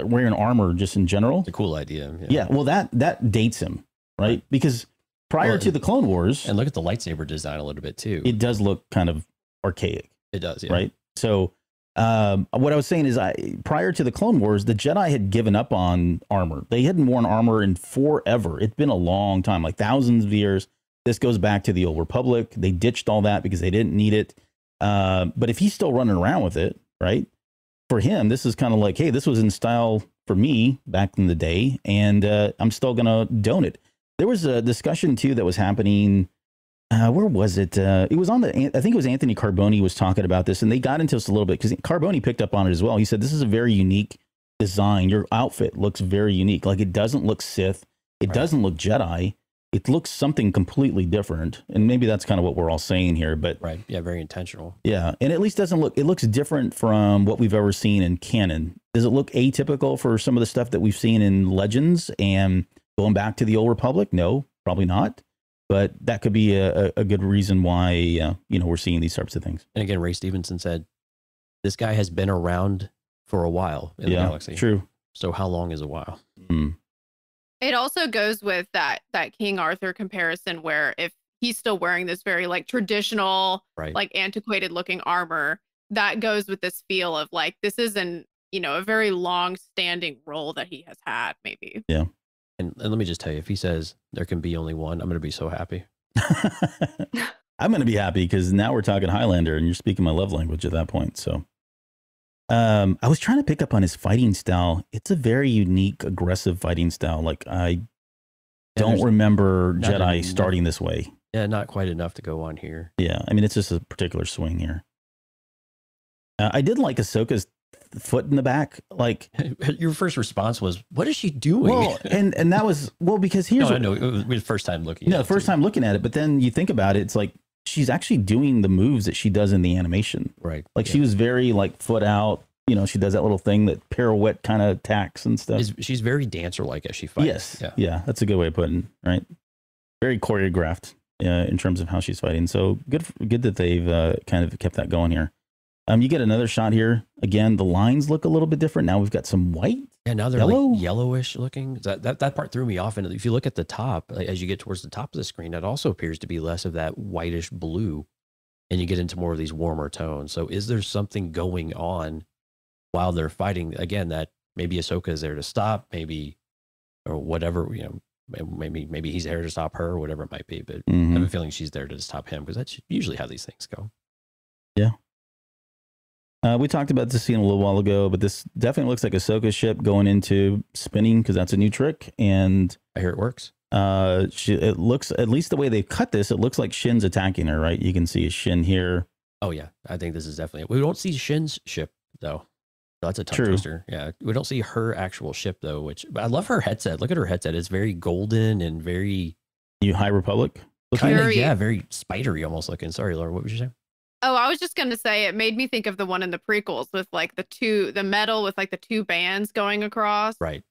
wearing armor just in general. It's a cool idea. Yeah. Well, that dates him, right? Because prior to the Clone Wars, and look at the lightsaber design a little bit too. It does look kind of archaic. It does, yeah. Right. So what I was saying is, prior to the Clone Wars, the Jedi had given up on armor. They hadn't worn armor in forever. It's been a long time, like thousands of years. This goes back to the Old Republic. They ditched all that because they didn't need it. But if he's still running around with it, right? For him, this is kind of like, hey, this was in style for me back in the day, and I'm still going to don it. There was a discussion, too, that was happening. Where was it? It was on I think it was Anthony Carboni was talking about this, and they got into this a little bit because Carboni picked up on it as well. He said, this is a very unique design. Your outfit looks very unique. Like, it doesn't look Sith. It doesn't look Jedi. It looks something completely different. And maybe that's kind of what we're all saying here, but right. Yeah. Very intentional. Yeah. And at least it looks different from what we've ever seen in canon. Does it look atypical for some of the stuff that we've seen in Legends and going back to the Old Republic? No, probably not. But that could be a good reason why, we're seeing these types of things. And again, Ray Stevenson said, this guy has been around for a while in the galaxy. True. So how long is a while? It also goes with that King Arthur comparison, where if he's still wearing this very like traditional, like antiquated looking armor, that goes with this feel of like, this is a very long standing role that he has had, maybe. Yeah. And let me just tell you, if he says there can be only one, I'm going to be so happy. I'm going to be happy because now we're talking Highlander and you're speaking my love language at that point. So I was trying to pick up on his fighting style. It's a very unique, aggressive fighting style. Like, I don't remember Jedi starting this way. Yeah, not quite enough to go on here. Yeah, I mean, it's just a particular swing here. I did like Ahsoka's foot in the back. Like, your first response was, what is she doing? Well, and that was, because here's I know it was the first time looking at it. First time looking at it, but then you think about it, it's like she's actually doing the moves that she does in the animation. Right. Like, she was very like foot out, she does that little thing, that pirouette kind of tacks and stuff. She's very dancer-like as she fights. Yes. Yeah, that's a good way of putting it, right? Very choreographed in terms of how she's fighting. So good that they've kind of kept that going here. You get another shot here. Again, the lines look a little bit different. Now we've got some white. Yeah, now they're like yellowish looking. That part threw me off. And if you look at the top, like, as you get towards the top of the screen, that also appears to be less of that whitish blue. And you get into more of these warmer tones. So is there something going on while they're fighting? Again, that maybe Ahsoka is there to stop, or whatever, maybe he's there to stop her, or whatever it might be. But I have a feeling she's there to stop him, because that's usually how these things go. Yeah. We talked about this scene a little while ago, but this definitely looks like Ahsoka's ship going into spinning, because that's a new trick. And I hear it works. It looks, at least the way they cut this, it looks like Shin's attacking her, right? You can see a Shin here. Oh, yeah. I think this is definitely, we don't see Shin's ship, though. That's a tongue twister. Yeah. We don't see her actual ship, though, but I love her headset. Look at her headset. It's very golden and very... High Republic? Very spidery almost looking. Sorry, Laura, what would you say? Oh, I was just going to say, it made me think of the one in the prequels with like the metal with like the two bands going across. Right.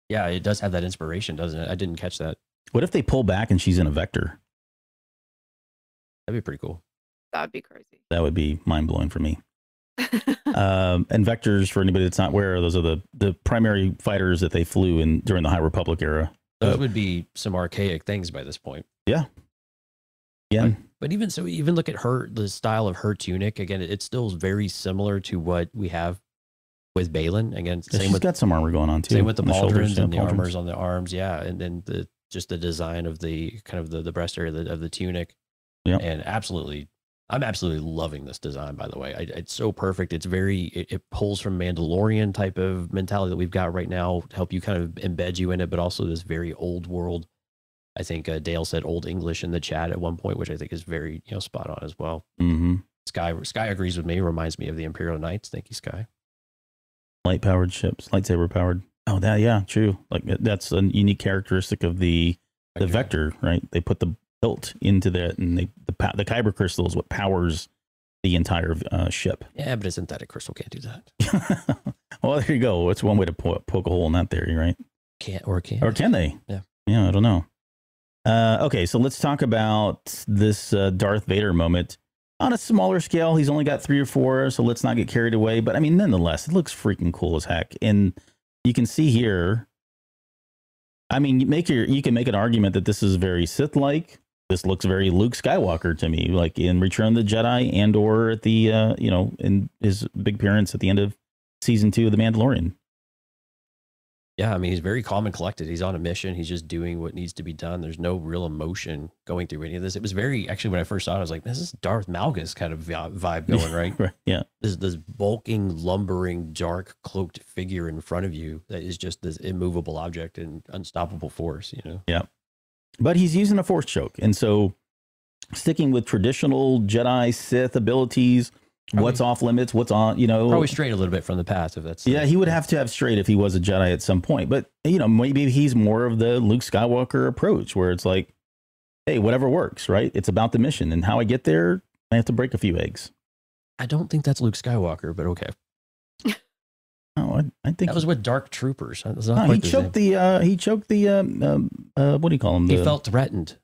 Yeah, it does have that inspiration, doesn't it? I didn't catch that. What if they pull back and she's in a vector? That'd be pretty cool. That'd be crazy. That would be mind-blowing for me. And vectors, for anybody that's not aware, those are the primary fighters that they flew in during the High Republic era. Those would be some archaic things by this point. Yeah. Yeah. But even so, even look at the style of her tunic. Again, it's still very similar to what we have with Balin. Again, she's got some armor going on too. Same with the pauldrons and the armors on the arms. Yeah. And then just the design of the kind of the breast area of the tunic. Yeah. And I'm absolutely loving this design, by the way. It's so perfect. It's it pulls from Mandalorian type of mentality that we've got right now to help you kind of embed you in it, but also this very old world. I think Dale said Old English in the chat at one point, which I think is very spot on as well. Mm-hmm. Sky agrees with me. Reminds me of the Imperial Knights. Thank you, Sky. Light powered ships, lightsaber powered. Oh, true. Like, that's a unique characteristic of the vector, right? They put the hilt into that, and the kyber crystal is what powers the entire ship. Yeah, but a synthetic crystal can't do that. Well, there you go. It's one way to poke a hole in that theory, right? Or can they? Yeah, I don't know. Okay, so let's talk about this Darth Vader moment. on a smaller scale. He's only got 3 or 4, so let's not get carried away. But I mean, nonetheless, it looks freaking cool as heck. And you can see here, I mean, you can make an argument that this is very Sith-like. This looks very Luke Skywalker to me, like in Return of the Jedi and or at the, in his big appearance at the end of season 2 of The Mandalorian. Yeah, I mean, he's very calm and collected. He's on a mission. He's just doing what needs to be done. There's no real emotion going through any of this. It was very, actually, when I first saw it, I was like, this is Darth Malgus kind of vibe going, right? Right, yeah. This bulking, lumbering, dark, cloaked figure in front of you that is just this immovable object and unstoppable force, Yeah. But he's using a force choke. And so sticking with traditional Jedi Sith abilities, what's off limits, what's on, probably straight a little bit from the path if that's he would have to have straight if he was a Jedi at some point. But maybe he's more of the Luke Skywalker approach where it's like, hey, whatever works, right? It's about the mission, and how I get there, I have to break a few eggs. I don't think that's Luke Skywalker, but okay. Oh, I think that was with Dark Troopers. He choked the what do you call him? He felt threatened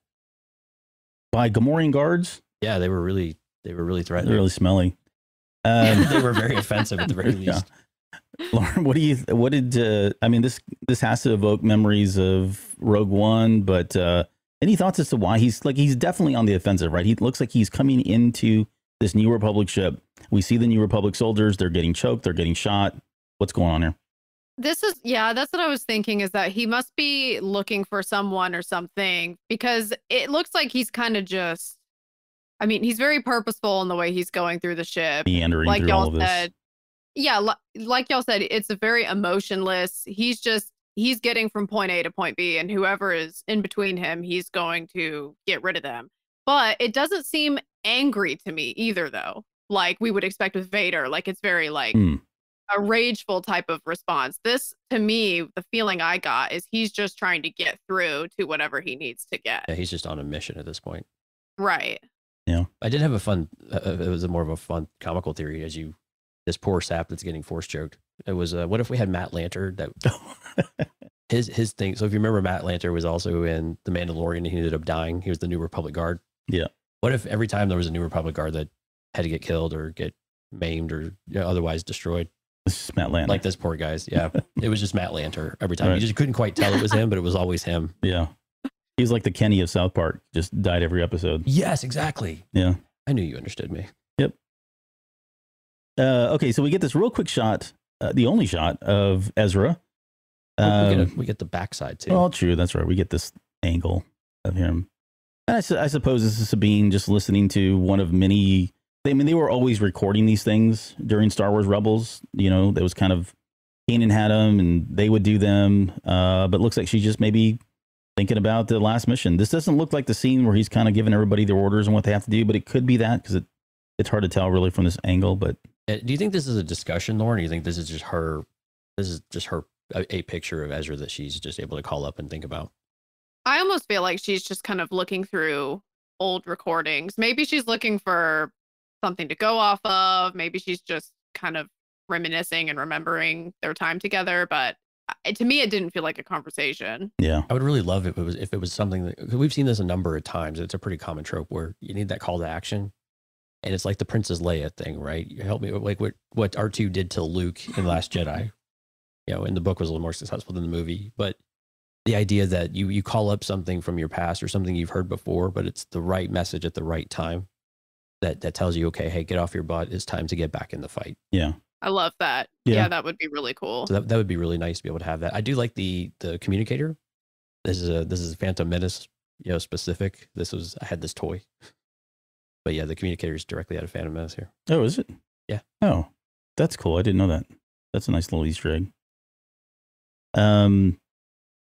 by Gamorrean guards. Yeah, they were really threatening. They're really smelly. They were very offensive at the very least. Yeah. Lauren, I mean, this has to evoke memories of Rogue One, but any thoughts as to why he's definitely on the offensive, right? He looks like he's coming into this New Republic ship. We see the New Republic soldiers. They're getting choked. They're getting shot. What's going on here? That's what I was thinking, is that he must be looking for someone or something, because it looks like he's kind of just, I mean, he's very purposeful in the way he's going through the ship. Meandering through all of this. Yeah, like y'all said, it's a very emotionless. He's getting from point A to point B, and whoever is in between him, he's going to get rid of them. But it doesn't seem angry to me either, though. Like we would expect with Vader. Like it's very a rageful type of response. This, to me, the feeling I got is he's just trying to get through to whatever he needs to get. Yeah, he's just on a mission at this point. Right. Yeah. I did have a fun, it was more of a fun comical theory this poor sap that's getting force choked. It was, what if we had Matt Lanter that his thing. So if you remember, Matt Lanter was also in The Mandalorian and he ended up dying. He was the New Republic guard. Yeah. What if every time there was a New Republic guard that had to get killed or get maimed or otherwise destroyed? This is Matt Lanter. Like this poor guy's. Yeah. It was just Matt Lanter every time. Right. You just couldn't quite tell it was him, but it was always him. Yeah. He's like the Kenny of South Park, just died every episode. Yes, exactly. Yeah. I knew you understood me. Yep. Okay, so we get this real quick shot, the only shot of Ezra. We get the backside too. Well, true. That's right. We get this angle of him. And I suppose this is Sabine just listening to one of many. They were always recording these things during Star Wars Rebels. That was kind of Kanan had them and they would do them. But it looks like she's just maybe thinking about the last mission. This doesn't look like the scene where he's kind of giving everybody their orders and what they have to do, but it could be that because it's hard to tell really from this angle. But do you think this is a discussion, Lauren? Or do you think this is just her? This is just her a picture of Ezra that she's just able to call up and think about? I almost feel like she's just kind of looking through old recordings. Maybe she's looking for something to go off of. Maybe she's just kind of reminiscing and remembering their time together. But to me, it didn't feel like a conversation. Yeah, I would really love if it was something that, because we've seen this a number of times. It's a pretty common trope where you need that call to action, and it's like the Princess Leia thing, right? You help me, like what R2 did to Luke in Last Jedi. In the book was a little more successful than the movie, but the idea that you call up something from your past or something you've heard before, but it's the right message at the right time that tells you, okay, hey, get off your butt. It's time to get back in the fight. Yeah. I love that. Yeah, that would be really cool. So that would be really nice to be able to have that. I do like the communicator. This is Phantom Menace, specific. I had this toy. But yeah, the communicator is directly out of Phantom Menace here. Oh, is it? Yeah. Oh, that's cool. I didn't know that. That's a nice little Easter egg.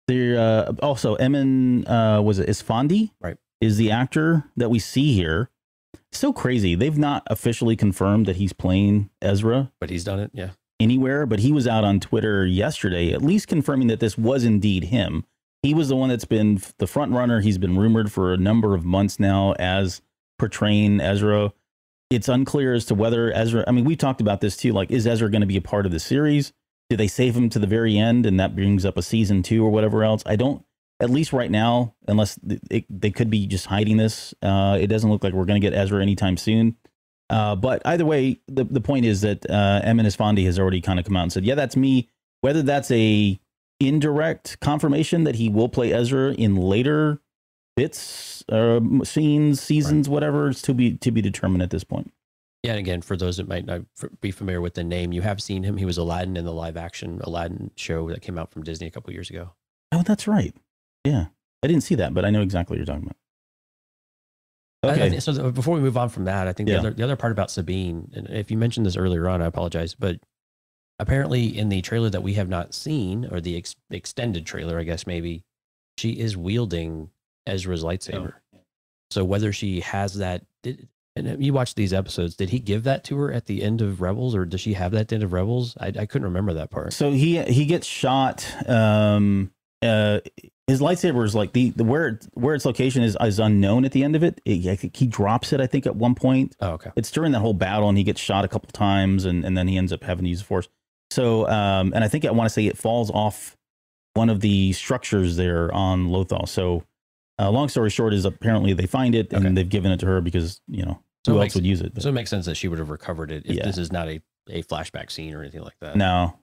There also Emin was it Isfandi? Right. Is the actor that we see here. So crazy. They've not officially confirmed that he's playing Ezra. But he's done it, yeah. Anywhere, but he was out on Twitter yesterday, at least confirming that this was indeed him. He was the one that's been the front runner. He's been rumored for a number of months now as portraying Ezra. It's unclear as to whether Ezra, we've talked about this too, like, is Ezra going to be a part of the series? Do they save him to the very end and that brings up a season 2 or whatever else? I don't, at least right now, unless they could be just hiding this. It doesn't look like we're going to get Ezra anytime soon. But either way, the point is that Emin Esfandi has already kind of come out and said, yeah, that's me. Whether that's a indirect confirmation that he will play Ezra in later bits, scenes, seasons, whatever, is to be determined at this point. Yeah, and again, for those that might not be familiar with the name, you have seen him. He was Aladdin in the live action Aladdin show that came out from Disney a couple years ago. Oh, that's right. Yeah, I didn't see that, but I know exactly what you're talking about. Okay. So before we move on from that, I think the other part about Sabine, and if you mentioned this earlier on, I apologize, but apparently in the trailer that we have not seen, or the extended trailer, I guess maybe, she is wielding Ezra's lightsaber. Oh. So whether she has that, and you watch these episodes, did he give that to her at the end of Rebels, or does she have that at the end of Rebels? I couldn't remember that part. So he gets shot. His lightsaber is like the where its location is unknown at the end of it. He drops it, I think, at one point. Oh, okay. It's during that whole battle, and he gets shot a couple times, and then he ends up having to use the Force. So, and I think I want to say it falls off one of the structures there on Lothal. So, long story short is apparently they find it and they've given it to her because, you know, who else would use it? But, so it makes sense that she would have recovered it if this is not a flashback scene or anything like that. No.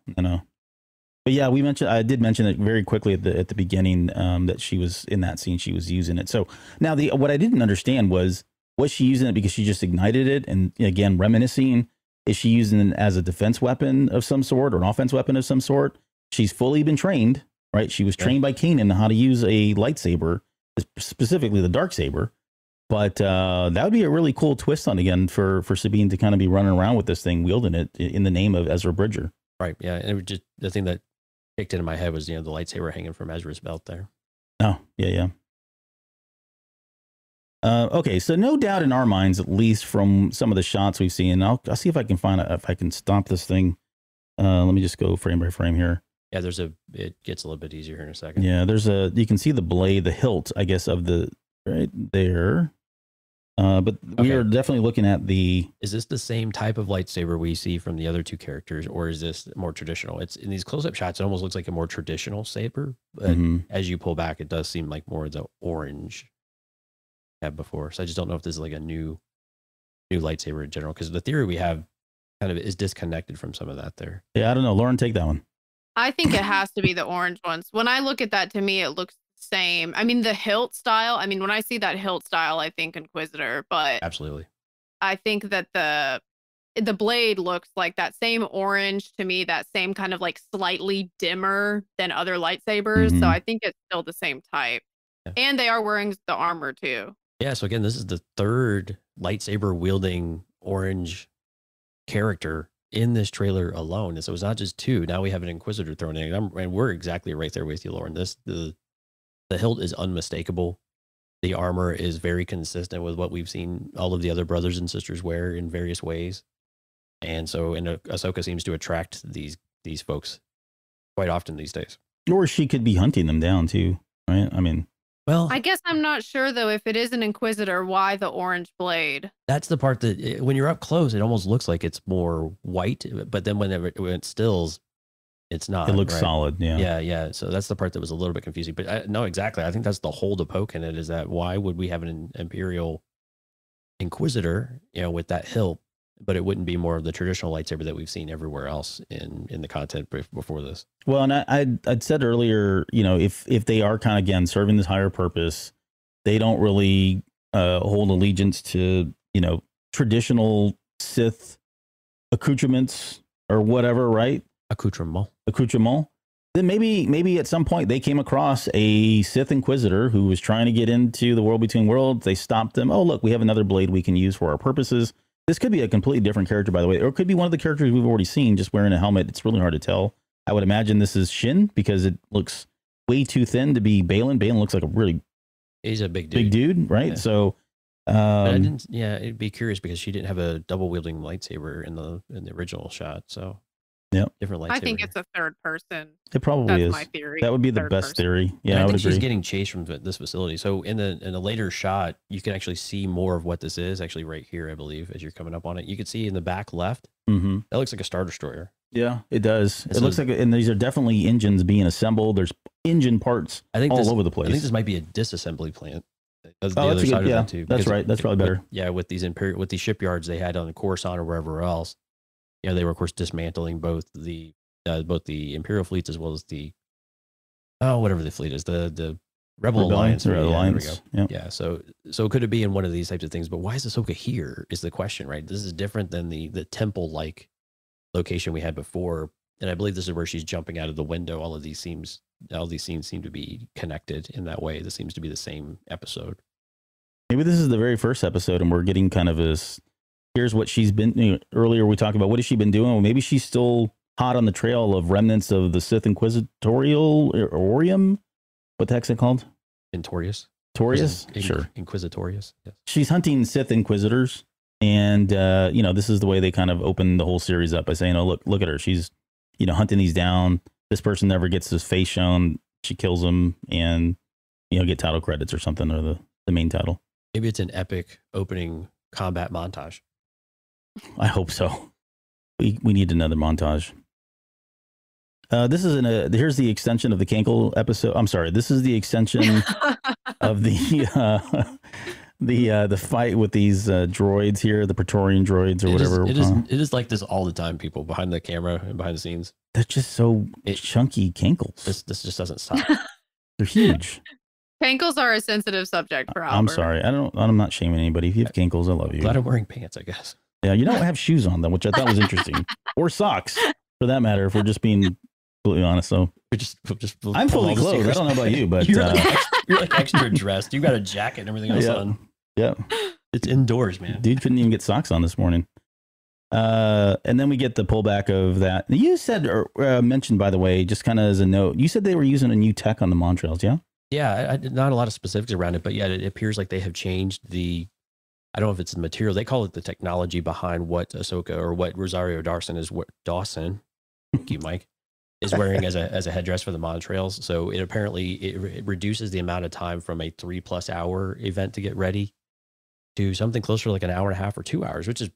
But yeah, I did mention it very quickly at the beginning that she was in that scene. She was using it. So now what I didn't understand was she using it because she just ignited it? And again, reminiscing, is she using it as a defense weapon of some sort or an offense weapon of some sort? She's fully been trained, right? She was trained by Kanan on how to use a lightsaber, specifically the Darksaber. But that would be a really cool twist on again for Sabine to kind of be running around with this thing, wielding it in the name of Ezra Bridger. Right. Yeah. And it was just the thing that kicked into my head was, the lightsaber hanging from Ezra's belt there. Oh, yeah. Okay, so no doubt in our minds, at least from some of the shots we've seen, I'll see if I can if I can stop this thing. Let me just go frame by frame here. Yeah, it gets a little bit easier here in a second. Yeah, you can see the blade, the hilt, I guess, of the right there. But we are definitely looking at Is this the same type of lightsaber we see from the other two characters, or is this more traditional? It's in these close-up shots, it almost looks like a more traditional saber, but as you pull back, it does seem like more of the orange we had before. So I just don't know if this is like a new lightsaber in general, because the theory we have kind of is disconnected from some of that there. Yeah, I don't know. Lauren, take that one. I think it has to be the orange ones. When I look at that, to me, it looks same. I mean, the hilt style. I mean, when I see that hilt style, I think Inquisitor, but absolutely, I think that the blade looks like that same orange to me, that same kind of like slightly dimmer than other lightsabers. So I think it's still the same type. Yeah. And they are wearing the armor too. Yeah. So again, this is the third lightsaber wielding orange character in this trailer alone. And so it's not just two. Now we have an Inquisitor thrown in, and we're exactly right there with you, Lauren. The hilt is unmistakable. The armor is very consistent with what we've seen all of the other brothers and sisters wear in various ways. And so, Ahsoka seems to attract these folks quite often these days. Or she could be hunting them down too, right? I mean, well, I guess I'm not sure though, if it is an Inquisitor, why the orange blade? That's the part that when you're up close, it almost looks like it's more white, but then when it stills, it's not. It looks solid. Yeah. Yeah. So that's the part that was a little bit confusing, but no, exactly. I think that's the hole to poke in it, is that why would we have an Imperial Inquisitor, with that hilt, but it wouldn't be more of the traditional lightsaber that we've seen everywhere else in the content before this. Well, and I'd said earlier, if they are kind of, again, serving this higher purpose, they don't really hold allegiance to, traditional Sith accoutrements or whatever, right? Accoutrement. Then maybe at some point they came across a Sith Inquisitor who was trying to get into the World Between Worlds. They stopped them. Oh, look, we have another blade we can use for our purposes. This could be a completely different character, by the way, or it could be one of the characters we've already seen just wearing a helmet. It's really hard to tell. I would imagine this is Shin because it looks way too thin to be Baylan. Baylan looks like he's a big dude, right? Yeah. So, it'd be curious because she didn't have a double wielding lightsaber in the original shot. So, yeah, different lightsaber. I think it's a third person. It probably is. My theory. That would be the best theory. Yeah, I would think agree. She's getting chased from this facility. So in a later shot, you can actually see more of what this is. Actually, right here, I believe, as you're coming up on it, you can see in the back left. Mm-hmm. That looks like a Star Destroyer. Yeah, it does. It looks like, and these are definitely engines being assembled. There's engine parts all over the place. I think this might be a disassembly plant. That's the Oh, other that's a side good, of that too. that's because right. That's probably better. with these with these shipyards they had on Coruscant or wherever else, they were of course dismantling both the Imperial fleets as well as the whatever the fleet is, the Rebel Alliance. Rebel Alliance. There we go. Yeah. So could it be in one of these types of things? But why is Ahsoka here? Is the question, right? This is different than the temple like location we had before, and I believe this is where she's jumping out of the window. All these scenes seem to be connected in that way. This seems to be the same episode. Maybe this is the very first episode, and we're getting kind of this. Here's what she's been. Earlier, we talked about what has she been doing. Well, maybe she's still hot on the trail of remnants of the Sith Inquisitorial Orium. What the heck's it called? Intorius. Sure. Inquisitorius. Yes. She's hunting Sith Inquisitors, and this is the way they kind of open the whole series up by saying, "Oh, look at her. She's, hunting these down. This person never gets his face shown. She kills him, and get title credits or something, or the main title." Maybe it's an epic opening combat montage. I hope so. We need another montage. This is here's the extension of the Cankle episode. I'm sorry. This is the extension of the fight with these droids here, the Praetorian droids or whatever. It is like this all the time, people behind the camera and behind the scenes. They're just so chunky Cankles. This just doesn't stop. They're huge. Cankles are a sensitive subject for Albert. I'm sorry. I'm not shaming anybody. If you have Cankles, I love you. Glad I'm wearing pants, I guess. Yeah, you don't have shoes on them, which I thought was interesting. Or socks, for that matter, if we're just being completely honest. So I'm fully clothed. I don't know about you, but you're like extra dressed. You got a jacket and everything else on. Yeah. It's indoors, man. Dude couldn't even get socks on this morning. And then we get the pullback of that. You said, or mentioned, by the way, just kind of as a note, you said they were using a new tech on the Montrails, yeah? Yeah, not a lot of specifics around it, but yeah, it appears like they have changed I don't know if it's the material. They call it the technology behind what Ahsoka or what Rosario Dawson, thank you, Mike, is wearing as a headdress for the Montrails. So it reduces the amount of time from a 3+ hour event to get ready to something closer to like an hour and a half or 2 hours, which is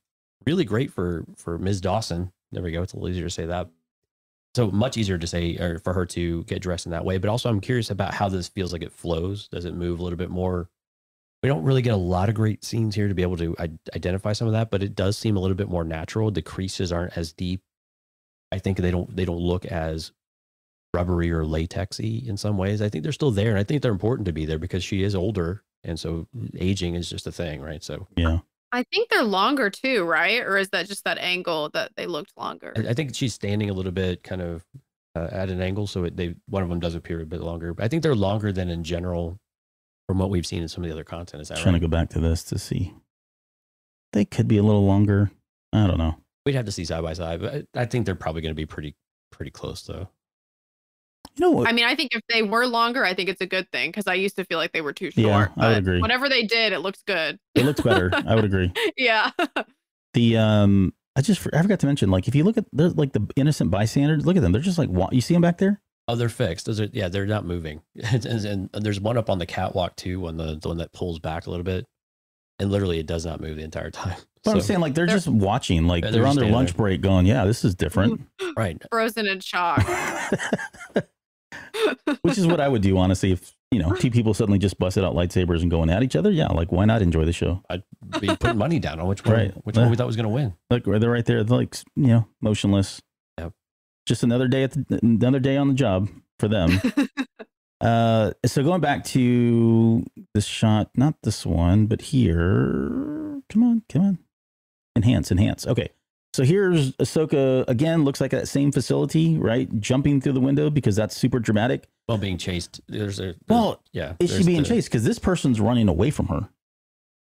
really great for Ms. Dawson. There we go. It's a little easier to say that. So much easier to say, or for her to get dressed in that way. But also I'm curious about how this feels like it flows. Does it move a little bit more? We don't really get a lot of great scenes here to be able to identify some of that, but it does seem a little bit more natural. The creases aren't as deep. I think they don't look as rubbery or latexy in some ways. I think they're still there, and I think they're important to be there because she is older, and so aging is just a thing, right? So yeah. I think they're longer too, right? Or is that just that angle that they looked longer? I think she's standing a little bit kind of at an angle, so one of them does appear a bit longer. But I think they're longer than in general from what we've seen in some of the other content. Is that trying to go back to this to see? They could be a little longer. I don't know. We'd have to see side by side, but I think they're probably going to be pretty close, though. You know what? I mean, I think if they were longer, I think it's a good thing because I used to feel like they were too short. Yeah, I would agree. Whatever they did, it looks good. It looks better. I would agree. Yeah. I forgot to mention, like, if you look at the innocent bystanders, look at them. They're just like, you see them back there? Oh, they're fixed. They're not moving. and there's one up on the catwalk too, the one that pulls back a little bit, and literally it does not move the entire time. But I'm saying, like, they're just watching, like they're on their lunch break, going, "Yeah, this is different." Right. Frozen in shock. Which is what I would do, honestly, if two people suddenly just busted out lightsabers and going at each other. Yeah, like, why not enjoy the show? I'd be putting money down on which one we thought was going to win. Like, they're right there, they're like, motionless. Yep. Just another day another day on the job for them. So going back to this shot, not this one, but here. Come on. Enhance. Okay. So here's Ahsoka again, looks like that same facility, right? Jumping through the window because that's super dramatic. Well, being chased. Is she being chased? Because this person's running away from her.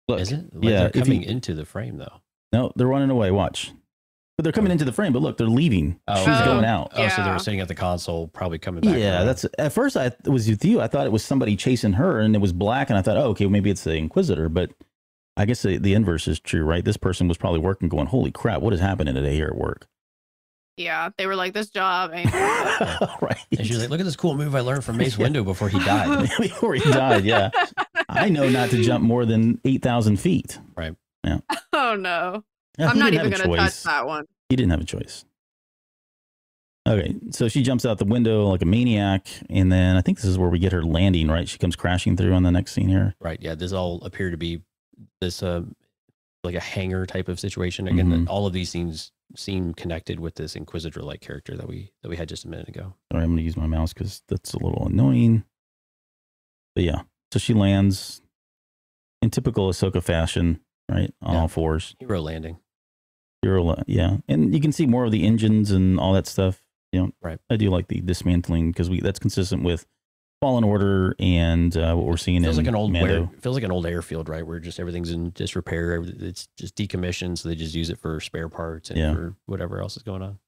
Look, is it? Like, they're coming into the frame though. No, they're running away. Watch. But they're coming into the frame, but look, they're leaving. She's going out. Oh, so they were sitting at the console, probably coming back. Yeah, that's at first I was with you. I thought it was somebody chasing her and it was black. And I thought, oh, okay, maybe it's the Inquisitor. But I guess the inverse is true, right? This person was probably working going, holy crap, what is happening today here at work? Yeah, they were like, this job ain't right. And she's like, look at this cool move I learned from Mace Windu before he died. Before he died, yeah. I know not to jump more than 8,000 feet. Right. Yeah. Oh, no. Yeah, I'm not even going to touch that one. He didn't have a choice. Okay, so she jumps out the window like a maniac, and then I think this is where we get her landing, right? She comes crashing through on the next scene here. Right. Yeah. This all appear to be this like a hangar type of situation. Again, all of these scenes seem connected with this Inquisitor-like character that we had just a minute ago. Sorry, I'm going to use my mouse because that's a little annoying. But yeah, so she lands in typical Ahsoka fashion, right? On all fours. Hero landing. Yeah. And you can see more of the engines and all that stuff. You know, right. I do like the dismantling because that's consistent with Fallen Order and what we're seeing feels in like an old Mando. feels like an old airfield, right? Where just everything's in disrepair. It's just decommissioned, so they just use it for spare parts and for whatever else is going on.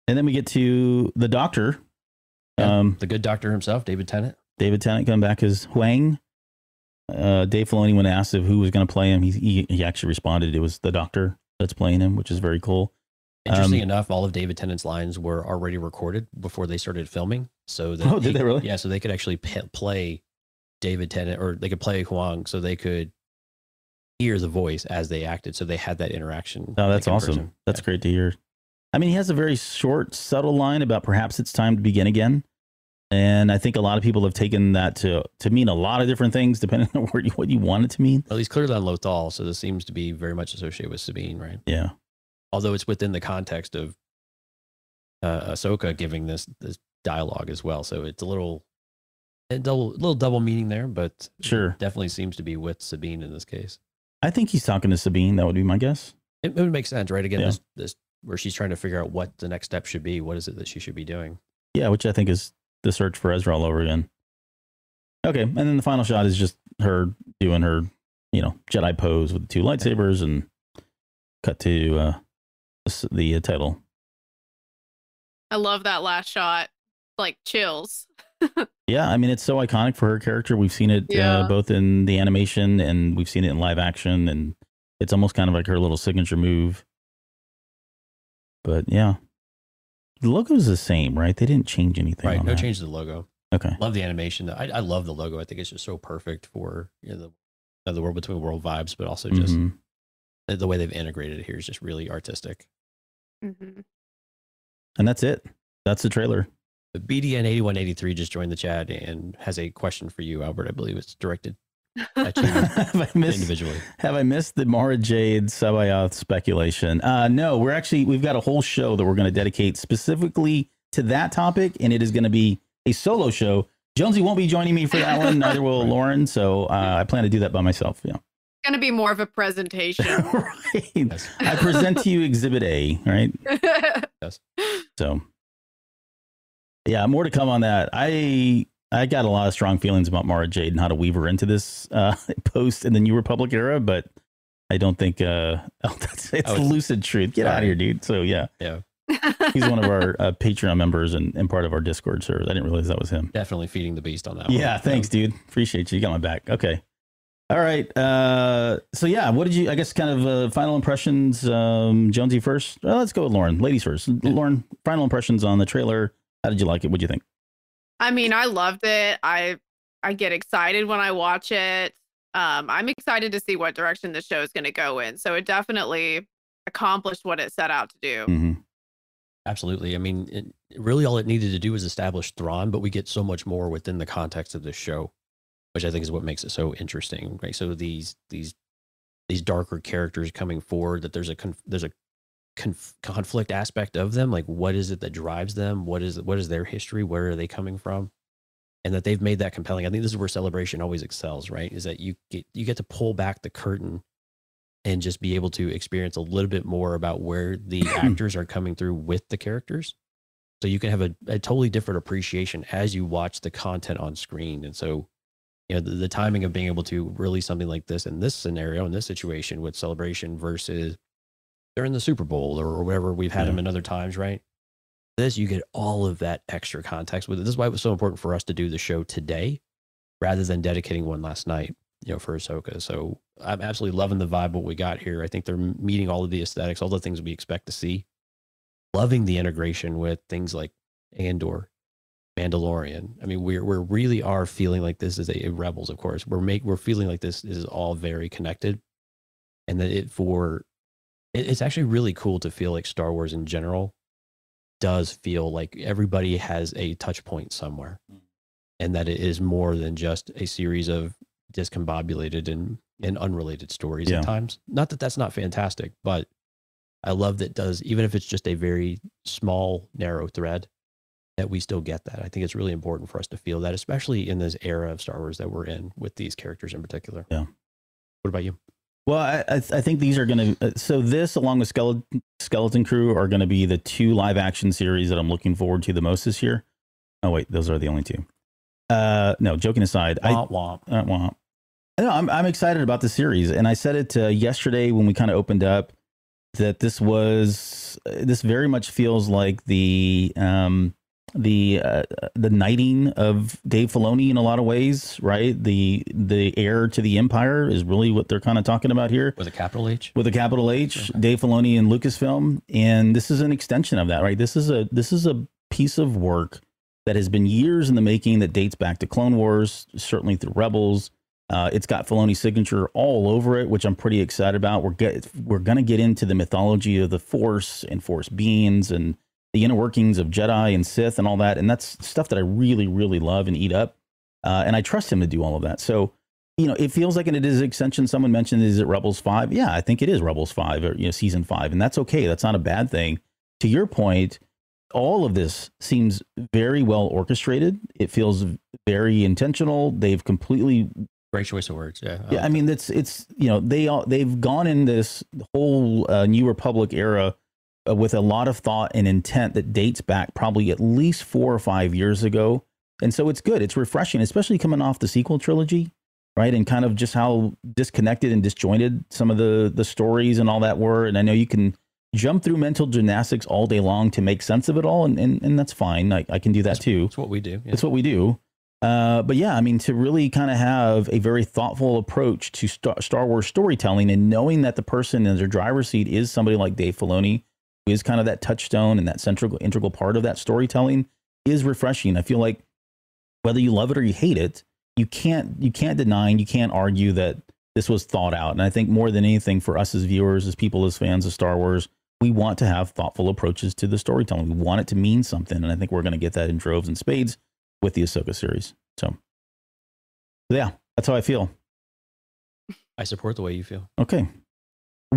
And then we get to the Doctor. The good doctor himself, David Tennant. David Tennant coming back as Huang. Dave Filoni, when asked who was going to play him, he actually responded it was the Doctor that's playing him, which is very cool. Interesting enough, all of David Tennant's lines were already recorded before they started filming. So that did they really? Yeah, so they could actually play David Tennant, or they could play Huang, so they could hear the voice as they acted. So they had that interaction. Oh, that's awesome. That's great to hear. I mean, he has a very short, subtle line about perhaps it's time to begin again. And I think a lot of people have taken that to mean a lot of different things, depending on what you want it to mean. Well, he's clearly on Lothal, so this seems to be very much associated with Sabine, right? Yeah. Although it's within the context of Ahsoka giving this dialogue as well, so it's a little double meaning there, but sure, definitely seems to be with Sabine in this case. I think he's talking to Sabine. That would be my guess. It would make sense, right? Again, this where she's trying to figure out what the next step should be. What is it that she should be doing? Yeah, which I think is the search for Ezra all over again. Okay, and then the final shot is just her doing her, Jedi pose with the two lightsabers, and cut to the title. I love that last shot. Like chills. Yeah, I mean, it's so iconic for her character. We've seen it both in the animation and we've seen it in live action, and it's almost kind of like her little signature move. But yeah, the logo's the same, right? They didn't change anything. Right, on no that. change to the logo. Okay, love the animation. I love the logo. I think it's just so perfect for the world between world vibes, but also just the way they've integrated it here is just really artistic. Mm-hmm. And that's it. That's the trailer. The BDN8183 just joined the chat and has a question for you, Albert. I believe it's directed at you individually. Have I missed the Mara Jade Sabayoth speculation? No, we've got a whole show that we're going to dedicate specifically to that topic, and it is going to be a solo show. Jonesy won't be joining me for that one, neither will Lauren. So I plan to do that by myself. Yeah. Going to be more of a presentation. Right. Yes. I present to you Exhibit A, right? Yes. So, yeah, more to come on that. I got a lot of strong feelings about Mara Jade and how to weave her into this post in the New Republic era, but I don't think it's lucid truth. Get out of here, dude. So, yeah. He's one of our Patreon members and part of our Discord server. I didn't realize that was him. Definitely feeding the beast on that one. Yeah, thanks, dude. Appreciate you. You got my back. Okay. All right. So yeah, what did you, I guess, kind of final impressions, Jonesy first? Let's go with Lauren. Ladies first. Lauren, final impressions on the trailer. How did you like it? What'd you think? I mean, I loved it. I get excited when I watch it. I'm excited to see what direction the show is going to go in. So it definitely accomplished what it set out to do. Mm-hmm. Absolutely. I mean, really all it needed to do was establish Thrawn, but we get so much more within the context of this show, which I think is what makes it so interesting. Right. So these darker characters coming forward, that there's a conflict aspect of them. Like, what is it that drives them? What is their history? Where are they coming from? And that they've made that compelling. I think this is where Celebration always excels, right? Is that you get to pull back the curtain and just be able to experience a little bit more about where the actors are coming through with the characters. So you can have a totally different appreciation as you watch the content on screen. And so, the timing of being able to release something like this in this scenario, in this situation with Celebration versus during the Super Bowl or wherever we've had them in other times, right? This, you get all of that extra context with it. This is why it was so important for us to do the show today rather than dedicating one last night, for Ahsoka. So I'm absolutely loving the vibe, what we got here. I think they're meeting all of the aesthetics, all the things we expect to see. Loving the integration with things like Andor, Mandalorian. I mean, we really are feeling like this is a Rebels, of course. We're feeling like this is all very connected, and that it's actually really cool to feel like Star Wars in general does feel like everybody has a touch point somewhere, and that it is more than just a series of discombobulated and unrelated stories at times. Not that that's not fantastic, but I love that does, even if it's just a very small, narrow thread, that we still get that. I think it's really important for us to feel that, especially in this era of Star Wars that we're in with these characters in particular. Yeah. What about you? Well, I think these are going to, so this along with Skeleton Crew are going to be the 2 live action series that I'm looking forward to the most this year. Oh wait, those are the only 2. No, joking aside, No, I'm excited about the series, and I said it yesterday when we kind of opened up that this very much feels like the knighting of Dave Filoni in a lot of ways, right? The heir to the empire is really what they're kind of talking about here. With a capital H? With a capital H, Okay. Dave Filoni and Lucasfilm. And this is an extension of that, right? This is a piece of work that has been years in the making that dates back to Clone Wars, certainly through Rebels. It's got Filoni's signature all over it, which I'm pretty excited about. We're going to get into the mythology of the Force and Force beings and the inner workings of Jedi and Sith and all that. And that's stuff that I really, really love and eat up. And I trust him to do all of that. So, it feels like it is an extension. Someone mentioned, is it Rebels 5? Yeah, I think it is Rebels 5 or, season 5. And that's okay. That's not a bad thing. To your point, all of this seems very well orchestrated. It feels very intentional. They've completely... Great choice of words. Yeah. Yeah. I mean, they've gone in this whole New Republic era with a lot of thought and intent that dates back probably at least 4 or 5 years ago. And so it's good. It's refreshing, especially coming off the sequel trilogy, right? And kind of just how disconnected and disjointed some of the stories and all that were. And I know you can jump through mental gymnastics all day long to make sense of it all. And that's fine. I can do that too. That's what we do. Yeah. It's what we do. But yeah, I mean, to really kind of have a very thoughtful approach to Star Wars storytelling, and knowing that the person in their driver's seat is somebody like Dave Filoni, who is kind of that touchstone and that integral part of that storytelling, is refreshing. I feel like whether you love it or you hate it, you can't deny and you can't argue that this was thought out. And I think more than anything, for us as viewers, as people, as fans of Star Wars, we want to have thoughtful approaches to the storytelling. We want it to mean something. And I think we're going to get that in droves and spades with the Ahsoka series. So yeah, that's how I feel. I support the way you feel. Okay.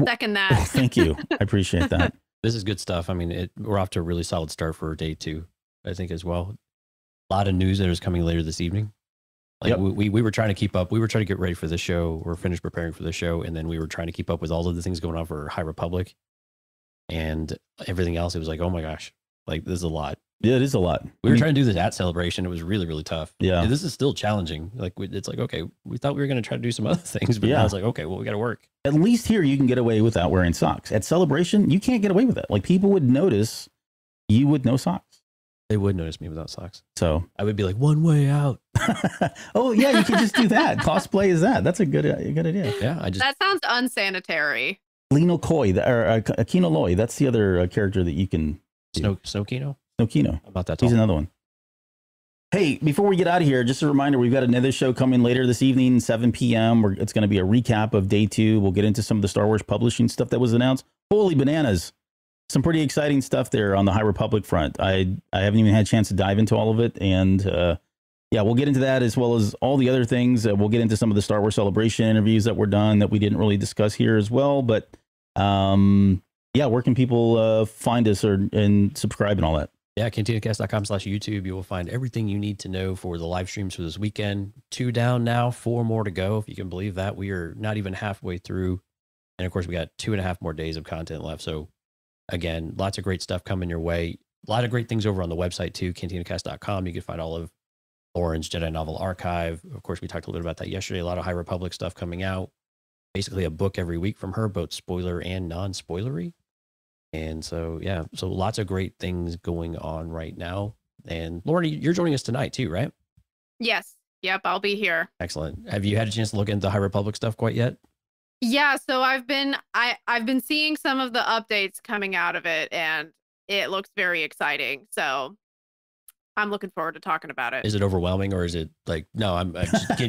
Second that. Thank you. I appreciate that. This is good stuff. I mean, we're off to a really solid start for day 2, I think, as well. A lot of news that is coming later this evening. Like Yep. we were trying to keep up. We were trying to get ready for this show. We're finished preparing for the show. And then we were trying to keep up with all of the things going on for High Republic and everything else. It was like, oh my gosh, like this is a lot. Yeah, it is a lot. We were trying to do this at Celebration. It was really, really tough. Yeah. And this is still challenging. Like it's like, okay, we thought we were going to try to do some other things, but Yeah. now it's like, okay, well, we got to work. At least here you can get away without wearing socks. At Celebration, you can't get away with it. Like, people would notice you with no socks. They would notice me without socks. So I would be like, one way out. oh yeah, you can just do that. Cosplay is that. That's a good idea. Yeah. That sounds unsanitary. Lino Koi, or Akino Loy, that's the other character that you can do. Snow Kino? No Kino. About that. He's another one. Hey, before we get out of here, just a reminder, we've got another show coming later this evening, 7 p.m. It's going to be a recap of day 2. We'll get into some of the Star Wars publishing stuff that was announced. Holy bananas. Some pretty exciting stuff there on the High Republic front. I haven't even had a chance to dive into all of it. And yeah, we'll get into that as well as all the other things. We'll get into some of the Star Wars Celebration interviews that were done that we didn't really discuss here as well. But yeah, where can people find us and subscribe and all that? Yeah, cantinacast.com/YouTube. You will find everything you need to know for the live streams for this weekend. 2 down now, 4 more to go. If you can believe that, we are not even halfway through. And of course, we got 2.5 more days of content left. So again, lots of great stuff coming your way. A lot of great things over on the website too, cantinacast.com. You can find all of Lauren's Jedi Novel Archive. Of course, we talked a little bit about that yesterday. A lot of High Republic stuff coming out. Basically a book every week from her, both spoiler and non-spoilery. And so, yeah, so lots of great things going on right now. And Lauren, you're joining us tonight too, right? Yes. Yep. I'll be here. Excellent. Have you had a chance to look into High Republic stuff quite yet? Yeah. So I've been seeing some of the updates coming out of it, and it looks very exciting. So I'm looking forward to talking about it. Is it overwhelming, or is it like, no,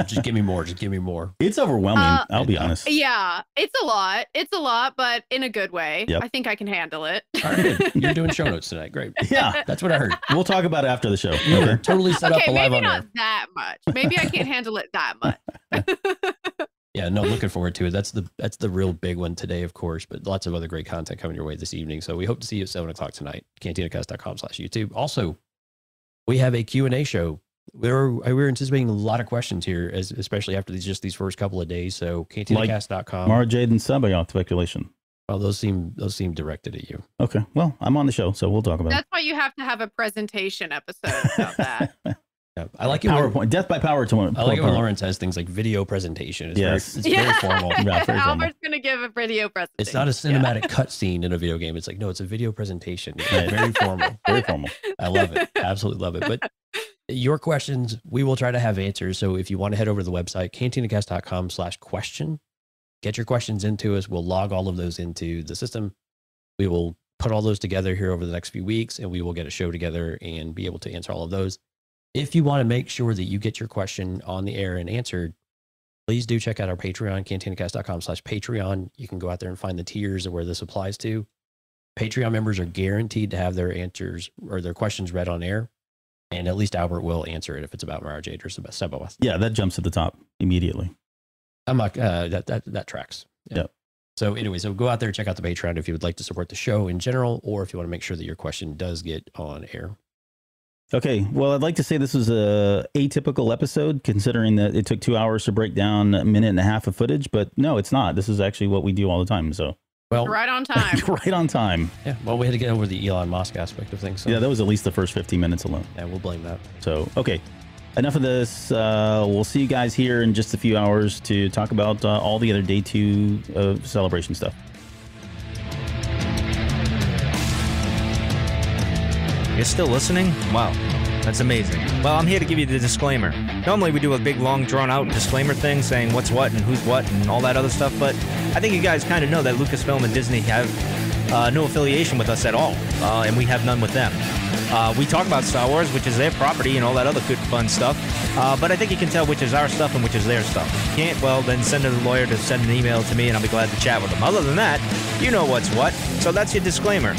just give me more. Just give me more. It's overwhelming. I'll be honest. Yeah, it's a lot. It's a lot, but in a good way. Yep. I think I can handle it. All right, you're doing show notes tonight. Great. Yeah, That's what I heard. we'll talk about it after the show. You were totally set up Okay, live maybe on not air. that much. Maybe I can't handle it that much. Yeah, no, looking forward to it. That's the real big one today, of course, but lots of other great content coming your way this evening. So we hope to see you at 7:00 tonight, cantinacast.com/YouTube. Also, we have a Q&A show. We're anticipating a lot of questions here, especially after these first couple of days. So cantinacast.com. Mara Jade and Sabayoth speculation. Well, those seem directed at you. Okay, well, I'm on the show, so we'll talk about That's why you have to have a presentation episode about that. Yeah, I like it. PowerPoint. Death by PowerPoint. I like it when Lawrence has things like video presentation. It's Yes. very formal. Yeah, very formal. Albert's going to give a video presentation. It's not a cinematic cutscene in a video game. It's like, no, it's a video presentation. It's very formal. Very formal. I love it. Absolutely love it. But your questions, we will try to have answers. So if you want to head over to the website, cantinacast.com/question, get your questions into us. We'll log all of those into the system. We will put all those together here over the next few weeks, and we will get a show together and be able to answer all of those. If you want to make sure that you get your question on the air and answered, please do check out our Patreon, cantinacast.com/Patreon. You can go out there and find the tiers of where this applies to. Patreon members are guaranteed to have their answers or their questions read on air. And at least Albert will answer it if it's about Mara Jade or Sabayoth. Yeah, that jumps to the top immediately. I'm not, that tracks. Yeah. Yep. So anyway, so go out there, check out the Patreon if you would like to support the show in general, or if you want to make sure that your question does get on air. Okay, well, I'd like to say this was a atypical episode, considering that it took 2 hours to break down a minute and a half of footage. But no, it's not. This is actually what we do all the time. So Well, right on time. right on time. Yeah. Well, we had to get over the Elon Musk aspect of things. So. Yeah, that was at least the first 15 minutes alone. Yeah, we'll blame that. So, okay. Enough of this. We'll see you guys here in just a few hours to talk about all the other day 2 of celebration stuff. You're still listening? Wow, that's amazing. Well, I'm here to give you the disclaimer. Normally we do a big, long, drawn-out disclaimer thing saying what's what and who's what and all that other stuff, but I think you guys kind of know that Lucasfilm and Disney have no affiliation with us at all, and we have none with them. We talk about Star Wars, which is their property, and all that other good, fun stuff, but I think you can tell which is our stuff and which is their stuff. If you can't, well, then send a lawyer to send an email to me, and I'll be glad to chat with them. Other than that, you know what's what, so that's your disclaimer.